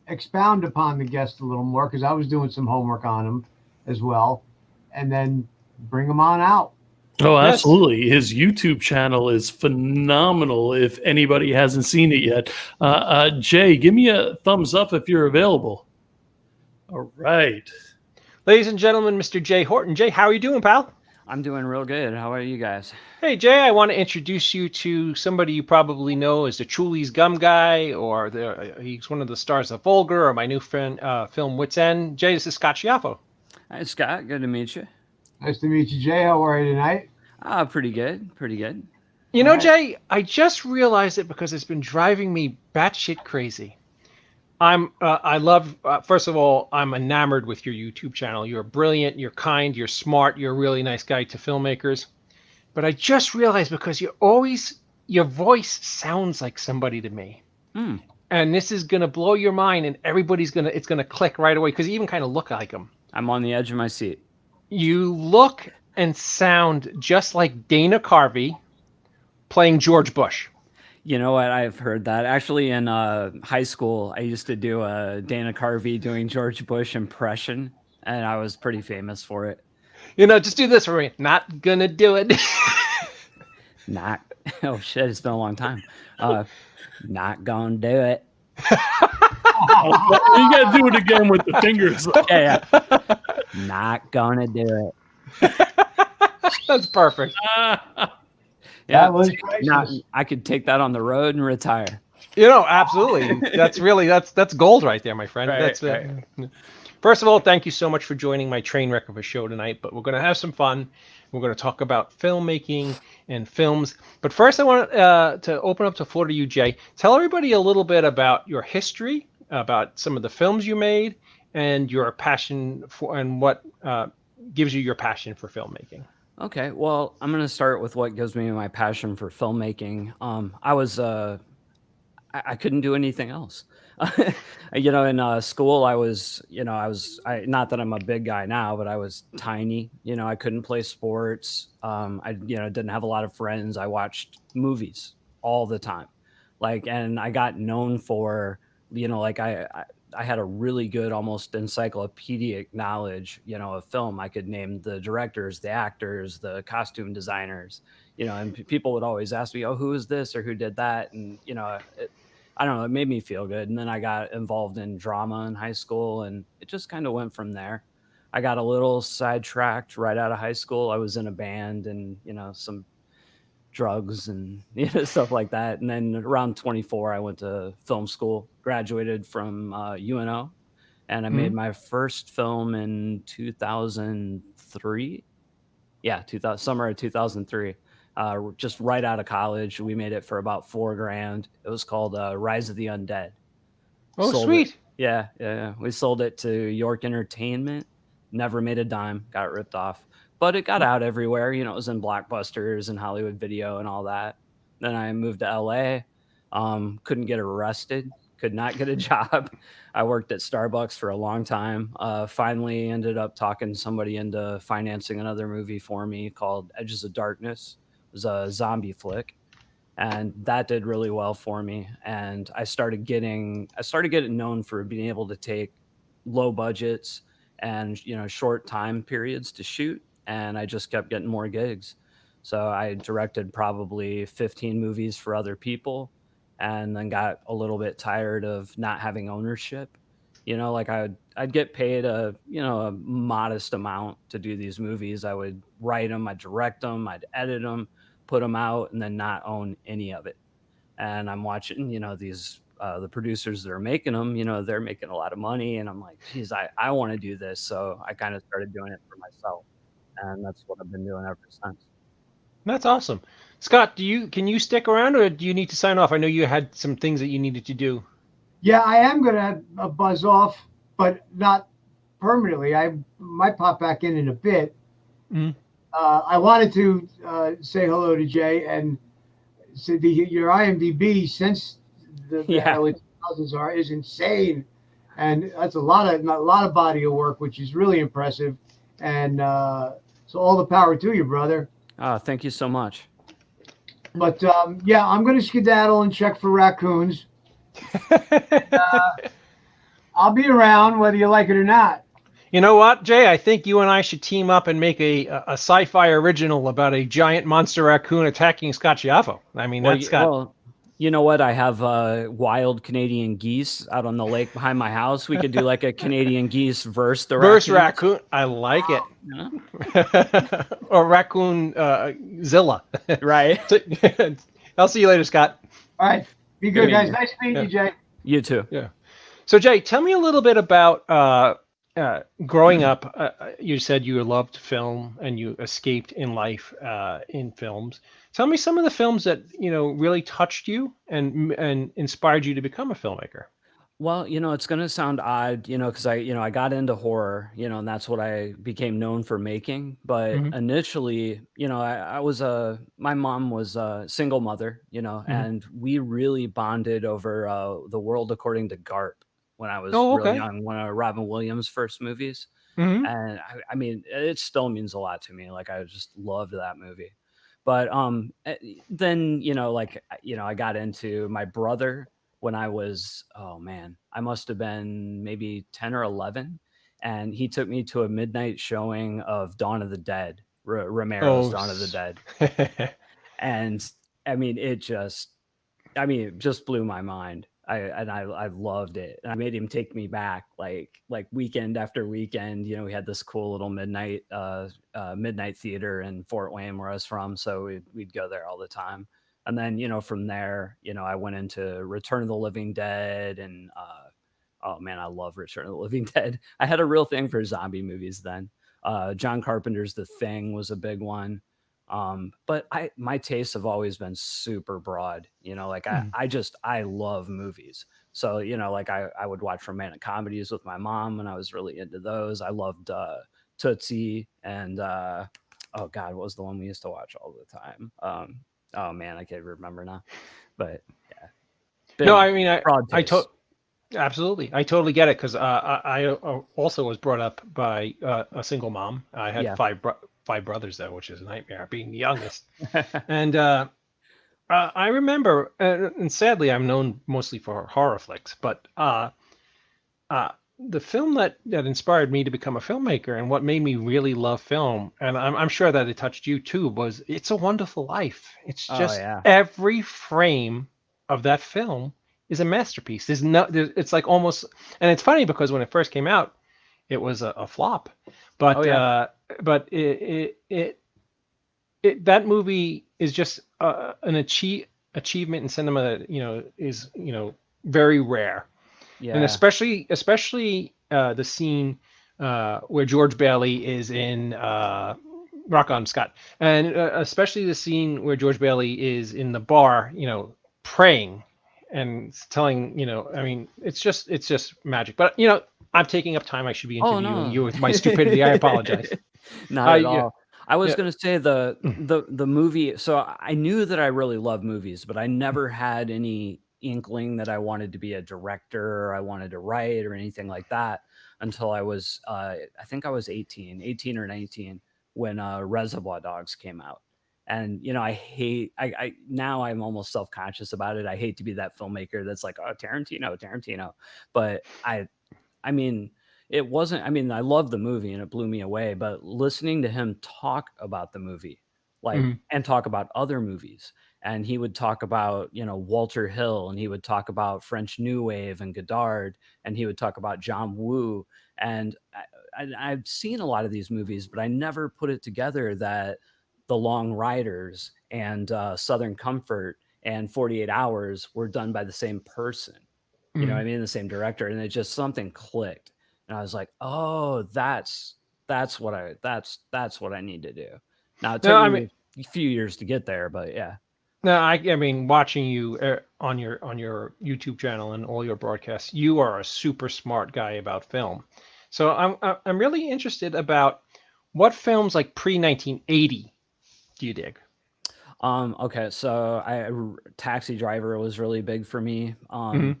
expound upon the guest a little more because I was doing some homework on him as well, and then bring him on out. Oh, absolutely. His YouTube channel is phenomenal if anybody hasn't seen it yet. Jay, give me a thumbs up if you're available. All right. Ladies and gentlemen, Mr. Jay Horton. Jay, how are you doing, pal? I'm doing real good. How are you guys? Hey, Jay, I want to introduce you to somebody you probably know as the Chuli's Gum guy, or he's one of the stars of Vulgar, or my new film Wit's End. Jay, this is Scott Schiavo. Hi, Scott. Good to meet you. Nice to meet you, Jay. How are you tonight? Pretty good. Pretty good. You know, Jay, I just realized it because it's been driving me batshit crazy. First of all, I'm enamored with your YouTube channel. You're brilliant, you're kind, you're smart, you're a really nice guide to filmmakers. But I just realized because your voice sounds like somebody to me. And this is going to blow your mind, and it's going to click right away because you even kind of look like him. I'm on the edge of my seat. You look and sound just like Dana Carvey playing George Bush. You know what? I've heard that. Actually, in high school, I used to do a Dana Carvey doing George Bush impression, and I was pretty famous for it. You know, just do this for me. Not gonna do it. Oh, shit. It's been a long time. Not gonna do it. You gotta do it again with the fingers. Yeah. Not gonna do it. That's perfect. Yeah, I could take that on the road and retire. You know, absolutely. That's gold right there, my friend. Right. First of all, thank you so much for joining my train wreck of a show tonight. But we're going to have some fun. We're going to talk about filmmaking and films. But first, I want to open up the floor to you, Jay. Tell everybody a little bit about your history, about some of the films you made, and your passion for, and what gives you your passion for filmmaking. Okay, well, I'm going to start with what gives me my passion for filmmaking. I couldn't do anything else. In school, I was not that I'm a big guy now, but I was tiny. I couldn't play sports. I didn't have a lot of friends. I watched movies all the time, and I got known for, I had a really good, almost encyclopedic knowledge, of film. I could name the directors, the actors, the costume designers, and people would always ask me, "Oh, who is this or who did that?" And I don't know, it made me feel good. And then I got involved in drama in high school, and it just kind of went from there. I got a little sidetracked right out of high school. I was in a band and, some drugs and stuff like that. And then around 24, I went to film school, graduated from UNO, and I made my first film in 2003. Yeah, summer of 2003. Just right out of college. We made it for about $4,000. It was called Rise of the Undead. Oh, Sold sweet. It. Yeah. We sold it to York Entertainment. Never made a dime. Got ripped off. But it got out everywhere. It was in Blockbusters and Hollywood Video and all that. Then I moved to LA. Couldn't get arrested. Could not get a job. I worked at Starbucks for a long time. Finally ended up talking somebody into financing another movie for me called Edges of Darkness. It was a zombie flick, and that did really well for me. And I started getting known for being able to take low budgets and short time periods to shoot, and I just kept getting more gigs. So I directed probably 15 movies for other people, and then got a little bit tired of not having ownership. I'd get paid a modest amount to do these movies. I would write them, I'd direct them, I'd edit them, put them out, and then not own any of it. And I'm watching, these the producers that are making them, they're making a lot of money, and I'm like, geez, I want to do this. So I kind of started doing it for myself, and that's what I've been doing ever since. That's awesome. Scott, can you stick around, or do you need to sign off? I know you had some things that you needed to do. Yeah, I am going to buzz off, but not permanently. I might pop back in a bit. I wanted to say hello to Jay and say your IMDb since the early 2000s is insane, and that's a lot of body of work, which is really impressive. And so all the power to you, brother. Thank you so much. But yeah, I'm going to skedaddle and check for raccoons. I'll be around whether you like it or not. You know what, Jay? I think you and I should team up and make a sci-fi original about a giant monster raccoon attacking Scott Schiaffo. I mean, that's Scott. Well, you know what? I have wild Canadian geese out on the lake behind my house. We could do like a Canadian geese versus the raccoon. I like it. Yeah. Or raccoon Zilla. Right. I'll see you later, Scott. All right. Be good, guys. Nice meeting you, Jay. You too. Yeah. So, Jay, tell me a little bit about growing up. You said you loved film and you escaped in life in films. Tell me some of the films that really touched you and inspired you to become a filmmaker. Well, it's going to sound odd, because I got into horror, and that's what I became known for making. But initially, I was my mom was a single mother, and we really bonded over The World According to Garp when I was really young, one of Robin Williams' first movies. And I mean, it still means a lot to me. Like, I just loved that movie. But then, I got into my brother when I was, I must have been maybe 10 or 11. And he took me to a midnight showing of Dawn of the Dead, Romero's Dawn of the Dead. And I mean, it just blew my mind. I loved it. And I made him take me back like weekend after weekend. We had this cool little midnight theater in Fort Wayne where I was from. So we'd go there all the time. And then, from there, I went into Return of the Living Dead and, oh man, I love Return of the Living Dead. I had a real thing for zombie movies then. John Carpenter's The Thing was a big one. But my tastes have always been super broad, I love movies. So, I would watch romantic comedies with my mom and I was really into those. I loved, Tootsie and, oh God, what was the one we used to watch all the time? Oh man, I can't remember now, but yeah. No, I mean, Absolutely, I totally get it because I also was brought up by a single mom. I had Yeah. five brothers though, which is a nightmare being the youngest. And I remember, and sadly, I'm known mostly for horror flicks, but the film that inspired me to become a filmmaker and what made me really love film, and I'm sure that it touched you too, was It's a Wonderful Life. It's Oh just yeah. every frame of that film is a masterpiece. It's like almost, and it's funny because when it first came out, it was a flop, but Oh yeah. but that movie is just an achievement in cinema that is very rare. And Yeah. especially the scene where George Bailey is in Rock On Scott, and especially the scene where George Bailey is in the bar, praying and telling, I mean, it's just magic. But I'm taking up time. I should be Oh interviewing no. you with my stupidity. I apologize. Not at Yeah, all. I was yeah. gonna say the movie. So I knew that I really love movies, but I never had any inkling that I wanted to be a director or I wanted to write or anything like that until I was I think I was 18 or 19 when Reservoir Dogs came out. And I now I'm almost self-conscious about it. I hate to be that filmmaker that's like, oh, Tarantino. But I mean, it wasn't, I mean, I love the movie and it blew me away, but listening to him talk about the movie, like, Mhm. and talk about other movies, and he would talk about, Walter Hill, and he would talk about French New Wave and Godard, and he would talk about John Woo. And I've seen a lot of these movies, but I never put it together that The Long Riders and Southern Comfort and 48 Hours were done by the same person. You know what I Mhm. mean? The same director. And it just something clicked. And I was like, oh, that's what I need to do. Now it No, took I mean, me a few years to get there, but yeah. no, I mean, watching you on your YouTube channel and all your broadcasts, you are a super smart guy about film. So I'm really interested about what films like pre 1980 do you dig? Okay, so Taxi Driver was really big for me. Mhm.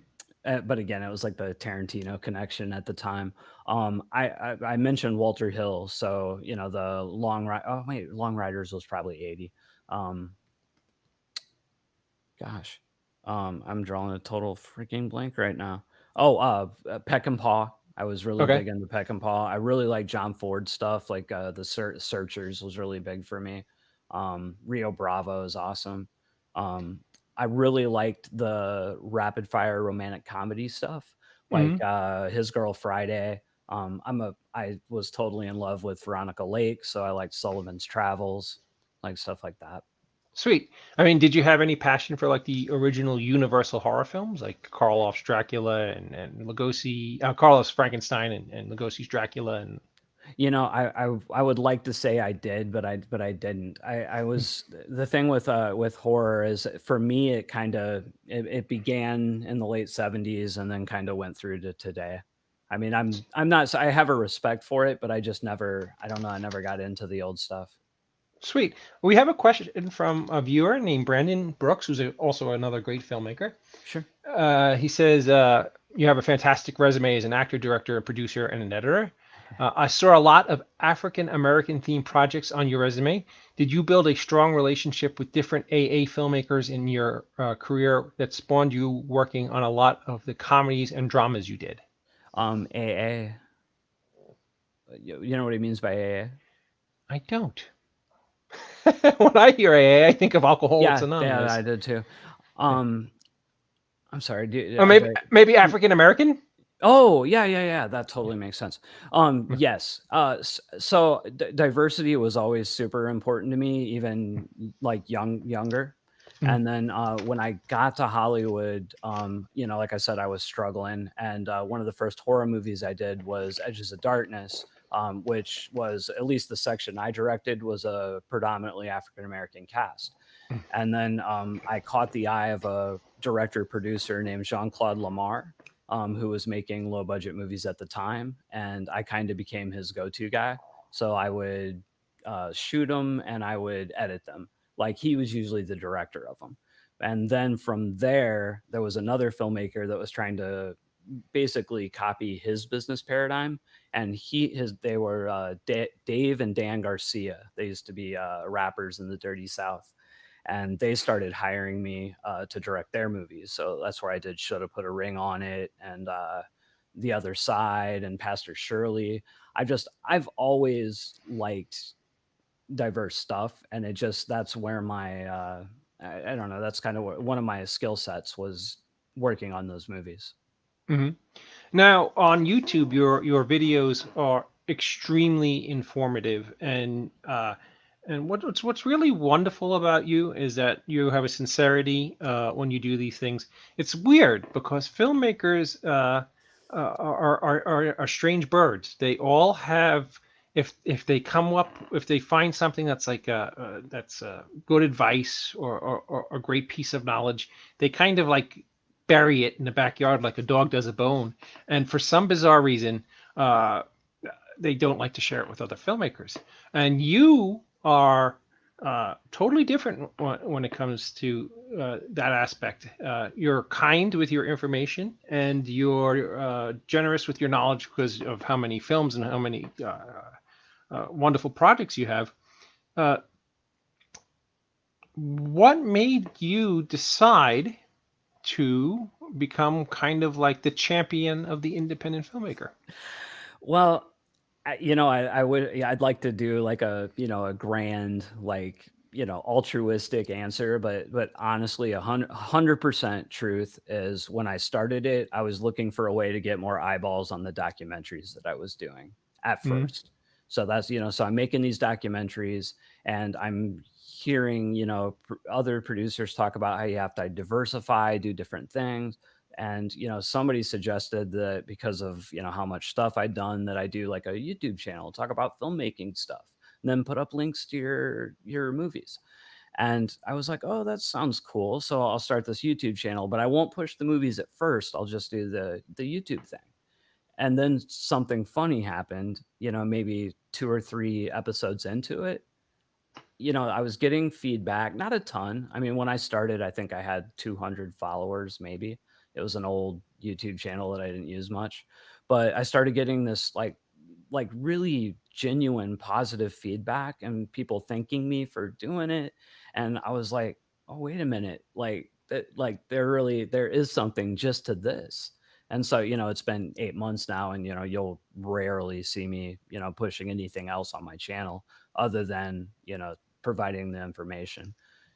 But again, it was like the Tarantino connection at the time. I mentioned Walter Hill, so the Long Ride. Oh wait, Long Riders was probably 80. Um, Gosh, I'm drawing a total freaking blank right now. Oh, Peck and Paw. I was really Okay. big into Peck and Paw. I really like John Ford stuff, like the Searchers was really big for me. Rio Bravo is awesome. Um, I really liked the rapid fire romantic comedy stuff, like Mhm. His Girl Friday. I was totally in love with Veronica Lake, so I liked Sullivan's Travels, like stuff like that. Sweet. I mean, did you have any passion for like the original Universal horror films, like Karloff's Dracula and Lugosi, Karloff's Frankenstein and Lugosi's Dracula, and I would like to say I did, but I didn't. I was the thing with horror is for me it kind of it began in the late 70s and then kind of went through to today. I mean, I'm not I have a respect for it, but I just never I don't know, I never got into the old stuff. Sweet. We have a question from a viewer named Brandon Brooks, who's also another great filmmaker. Sure. He says, you have a fantastic resume as an actor, director, producer, and an editor. I saw a lot of African American themed projects on your resume. Did you build a strong relationship with different AA filmmakers in your career that spawned you working on a lot of the comedies and dramas you did? AA. You know what he means by AA? I don't. When I hear AA, I think of Alcoholics Yeah, Anonymous. I did too. I'm sorry. Or maybe African American. Oh, yeah. That totally makes sense. Yes. So diversity was always super important to me, even like younger. Mhm. And then when I got to Hollywood, like I said, I was struggling. And one of the first horror movies I did was Edges of Darkness, which was, at least the section I directed, was a predominantly African American cast. And then I caught the eye of a director producer named Jean-Claude Lamar, who was making low budget movies at the time. And I kind of became his go-to guy. So I would shoot them and I would edit them. Like he was usually the director of them. And then from there was another filmmaker that was trying to basically copy his business paradigm. And they were Dave and Dan Garcia. They used to be rappers in the Dirty South, and they started hiring me to direct their movies. So that's where I did Shoulda Put a Ring on It, and The Other Side, and Pastor Shirley. I've always liked diverse stuff, and that's where my I don't know, that's kind of one of my skill sets was working on those movies. Mm-hmm. Now on YouTube, your videos are extremely informative, and what's really wonderful about you is that you have a sincerity when you do these things. It's weird because filmmakers are strange birds. They all have, if they find something that's like that's good advice or a great piece of knowledge, they kind of like bury it in the backyard like a dog does a bone. And for some bizarre reason, they don't like to share it with other filmmakers. And you are totally different when it comes to that aspect. You're kind with your information, and you're generous with your knowledge because of how many films and how many wonderful projects you have. What made you decide to become kind of like the champion of the independent filmmaker? Well, I'd like to do like a grand, like, altruistic answer, but honestly, 100% truth is when I started it, I was looking for a way to get more eyeballs on the documentaries that I was doing at first. So that's, so I'm making these documentaries, and I'm hearing, other producers talk about how you have to diversify, do different things. And, somebody suggested that because of, how much stuff I'd done, that I do like a YouTube channel, talk about filmmaking stuff, and then put up links to your movies. And I was like, oh, that sounds cool. So I'll start this YouTube channel, but I won't push the movies at first. I'll just do the YouTube thing. And then something funny happened, maybe 2 or 3 episodes into it. I was getting feedback, not a ton. I mean, when I started, I think I had 200 followers, maybe. It was an old YouTube channel that I didn't use much, but I started getting this like really genuine positive feedback and people thanking me for doing it. And I was like, oh, wait a minute. There is something just to this. And so, it's been 8 months now, and, you'll rarely see me, pushing anything else on my channel other than, providing the information,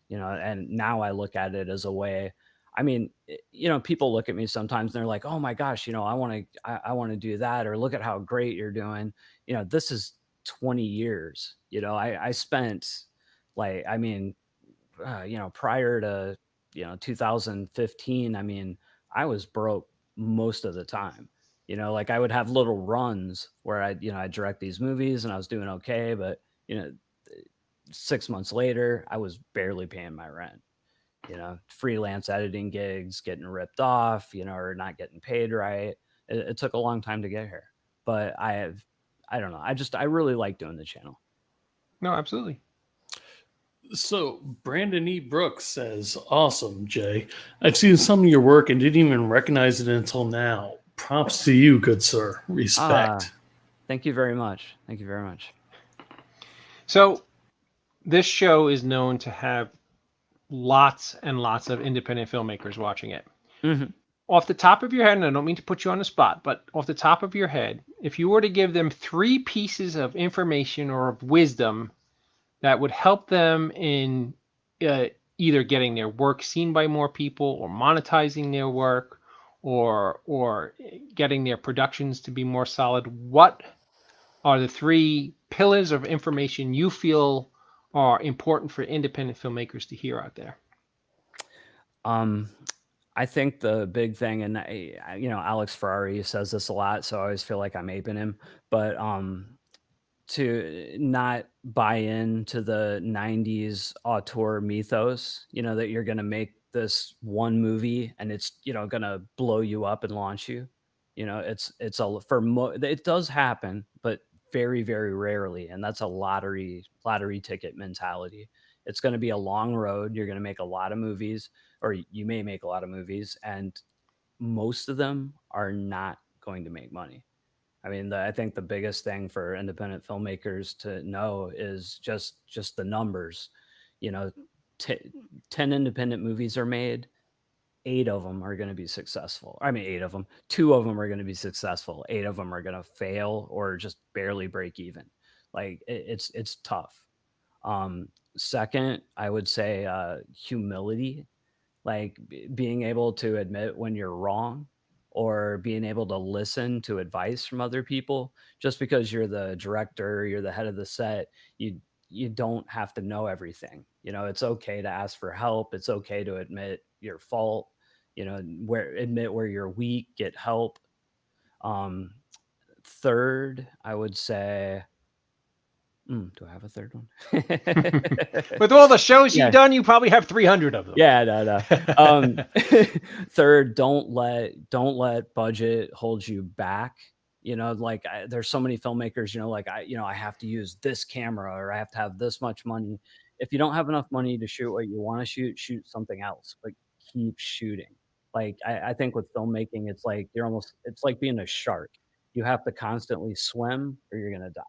and now I look at it as a way. I mean, people look at me sometimes and they're like, oh my gosh, I want to do that, or look at how great you're doing. This is 20 years, I spent prior to, 2015, I mean, I was broke most of the time. I would have little runs where I'd direct these movies and I was doing okay, but 6 months later, I was barely paying my rent. Freelance editing gigs, getting ripped off, or not getting paid right. It took a long time to get here, but I don't know. I really like doing the channel. No, absolutely. So Brandon E. Brooks says, awesome, Jay. I've seen some of your work and didn't even recognize it until now. Props to you, good sir. Respect. Thank you very much. Thank you very much. So this show is known to have lots and lots of independent filmmakers watching it. Mm-hmm. Off the top of your head, and I don't mean to put you on the spot, but off the top of your head, if you were to give them 3 pieces of information or of wisdom that would help them in either getting their work seen by more people, or monetizing their work, or getting their productions to be more solid, what are the 3 pillars of information you feel are important for independent filmmakers to hear out there? I think the big thing, and Alex Ferrari says this a lot, so I always feel like I'm aping him, but to not buy into the 90s auteur mythos, that you're going to make this one movie and it's, going to blow you up and launch you. It does happen, but very, very rarely. And that's a lottery ticket mentality. It's going to be a long road. You're going to make a lot of movies, or you may make a lot of movies, and most of them are not going to make money. I mean, I think the biggest thing for independent filmmakers to know is just the numbers. You know, 10 independent movies are made, 8 of them are going to be successful. I mean, 8 of them, 2 of them are going to be successful. 8 of them are going to fail or just barely break even. Like it's tough. Second, I would say humility, like being able to admit when you're wrong or being able to listen to advice from other people. Just because you're the director, you're the head of the set, you don't have to know everything. You know, it's okay to ask for help. It's okay to admit your fault, you know, admit where you're weak, get help. Um, Third, I would say, do I have a third one? With all the shows Yeah. you've done, you probably have 300 of them. Yeah, no. Third, don't let budget hold you back. You know, like there's so many filmmakers, you know, like I have to use this camera or I have to have this much money. If you don't have enough money to shoot what you want to shoot something else, but keep shooting. Like I think with filmmaking, it's like it's like being a shark. You have to constantly swim or you're gonna die.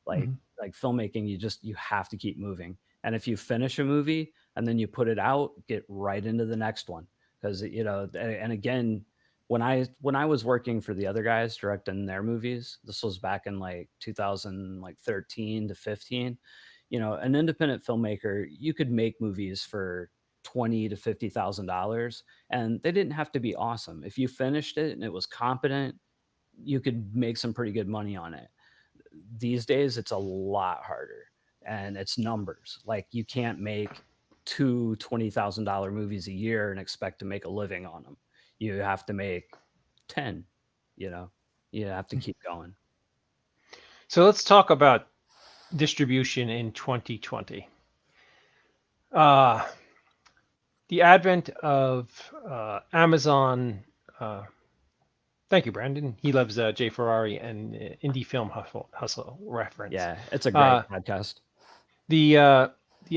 Like filmmaking, you have to keep moving. And if you finish a movie and then you put it out, get right into the next one. Because you know, and again, when I was working for the other guys directing their movies, this was back in like 2013 to 15. You know, an independent filmmaker, you could make movies for $20,000 to $50,000, and they didn't have to be awesome. If you finished it and it was competent, you could make some pretty good money on it. These days it's a lot harder, and it's numbers. Like you can't make 2 $20,000 movies a year and expect to make a living on them. You have to make 10. You know, you have to keep going. So let's talk about distribution in 2020. The advent of Amazon. Thank you, Brandon. He loves Jay Ferrari and Indie Film Hustle reference. Yeah, it's a great podcast. The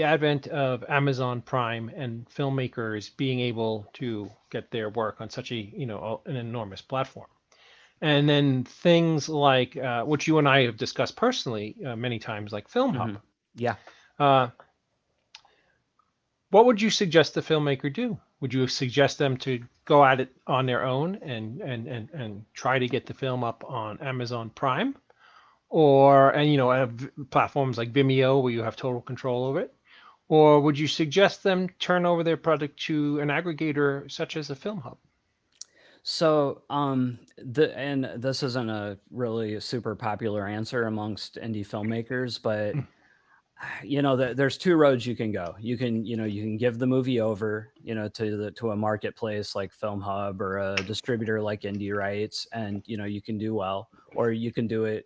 advent of Amazon Prime and filmmakers being able to get their work on such an enormous platform, and then things like which you and I have discussed personally many times, like Film Hub. Yeah. What would you suggest the filmmaker do? Would you suggest them to go at it on their own and try to get the film up on Amazon Prime, and platforms like Vimeo where you have total control over it, or would you suggest them turn over their product to an aggregator such as a Film Hub? So, and this isn't a really super popular answer amongst indie filmmakers, but you know, there's 2 roads you can go. You can give the movie over, you know, to a marketplace like Film Hub or a distributor like Indie Rights, and you know, you can do well, or you can do it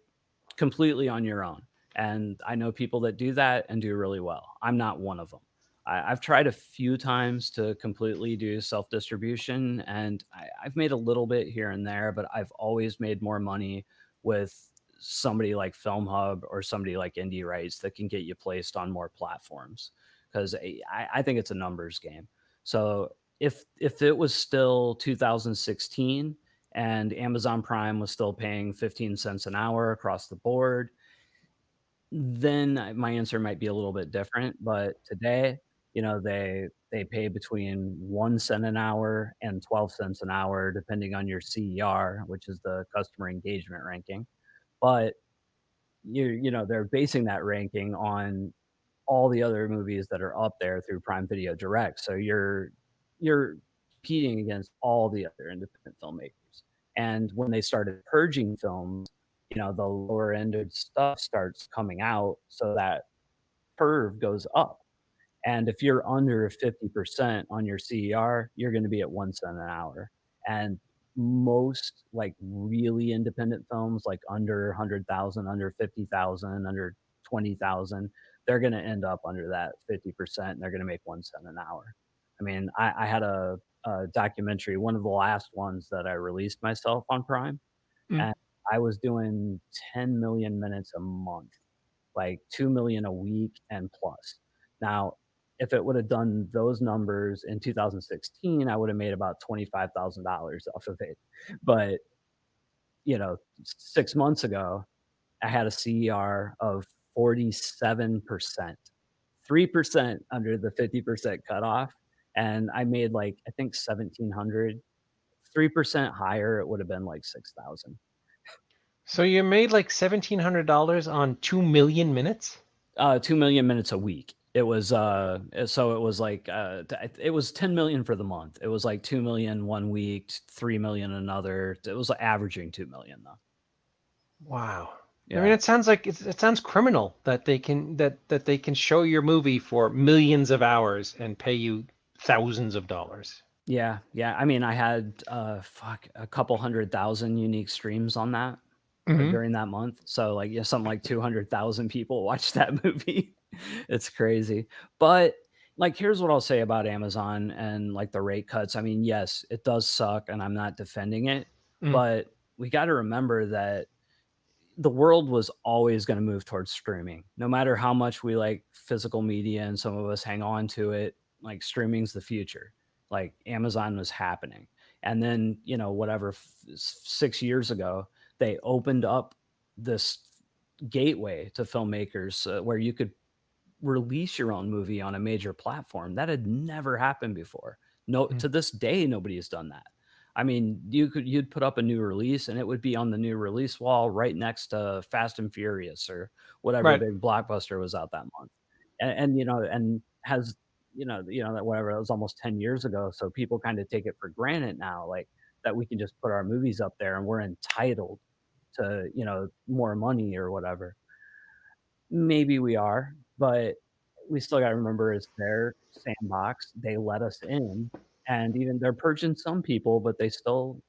completely on your own. And I know people that do that and do really well. I'm not one of them. I've tried a few times to completely do self-distribution, and I've made a little bit here and there, but I've always made more money with somebody like Film Hub or somebody like Indie Rights that can get you placed on more platforms, because I think it's a numbers game. So if it was still 2016 and Amazon Prime was still paying 15 cents an hour across the board, then my answer might be a little bit different. But today, you know, they pay between 1 cent an hour and 12 cents an hour, depending on your CER, which is the customer engagement ranking. But you know, they're basing that ranking on all the other movies that are up there through Prime Video Direct. So you're competing against all the other independent filmmakers. And when they started purging films, you know, the lower ended stuff starts coming out, so that curve goes up. And if you're under 50% on your CER, you're going to be at 1 cent an hour. And most like really independent films, like under 100,000, under 50,000, under 20,000, they're going to end up under that 50%. And they're going to make 1 cent an hour. I mean, I had a documentary, one of the last ones that I released myself on Prime, and I was doing 10 million minutes a month, like 2 million a week and plus. Now, if it would have done those numbers in 2016, I would have made about $25,000 off of it. But 6 months ago, I had a CER of 47%, 3% under the 50% cutoff, and I made I think 1,700. 3% higher, it would have been like 6,000. So you made like $1,700 on 2 million minutes? 2 million minutes a week. It was so it was it was 10 million for the month. It was like 2 million one week, 3 million another. It was averaging 2 million though. Wow. Yeah. I mean, it sounds like it sounds criminal that they can that they can show your movie for millions of hours and pay you thousands of dollars. Yeah. I mean, I had a couple 100,000 unique streams on that during that month. So something like 200,000 people watched that movie. It's crazy. But here's what I'll say about Amazon and the rate cuts. I mean, yes, it does suck, and I'm not defending it, but we got to remember that the world was always going to move towards streaming. No matter how much we like physical media and some of us hang on to it, streaming's the future. Amazon was happening. And then, 6 years ago, they opened up this gateway to filmmakers where you could release your own movie on a major platform. That had never happened before. To this day, nobody has done that. I mean, you'd put up a new release and it would be on the new release wall right next to Fast and Furious or whatever big blockbuster was out that month. And has that whatever, that was almost 10 years ago. So people kind of take it for granted now, that we can just put our movies up there and we're entitled to, more money or whatever. Maybe we are, but we still got to remember it's their sandbox. They let us in, and even they're purging some people, but they're still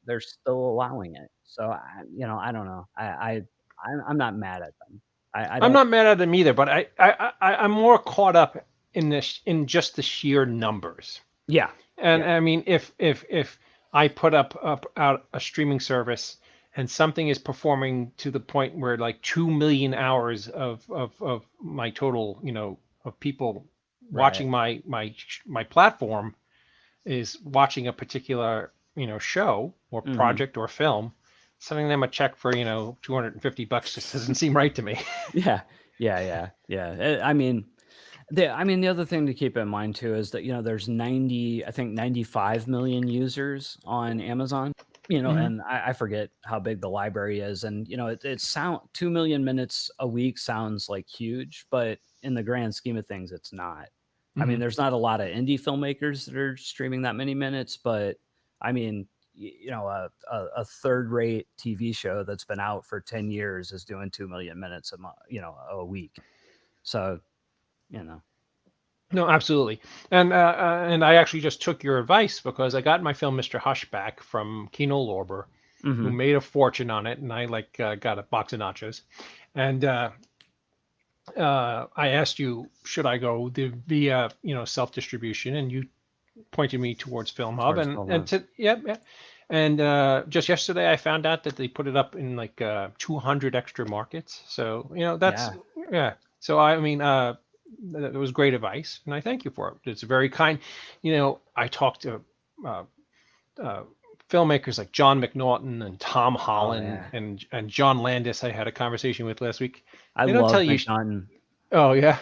allowing it. So I don't know. I'm not mad at them. I'm not mad at them either, but I'm more caught up in just the sheer numbers. Yeah. And I mean, if I put out a streaming service and something is performing to the point where 2 million hours of my total, of people watching my platform is watching a particular, show or project or film, sending them a check for, $250 just doesn't seem right to me. Yeah. I mean, the other thing to keep in mind too is that there's 95 million users on Amazon. And I forget how big the library is, and it 2 million minutes a week sounds huge, but in the grand scheme of things, it's not. I mean, there's not a lot of indie filmmakers that are streaming that many minutes, but I mean, a third-rate TV show that's been out for 10 years is doing 2 million minutes a week. So, No, absolutely. And I actually just took your advice because I got my film Mr. Hush back from Kino Lorber, who made a fortune on it, and I got a box of nachos. And I asked you, should I go via self-distribution, and you pointed me towards Film Hub, and just yesterday I found out that they put it up in 200 extra markets. So that's So I mean, that was great advice, and I thank you for it. It's very kind. I talked to filmmakers like John McNaughton and Tom Holland and John Landis. I had a conversation with last week. I love McNaughton. Oh yeah,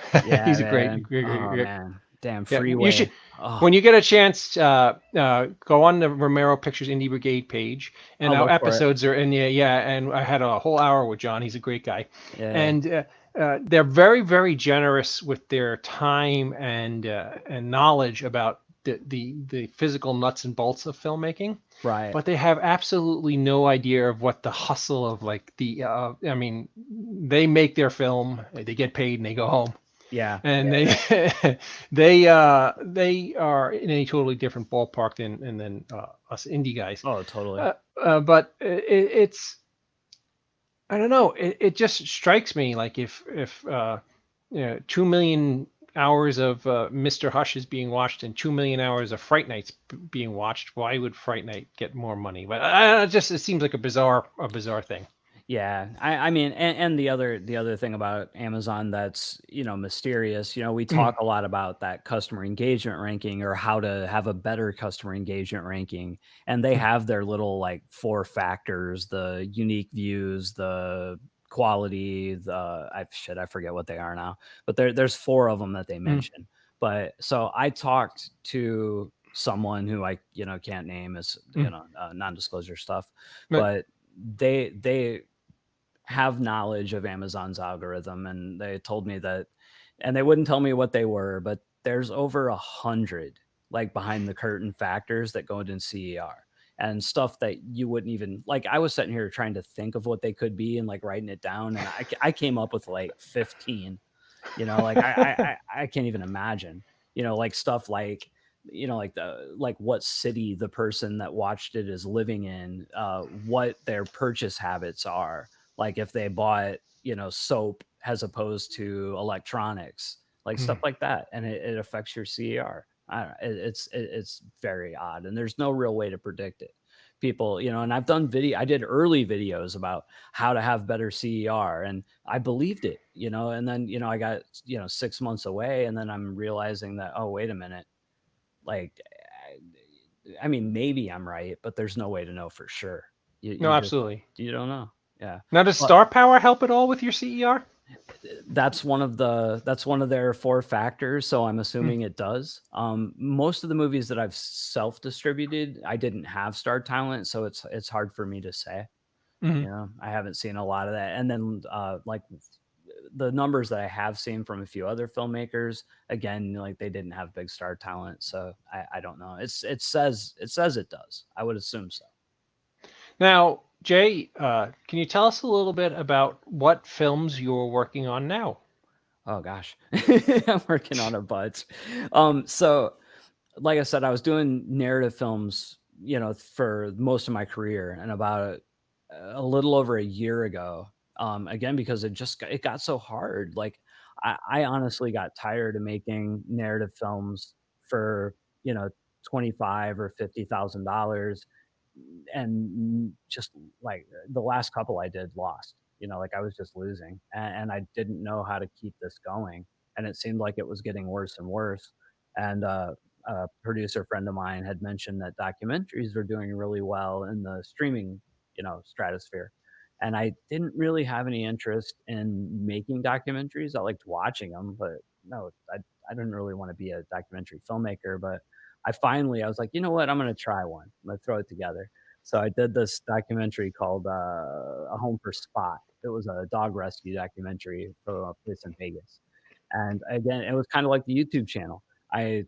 he's man. a great. Man. Damn, Freeway. You should, when you get a chance, go on the Romero Pictures Indie Brigade page, and our episodes are in there. Yeah, and I had a whole hour with John. He's a great guy, and they're very, very generous with their time and knowledge about the physical nuts and bolts of filmmaking. Right. But they have absolutely no idea of what the hustle of I mean, they make their film, they get paid, and they go home. Yeah. And they are in a totally different ballpark than us indie guys. Oh, totally. But it's I don't know. It just strikes me if 2 million hours of Mr. Hush is being watched and 2 million hours of Fright Night's being watched, why would Fright Night get more money? But it seems like a bizarre thing. Yeah, I mean, and the other thing about Amazon that's, mysterious, we talk a lot about that customer engagement ranking or how to have a better customer engagement ranking, and they have their little like 4 factors: the unique views, the quality, I forget what they are now, but there's 4 of them that they mention. But so I talked to someone who I can't name, as non-disclosure stuff, but they have knowledge of Amazon's algorithm, and they told me that, and they wouldn't tell me what they were, but there's over 100 like behind the curtain factors that go into CER and stuff that you wouldn't even like. I was sitting here trying to think of what they could be and like writing it down, and I came up with like 15. Like I can't even imagine. Like stuff like like what city the person that watched it is living in, what their purchase habits are, like if they bought soap as opposed to electronics, like stuff like that, and it affects your CER. I don't know, it's very odd, and there's no real way to predict it. People, and I did early videos about how to have better CER, and I believed it, and then I got 6 months away, and then I'm realizing that, oh, wait a minute, like I mean, maybe I'm right, but there's no way to know for sure. No, absolutely. You don't know. Yeah. Now, does star power help at all with your CER? That's one of their 4 factors, so I'm assuming it does. Most of the movies that I've self-distributed, I didn't have star talent, so it's hard for me to say. I haven't seen a lot of that. And then like the numbers that I have seen from a few other filmmakers, again, like they didn't have big star talent, so I don't know. It says it does. I would assume so. Now, Jay, can you tell us a little bit about what films you're working on now? Oh gosh, I'm working on a bunch. So like I said, I was doing narrative films, for most of my career, and about a little over a year ago, again, because it got so hard. Like I honestly got tired of making narrative films for, $25 or $50,000, and just like the last couple I did lost, like I was just losing, and I didn't know how to keep this going, and it seemed like it was getting worse and worse. And a producer friend of mine had mentioned that documentaries were doing really well in the streaming, stratosphere, and I didn't really have any interest in making documentaries. I liked watching them, but no, I didn't really want to be a documentary filmmaker. But I was like, you know what, I'm going to try one. I'm going to throw it together. So I did this documentary called A Home for Spot. It was a dog rescue documentary for a place in Vegas. And again, it was kind of like the YouTube channel. I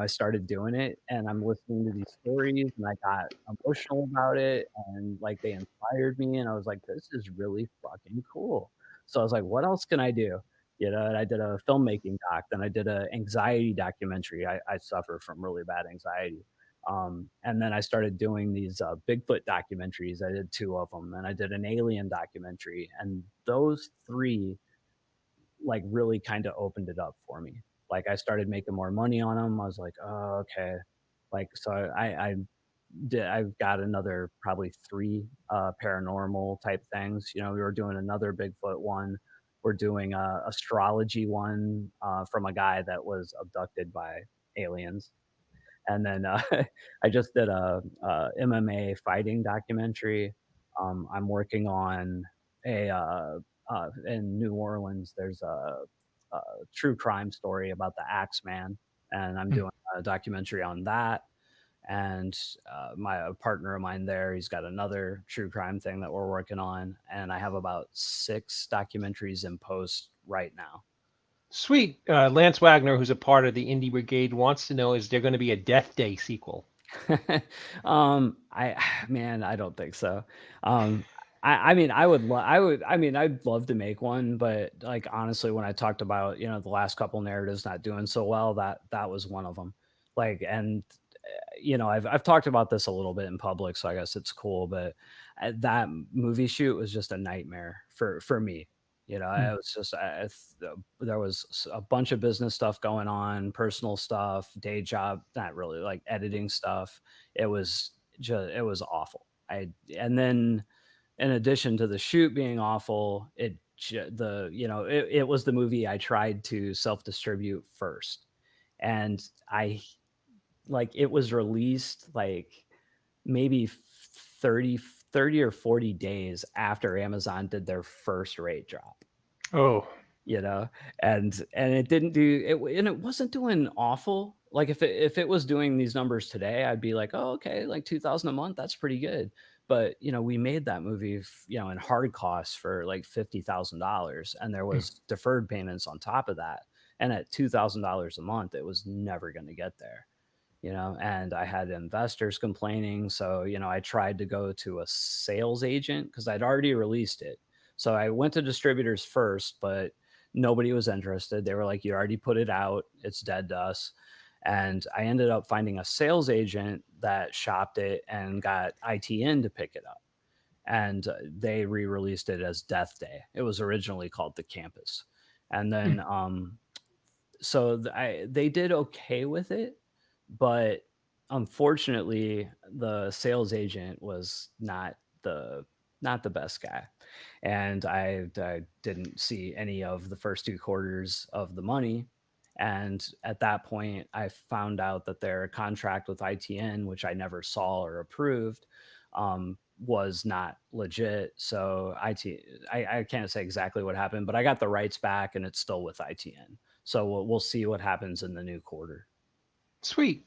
started doing it, and I'm listening to these stories, and I got emotional about it, and like they inspired me, and I was like, this is really fucking cool. So I was like, what else can I do? And I did a filmmaking doc, then I did a anxiety documentary. I suffer from really bad anxiety. And then I started doing these Bigfoot documentaries. I did 2 of them, and I did an alien documentary, and those 3 like really kind of opened it up for me. Like I started making more money on them. I was like, oh, okay. Like, so I've got another probably 3 paranormal type things. We were doing another Bigfoot one. We're doing a astrology one from a guy that was abducted by aliens. And then I just did a MMA fighting documentary. I'm working on in New Orleans, there's a true crime story about the Axeman, and I'm doing a documentary on that. And a partner of mine there, he's got another true crime thing that we're working on, and I have about 6 documentaries in post right now. Sweet. Lance Wagner, who's a part of the Indie Brigade, wants to know, is there going to be a Death Day sequel? I don't think so. I'd love to make one, but like honestly, when I talked about the last couple narratives not doing so well, that was one of them. Like, and I've talked about this a little bit in public, so I guess it's cool. But that movie shoot was just a nightmare for me. It was just there was a bunch of business stuff going on, personal stuff, day job, not really, like editing stuff. It was awful. And then in addition to the shoot being awful, it was the movie I tried to self-distribute first, and it was released like maybe 30 or 40 days after Amazon did their first rate drop. Oh, and it didn't do it, and it wasn't doing awful. Like if it was doing these numbers today, I'd be like, oh, okay, like 2,000 a month, that's pretty good. But we made that movie, in hard costs for like $50,000, and there was deferred payments on top of that. And at $2,000 a month, it was never going to get there. And I had investors complaining. So, I tried to go to a sales agent because I'd already released it. So I went to distributors first, but nobody was interested. They were like, you already put it out. It's dead to us. And I ended up finding a sales agent that shopped it and got ITN to pick it up. And they re-released it as Death Day. It was originally called The Campus. And then, they did okay with it. But unfortunately, the sales agent was not the best guy. And I didn't see any of the first 2 quarters of the money. And at that point, I found out that their contract with ITN, which I never saw or approved, was not legit. So I can't say exactly what happened, but I got the rights back and it's still with ITN. So we'll see what happens in the new quarter. Sweet.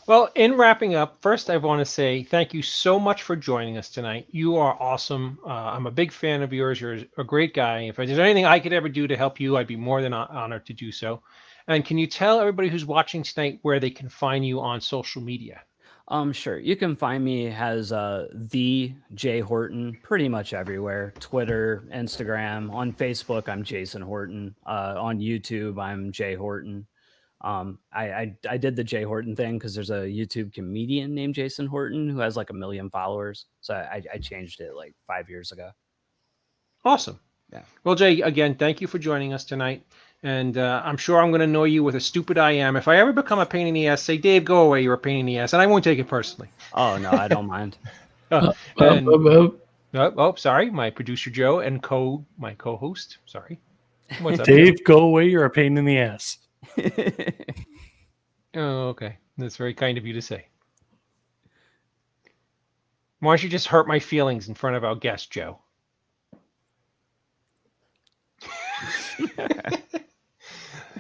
Well, in wrapping up, first I want to say thank you so much for joining us tonight. You are awesome. I'm a big fan of yours. You're a great guy. If there's anything I could ever do to help you, I'd be more than honored to do so. And can you tell everybody who's watching tonight where they can find you on social media? Sure. You can find me as the Jay Horton pretty much everywhere. Twitter, Instagram, on Facebook, I'm Jason Horton. On YouTube, I'm Jay Horton. I did the Jay Horton thing because there's a YouTube comedian named Jason Horton who has like 1 million followers. So I changed it like 5 years ago. Awesome. Yeah. Well, Jay, again, thank you for joining us tonight. And I'm sure I'm going to annoy you with a stupid I am. If I ever become a pain in the ass, say, Dave, go away. You're a pain in the ass. And I won't take it personally. Oh, no, I don't mind. Sorry. My producer, Joe, and my co-host. Sorry. What's up, Dave, Joe? Go away. You're a pain in the ass. Oh, okay. That's very kind of you to say. Why don't you just hurt my feelings in front of our guest, Joe?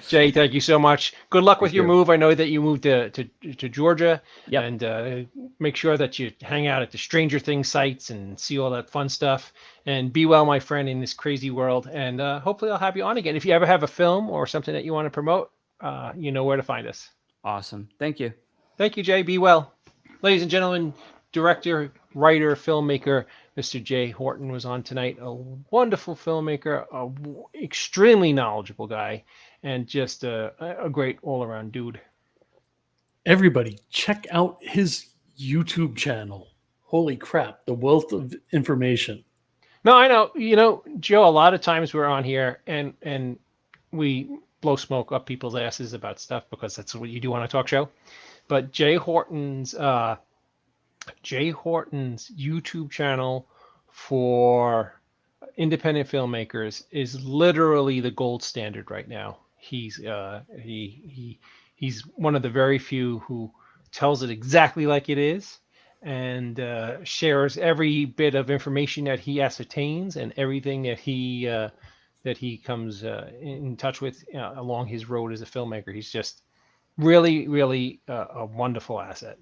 Jay, thank you so much. Good luck with your move. I know that you moved to Georgia. Yep. And make sure that you hang out at the Stranger Things sites and see all that fun stuff. And be well, my friend, in this crazy world. And hopefully I'll have you on again. If you ever have a film or something that you want to promote, you know where to find us. Awesome. Thank you. Thank you, Jay. Be well. Ladies and gentlemen, director, writer, filmmaker, Mr. Jay Horton was on tonight. A wonderful filmmaker, extremely knowledgeable guy, and just a great all-around dude. Everybody, check out his YouTube channel. Holy crap, the wealth of information. No, I know. Joe, a lot of times we're on here and we blow smoke up people's asses about stuff because that's what you do on a talk show. But Jay Horton's YouTube channel for independent filmmakers is literally the gold standard right now. He's one of the very few who tells it exactly like it is and shares every bit of information that he ascertains and everything that he comes in touch with along his road as a filmmaker. He's just really, really a wonderful asset.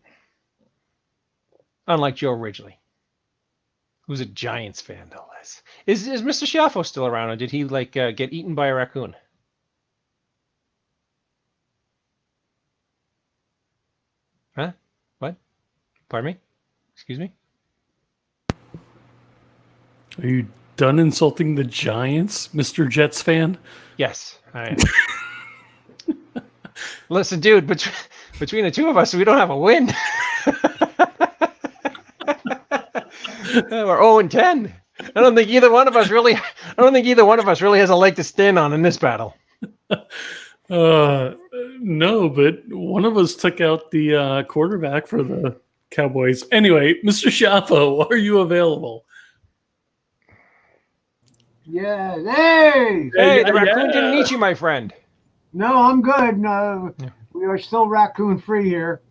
Unlike Joe Ridgely, who's a Giants fan, no less. Is Mr. Schiaffo still around, or did he get eaten by a raccoon? Huh? What? Pardon me? Excuse me? Are you done insulting the Giants, Mr. Jets fan? Yes, I am. Listen, dude, between the two of us, we don't have a win. We're 0-10. I don't think either one of us really has a leg to stand on in this battle. No, but one of us took out the quarterback for the Cowboys. Anyway, Mr. Schiaffo, are you available? Yeah. Hey. Hey, the Yeah, raccoon yeah. didn't eat you, my friend. No, I'm good. No, we are still raccoon free here.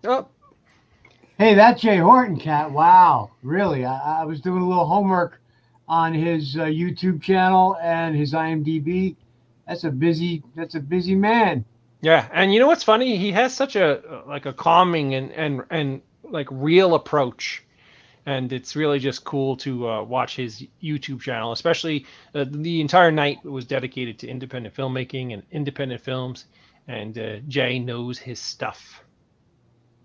Oh, Hey, that Jay Horton cat. Wow, really? I was doing a little homework on his YouTube channel and his IMDb. That's a busy man. yeah. And you know what's funny? He has such a like a calming and like real approach. And it's really just cool to watch his YouTube channel, especially the entire night was dedicated to independent filmmaking and independent films. And Jay knows his stuff.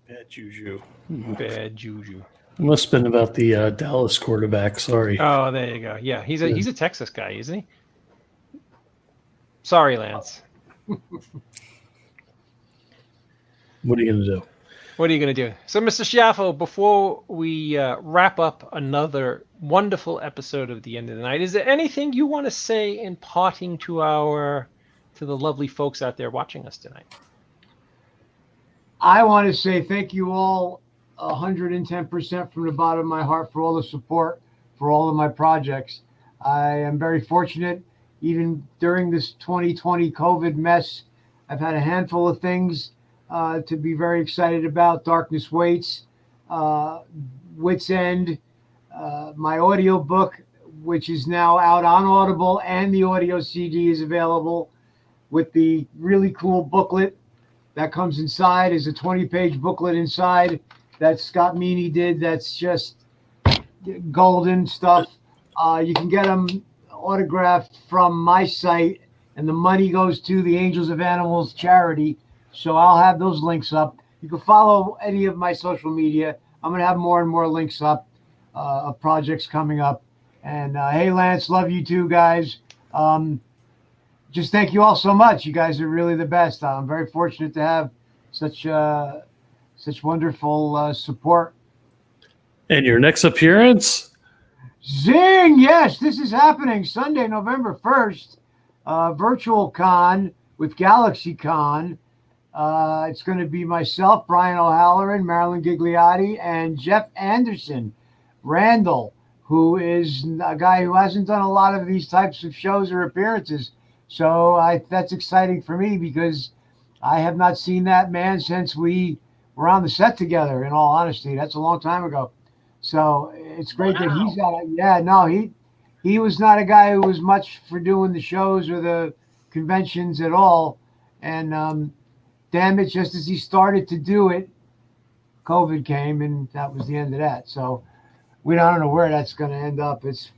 Bad juju. Bad juju. It must have been about the Dallas quarterback. Sorry. Oh, there you go. Yeah, he's a Texas guy, isn't he? Sorry, Lance. What are you gonna do? What are you going to do? So, Mr. Schiaffo, before we wrap up another wonderful episode of The End of the Night, is there anything you want to say in parting to the lovely folks out there watching us tonight? I want to say thank you all 110% from the bottom of my heart for all the support for all of my projects. I am very fortunate. Even during this 2020 COVID mess, I've had a handful of things to be very excited about. Darkness Waits, Wits End, my audio book, which is now out on Audible, and the audio CD is available with the really cool booklet that comes inside. Is a 20-page booklet inside that Scott Meany did. That's just golden stuff. You can get them autographed from my site, and the money goes to the Angels of Animals charity. So I'll have those links up. You can follow any of my social media. I'm going to have more and more links up of projects coming up. And hey, Lance, love you too, guys. Just thank you all so much. You guys are really the best. I'm very fortunate to have such wonderful support. And your next appearance? Zing! Yes, this is happening Sunday, November 1st. Virtual con with Galaxy Con. It's going to be myself, Brian O'Halloran, Marilyn Gigliotti, and Jeff Anderson, Randall, who is a guy who hasn't done a lot of these types of shows or appearances. So that's exciting for me because I have not seen that man since we were on the set together, in all honesty. That's a long time ago. So it's great that he's got it. Yeah, no, he was not a guy who was much for doing the shows or the conventions at all. And damn it, just as he started to do it, COVID came, and that was the end of that. So I don't know where that's going to end up. It's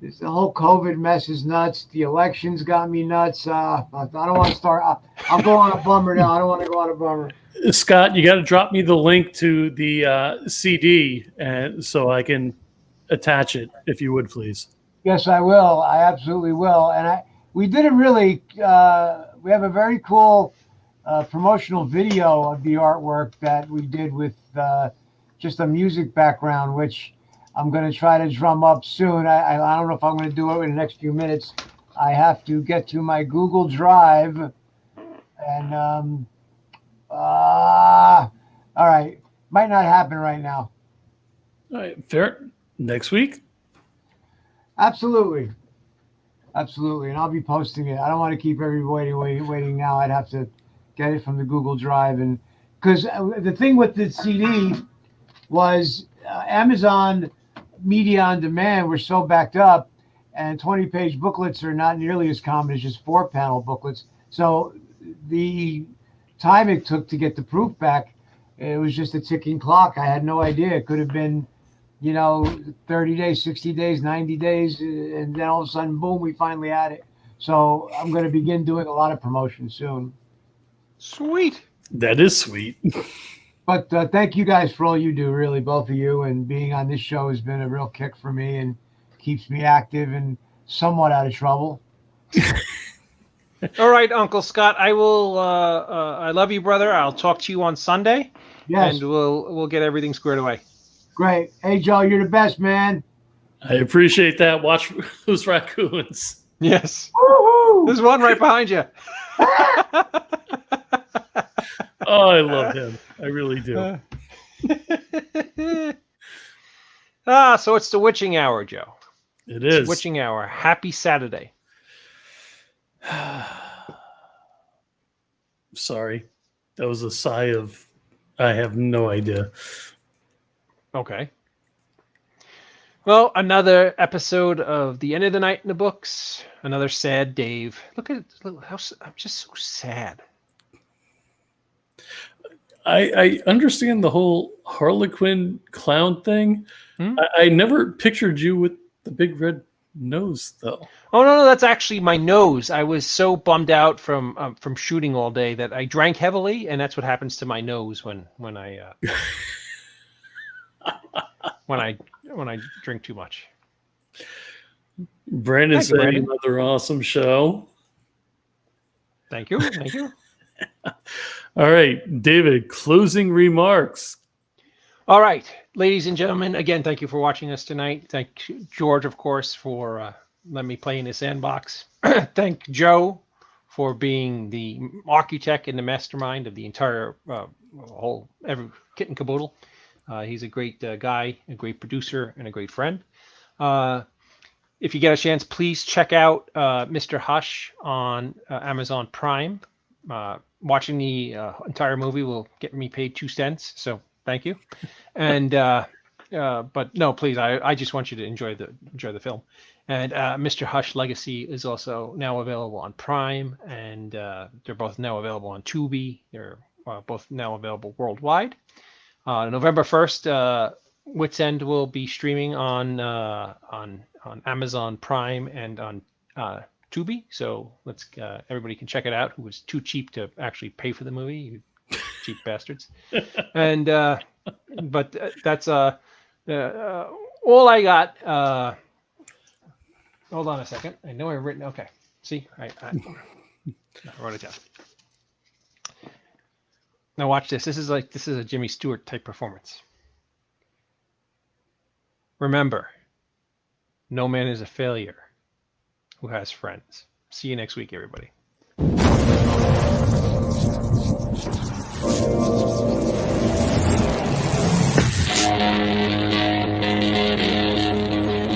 the whole COVID mess is nuts. The elections got me nuts. I don't want to start. I'll go on a bummer now. I don't want to go on a bummer. Scott, you got to drop me the link to the CD, and so I can attach it, if you would, please. Yes, I will. I absolutely will. And we didn't really. We have a very cool promotional video of the artwork that we did with just a music background, which I'm going to try to drum up soon. I don't know if I'm going to do it in the next few minutes. I have to get to my Google Drive, and all right, might not happen right now. All right, fair. Next week? Absolutely, and I'll be posting it. I don't want to keep everybody waiting now. I'd have to get it from the Google Drive, and because the thing with the CD was Amazon Media on Demand were so backed up, and 20-page booklets are not nearly as common as just 4-panel booklets. So the time it took to get the proof back, it was just a ticking clock. I had no idea. It could have been, 30 days, 60 days, 90 days, and then all of a sudden, boom, we finally had it. So I'm going to begin doing a lot of promotion soon. Sweet. That is sweet. But thank you guys for all you do, really, both of you. And being on this show has been a real kick for me and keeps me active and somewhat out of trouble. All right, Uncle Scott. I will. I love you, brother. I'll talk to you on Sunday. Yes. And we'll get everything squared away. Great. Hey, Joe, you're the best, man. I appreciate that. Watch those raccoons. Yes. Woo-hoo! There's one right behind you. Oh, I love him. I really do. So it's the witching hour, Joe. It is. Switching hour. Happy Saturday. Sorry. That was a sigh of, I have no idea. Okay. Well, another episode of The End of the Night in the books. Another sad Dave. Look how I'm just so sad. I understand the whole Harlequin clown thing. I never pictured you with the big red nose, though. Oh no, that's actually my nose. I was so bummed out from shooting all day that I drank heavily, and that's what happens to my nose when I when I drink too much. Brandon Thank you, saying Brandon. another awesome show. Thank you. Thank you. All right, David, closing remarks. All right, ladies and gentlemen, again, thank you for watching us tonight. Thank George, of course, for letting me play in his sandbox. Thank Joe for being the architect and the mastermind of the entire every kit and caboodle. He's a great guy, a great producer, and a great friend. If you get a chance, please check out Mr. Hush on Amazon Prime. Watching the entire movie will get me paid 2 cents, so thank you. And but no, please, I just want you to enjoy the film. And Mr. Hush Legacy is also now available on Prime, and they're both now available on Tubi. They're both now available worldwide. November 1st, Wits End will be streaming on Amazon Prime and on Tubi, so let's everybody can check it out. Who was too cheap to actually pay for the movie? You cheap bastards. And but that's all I got. Hold on a second. I know I've written. Okay, see, I wrote it down. Now watch this. This is a Jimmy Stewart type performance. Remember, no man is a failure who has friends. See you next week, everybody.